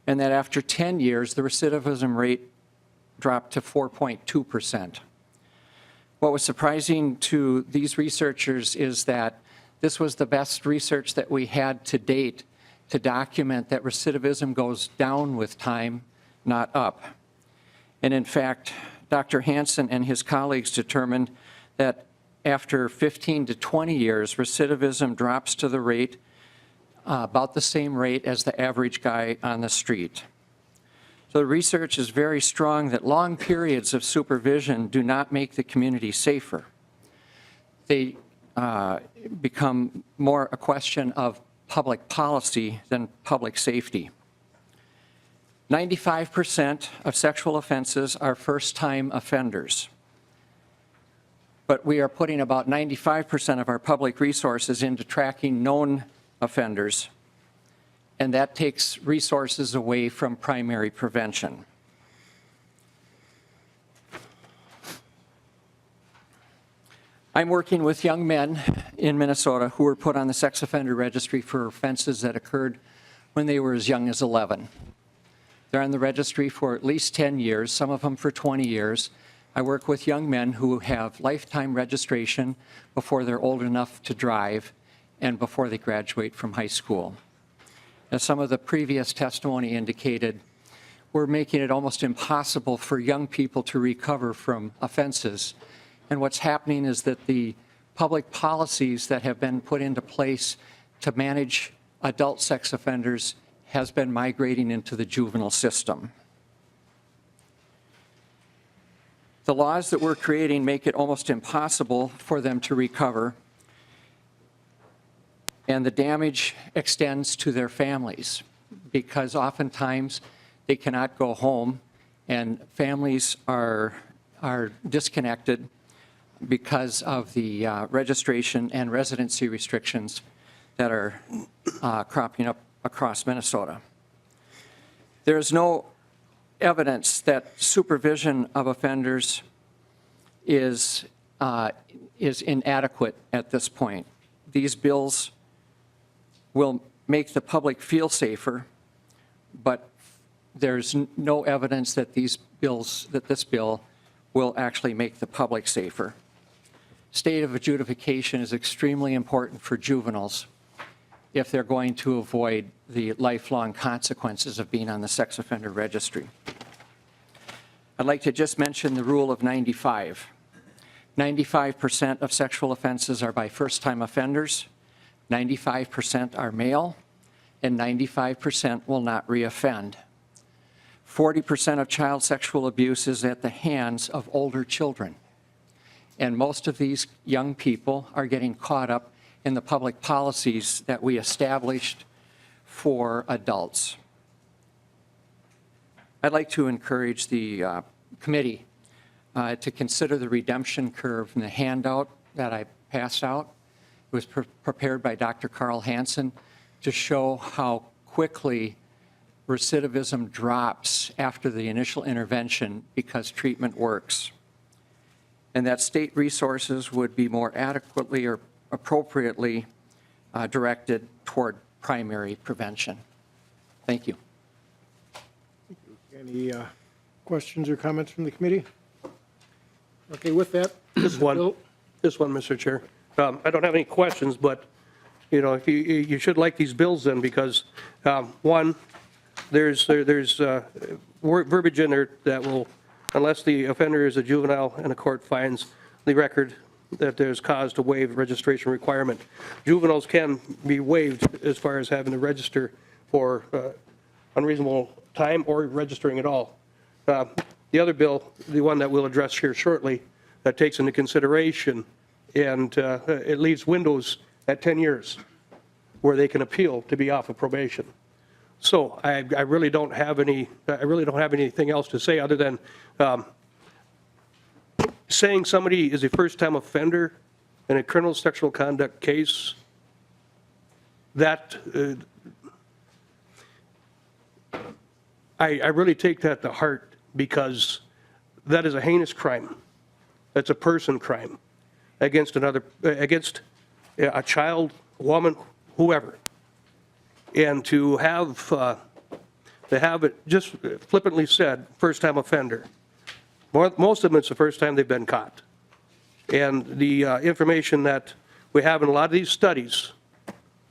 and that after 10 years, the recidivism rate dropped to 4.2%. What was surprising to these researchers is that this was the best research that we had to date to document that recidivism goes down with time, not up. And in fact, Dr. Hansen and his colleagues determined that after 15 to 20 years, recidivism drops to the rate, about the same rate as the average guy on the street. So the research is very strong that long periods of supervision do not make the community safer. They become more a question of public policy than public safety. 95% of sexual offenses are first-time offenders. But we are putting about 95% of our public resources into tracking known offenders, and that takes resources away from primary prevention. I'm working with young men in Minnesota who were put on the sex offender registry for offenses that occurred when they were as young as 11. They're on the registry for at least 10 years, some of them for 20 years. I work with young men who have lifetime registration before they're old enough to drive and before they graduate from high school. As some of the previous testimony indicated, we're making it almost impossible for young people to recover from offenses. And what's happening is that the public policies that have been put into place to manage adult sex offenders has been migrating into the juvenile system. The laws that we're creating make it almost impossible for them to recover, and the damage extends to their families because oftentimes they cannot go home, and families are disconnected because of the registration and residency restrictions that are cropping up across Minnesota. There is no evidence that supervision of offenders is inadequate at this point. These bills will make the public feel safer, but there's no evidence that this bill will actually make the public safer. State of adjudication is extremely important for juveniles if they're going to avoid the lifelong consequences of being on the sex offender registry. I'd like to just mention the rule of 95. 95% of sexual offenses are by first-time offenders, 95% are male, and 95% will not reoffend. 40% of child sexual abuse is at the hands of older children. And most of these young people are getting caught up in the public policies that we established for adults. I'd like to encourage the committee to consider the redemption curve in the handout that I passed out. It was prepared by Dr. Carl Hansen to show how quickly recidivism drops after the initial intervention because treatment works, and that state resources would be more adequately or appropriately directed toward primary prevention. Thank you. Any questions or comments from the committee? Okay, with that. Just one, Mr. Chair. I don't have any questions, but, you know, if you should like these bills then, because, one, there's verbiage in there that will, unless the offender is a juvenile and the court finds the record that there's cause to waive registration requirement. Juveniles can be waived as far as having to register for unreasonable time or registering at all. The other bill, the one that we'll address here shortly, that takes into consideration and it leaves windows at 10 years where they can appeal to be off of probation. So I really don't have anything else to say other than saying somebody is a first-time offender in a criminal sexual conduct case, that I really take that to heart, because that is a heinous crime. That's a person crime against a child, a woman, whoever. And to have it just flippantly said, first-time offender. Most of them, it's the first time they've been caught. And the information that we have in a lot of these studies,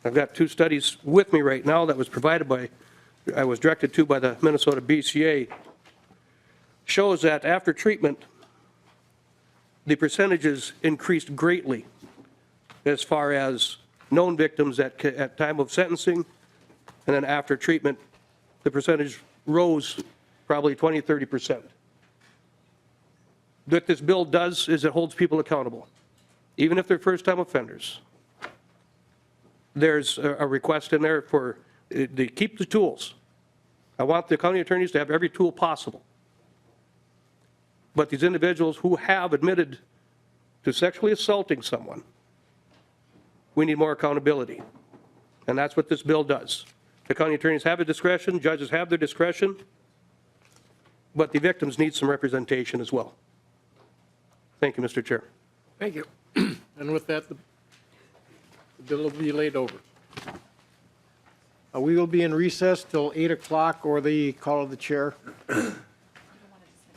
I've got 2 studies with me right now that was provided by, I was directed to by the Minnesota BCA, shows that after treatment, the percentages increased greatly as far as known victims at time of sentencing, and then after treatment, the percentage rose probably 20-30%. What this bill does is it holds people accountable, even if they're first-time offenders. There's a request in there for to keep the tools. I want the county attorneys to have every tool possible. But these individuals who have admitted to sexually assaulting someone, we need more accountability. And that's what this bill does. The county attorneys have a discretion, judges have their discretion, but the victims need some representation as well. Thank you, Mr. Chair. Thank you. And with that, the bill will be laid over. We will be in recess till 8 o'clock or the call of the chair.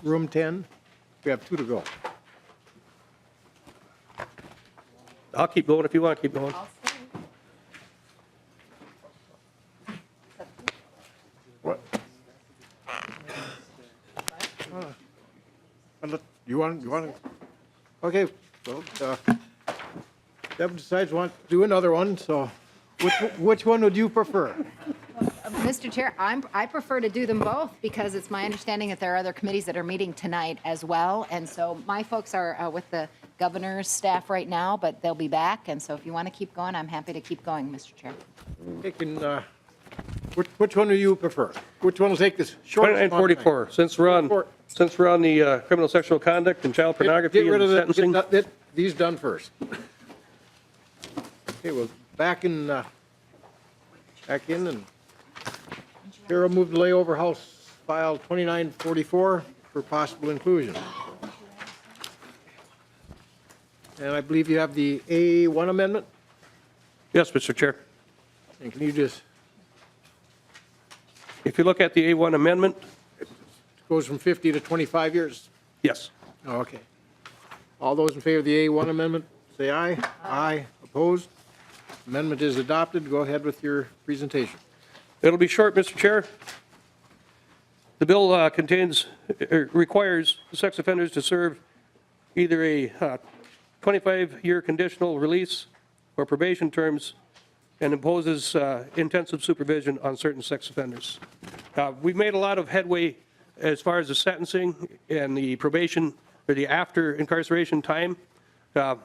Room 10. We have 2 to go. I'll keep going if you want to keep going. What? You want to? Okay. Well, Deb decides want to do another one. So, which one would you prefer? Mr. Chair, I prefer to do them both because it's my understanding that there are other committees that are meeting tonight as well. And so my folks are with the governor's staff right now, but they'll be back. And so if you want to keep going, I'm happy to keep going, Mr. Chair. Which one do you prefer? Which one will take this short? 2944. Since we're on the criminal sexual conduct and child pornography Get rid and of sentencing. get these done first. Okay, well, back in and here I'll move to lay over House File 2944 for possible inclusion. And I believe you have the A1 amendment? Yes, Mr. Chair. And can you just... If you look at the A1 amendment. It goes from 50 to 25 years? Yes. Oh, okay. All those in favor of the A1 amendment, say aye. Aye. Opposed? Amendment is adopted. Go ahead with your presentation. It'll be short, Mr. Chair. The bill requires sex offenders to serve either a 25-year conditional release or probation terms, and imposes intensive supervision on certain sex offenders. We've made a lot of headway as far as the sentencing and the probation or the after incarceration time. I've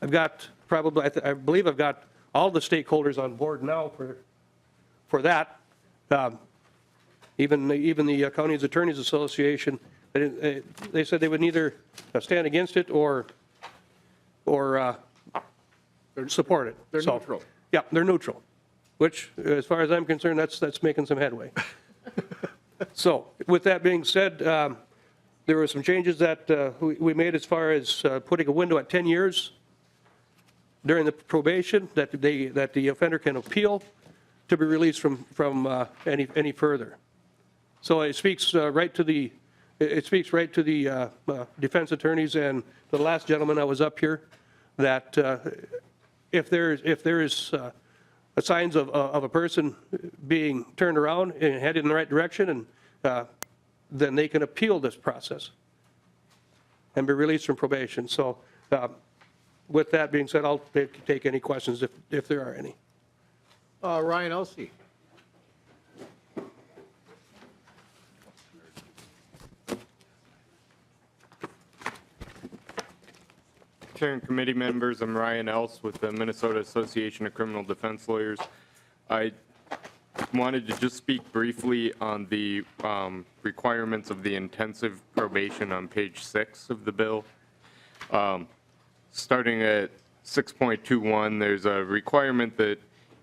got probably, I believe I've got all the stakeholders on board now for that. Even the County's Attorneys Association, they said they would neither stand against it or support it. They're So, neutral. Yeah, they're neutral, which, as far as I'm concerned, that's making some headway. So, with that being said, there were some changes that we made as far as putting a window at 10 years during the probation that the offender can appeal to be released from any further. So it speaks right to the defense attorneys and the last gentleman that was up here that if there is signs of a person being turned around and headed in the right direction, and then they can appeal this process and be released from probation. So with that being said, I'll take any questions if there are any. Ryan Elsey. Chair and committee members, I'm Ryan Else with the Minnesota Association of Criminal Defense Lawyers. I wanted to just speak briefly on the requirements of the intensive probation on page 6 of the bill. Starting at 6.21, there's a requirement that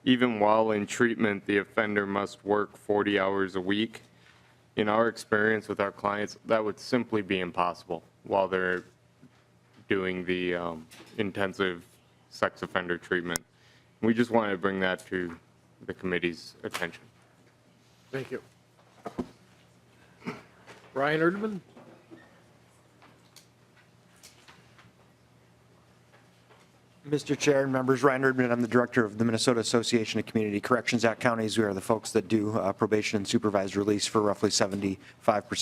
even while in treatment, the offender must work 40 hours a week. In our experience with our clients, that would simply be impossible while they're doing the intensive sex offender treatment. We just wanted to bring that to the committee's attention. Thank you. Ryan Erdman? Mr. Chair and members, Ryan Erdman, I'm the director of the Minnesota Association of Community Corrections Act Counties. We are the folks that do probation and supervised release for roughly 75%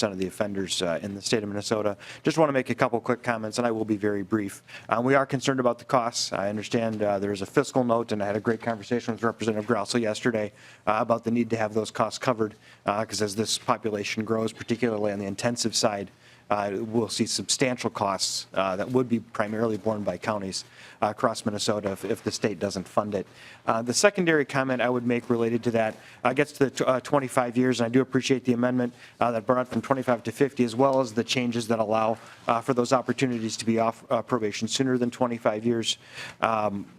of the offenders in the state of Minnesota. Just want to make a couple quick comments, and I will be very brief. We are concerned about the costs. I understand there's a fiscal note, and I had a great conversation with Representative Grossell yesterday about the need to have those costs covered, because as this population grows, particularly on the intensive side, we'll see substantial costs that would be primarily borne by counties across Minnesota if the state doesn't fund it. The secondary comment I would make related to that gets to the 25 years, and I do appreciate the amendment that brought it from 25 to 50, as well as the changes that allow for those opportunities to be off probation sooner than 25 years.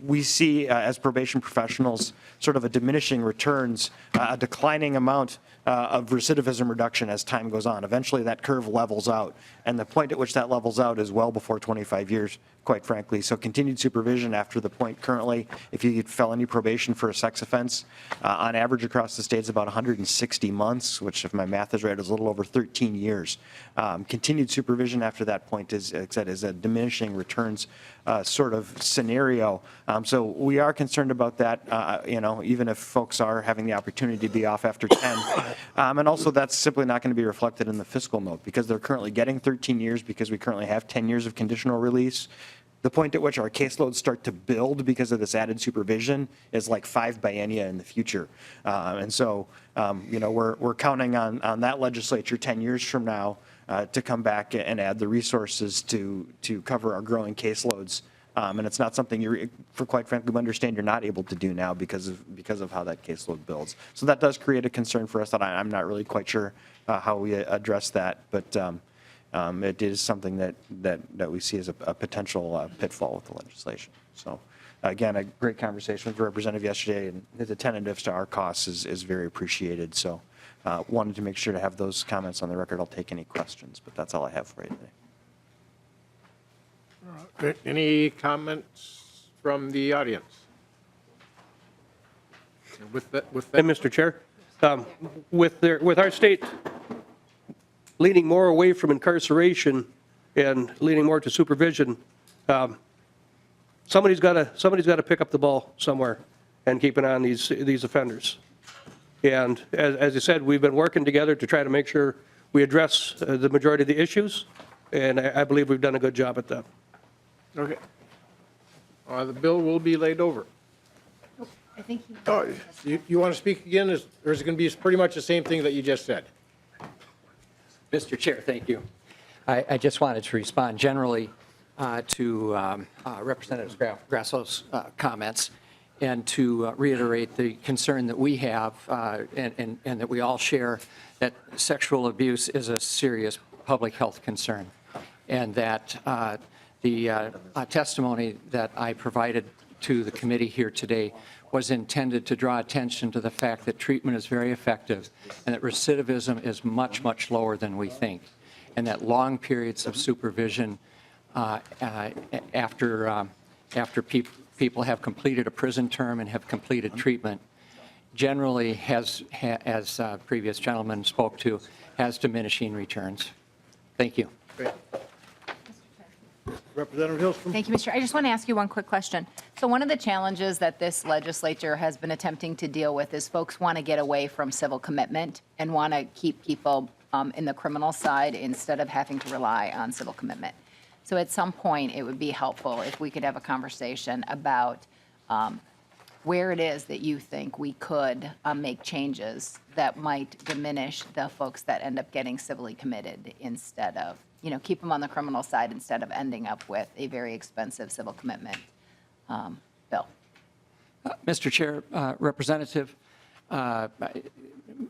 We see, as probation professionals, sort of a diminishing returns, a declining amount of recidivism reduction as time goes on. Eventually that curve levels out, and the point at which that levels out is well before 25 years, quite frankly. So continued supervision after the point currently, if you get felony probation for a sex offense, on average across the state is about 160 months, which if my math is right is a little over 13 years. Continued supervision after that point is, like I said, is a diminishing returns sort of scenario. So we are concerned about that, even if folks are having the opportunity to be off after 10. And also that's simply not going to be reflected in the fiscal note because they're currently getting 13 years because we currently have 10 years of conditional release. The point at which our caseloads start to build because of this added supervision is like 5 biennia in the future. And so, we're counting on that legislature 10 years from now to come back and add the resources to cover our growing caseloads. And it's not something for quite frankly, we understand you're not able to do now because of how that caseload builds. So that does create a concern for us that I'm not really quite sure how we address that, but it is something that we see as a potential pitfall with the legislation. So again, a great conversation with the representative yesterday, and his attentiveness to our costs is very appreciated. So wanted to make sure to have those comments on the record. I'll take any questions, but that's all I have for you today. Any comments from the audience? With that, And Mr. Chair, with our state leaning more away from incarceration and leaning more to supervision, somebody's got to pick up the ball somewhere and keep an eye on these offenders. And as I said, we've been working together to try to make sure we address the majority of the issues, and I believe we've done a good job at that. Okay. The bill will be laid over. I think you want to speak again, or is it going to be pretty much the same thing that you just said? Mr. Chair, thank you. I just wanted to respond generally to Representative Grossell's comments. and to reiterate the concern that we have and that we all share, that sexual abuse is a serious public health concern, and that the testimony that I provided to the committee here today was intended to draw attention to the fact that treatment is very effective and that recidivism is much, much lower than we think, and that long periods of supervision after people have completed a prison term and have completed treatment generally has, as previous gentleman spoke to, has diminishing returns. Thank you. Great. Representative Hilstrom. Thank you, Mr. I just want to ask you one quick question. So one of the challenges that this legislature has been attempting to deal with is folks want to get away from civil commitment and want to keep people in the criminal side instead of having to rely on civil commitment. So at some point, it would be helpful if we could have a conversation about where it is that you think we could make changes that might diminish the folks that end up getting civilly committed instead of, keep them on the criminal side instead of ending up with a very expensive civil commitment bill. Mr. Chair, Representative,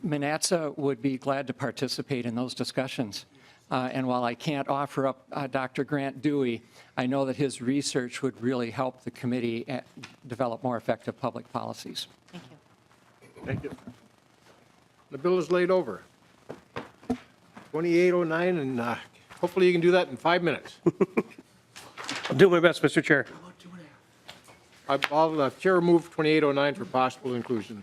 Menatsa would be glad to participate in those discussions. And while I can't offer up Dr. Grant Dewey, I know that his research would really help the committee develop more effective public policies. Thank you. Thank you. The bill is laid over. 2809, and hopefully you can do that in 5 minutes. I'll do my best, Mr. Chair. I'll chair move 2809 for possible inclusion.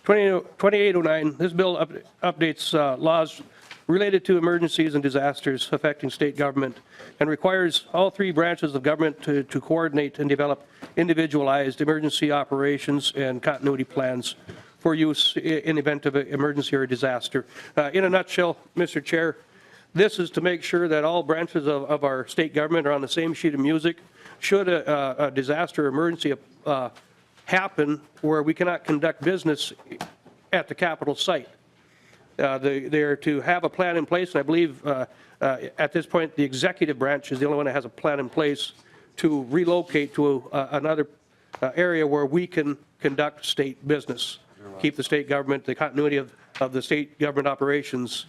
2809, this bill updates laws related to emergencies and disasters affecting state government and requires all three branches of government to coordinate and develop individualized emergency operations and continuity plans for use in the event of an emergency or a disaster. In a nutshell, Mr. Chair, this is to make sure that all branches of our state government are on the same sheet of music. Should a disaster or emergency happen where we cannot conduct business at the Capitol site, they're to have a plan in place, and I believe at this point the executive branch is the only one that has a plan in place to relocate to another area where we can conduct state business, keep the state government, the continuity of the state government operations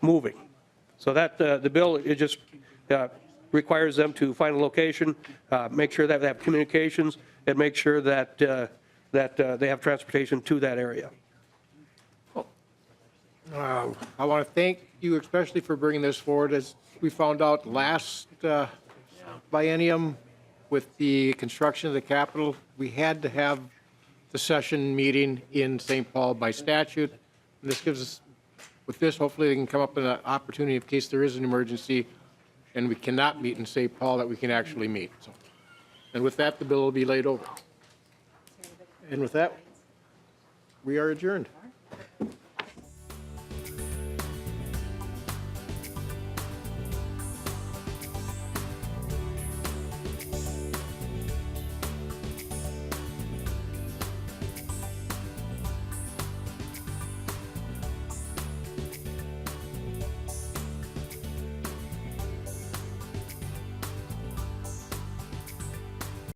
moving. So that the bill, it just requires them to find a location, make sure that they have communications, and make sure that they have transportation to that area. I want to thank you especially for bringing this forward. As we found out last biennium with the construction of the Capitol, we had to have the session meeting in St. Paul by statute. And this gives us, with this, hopefully they can come up with an opportunity in case there is an emergency and we cannot meet in St. Paul, that we can actually meet. So, and with that, the bill will be laid over. And with that, we are adjourned.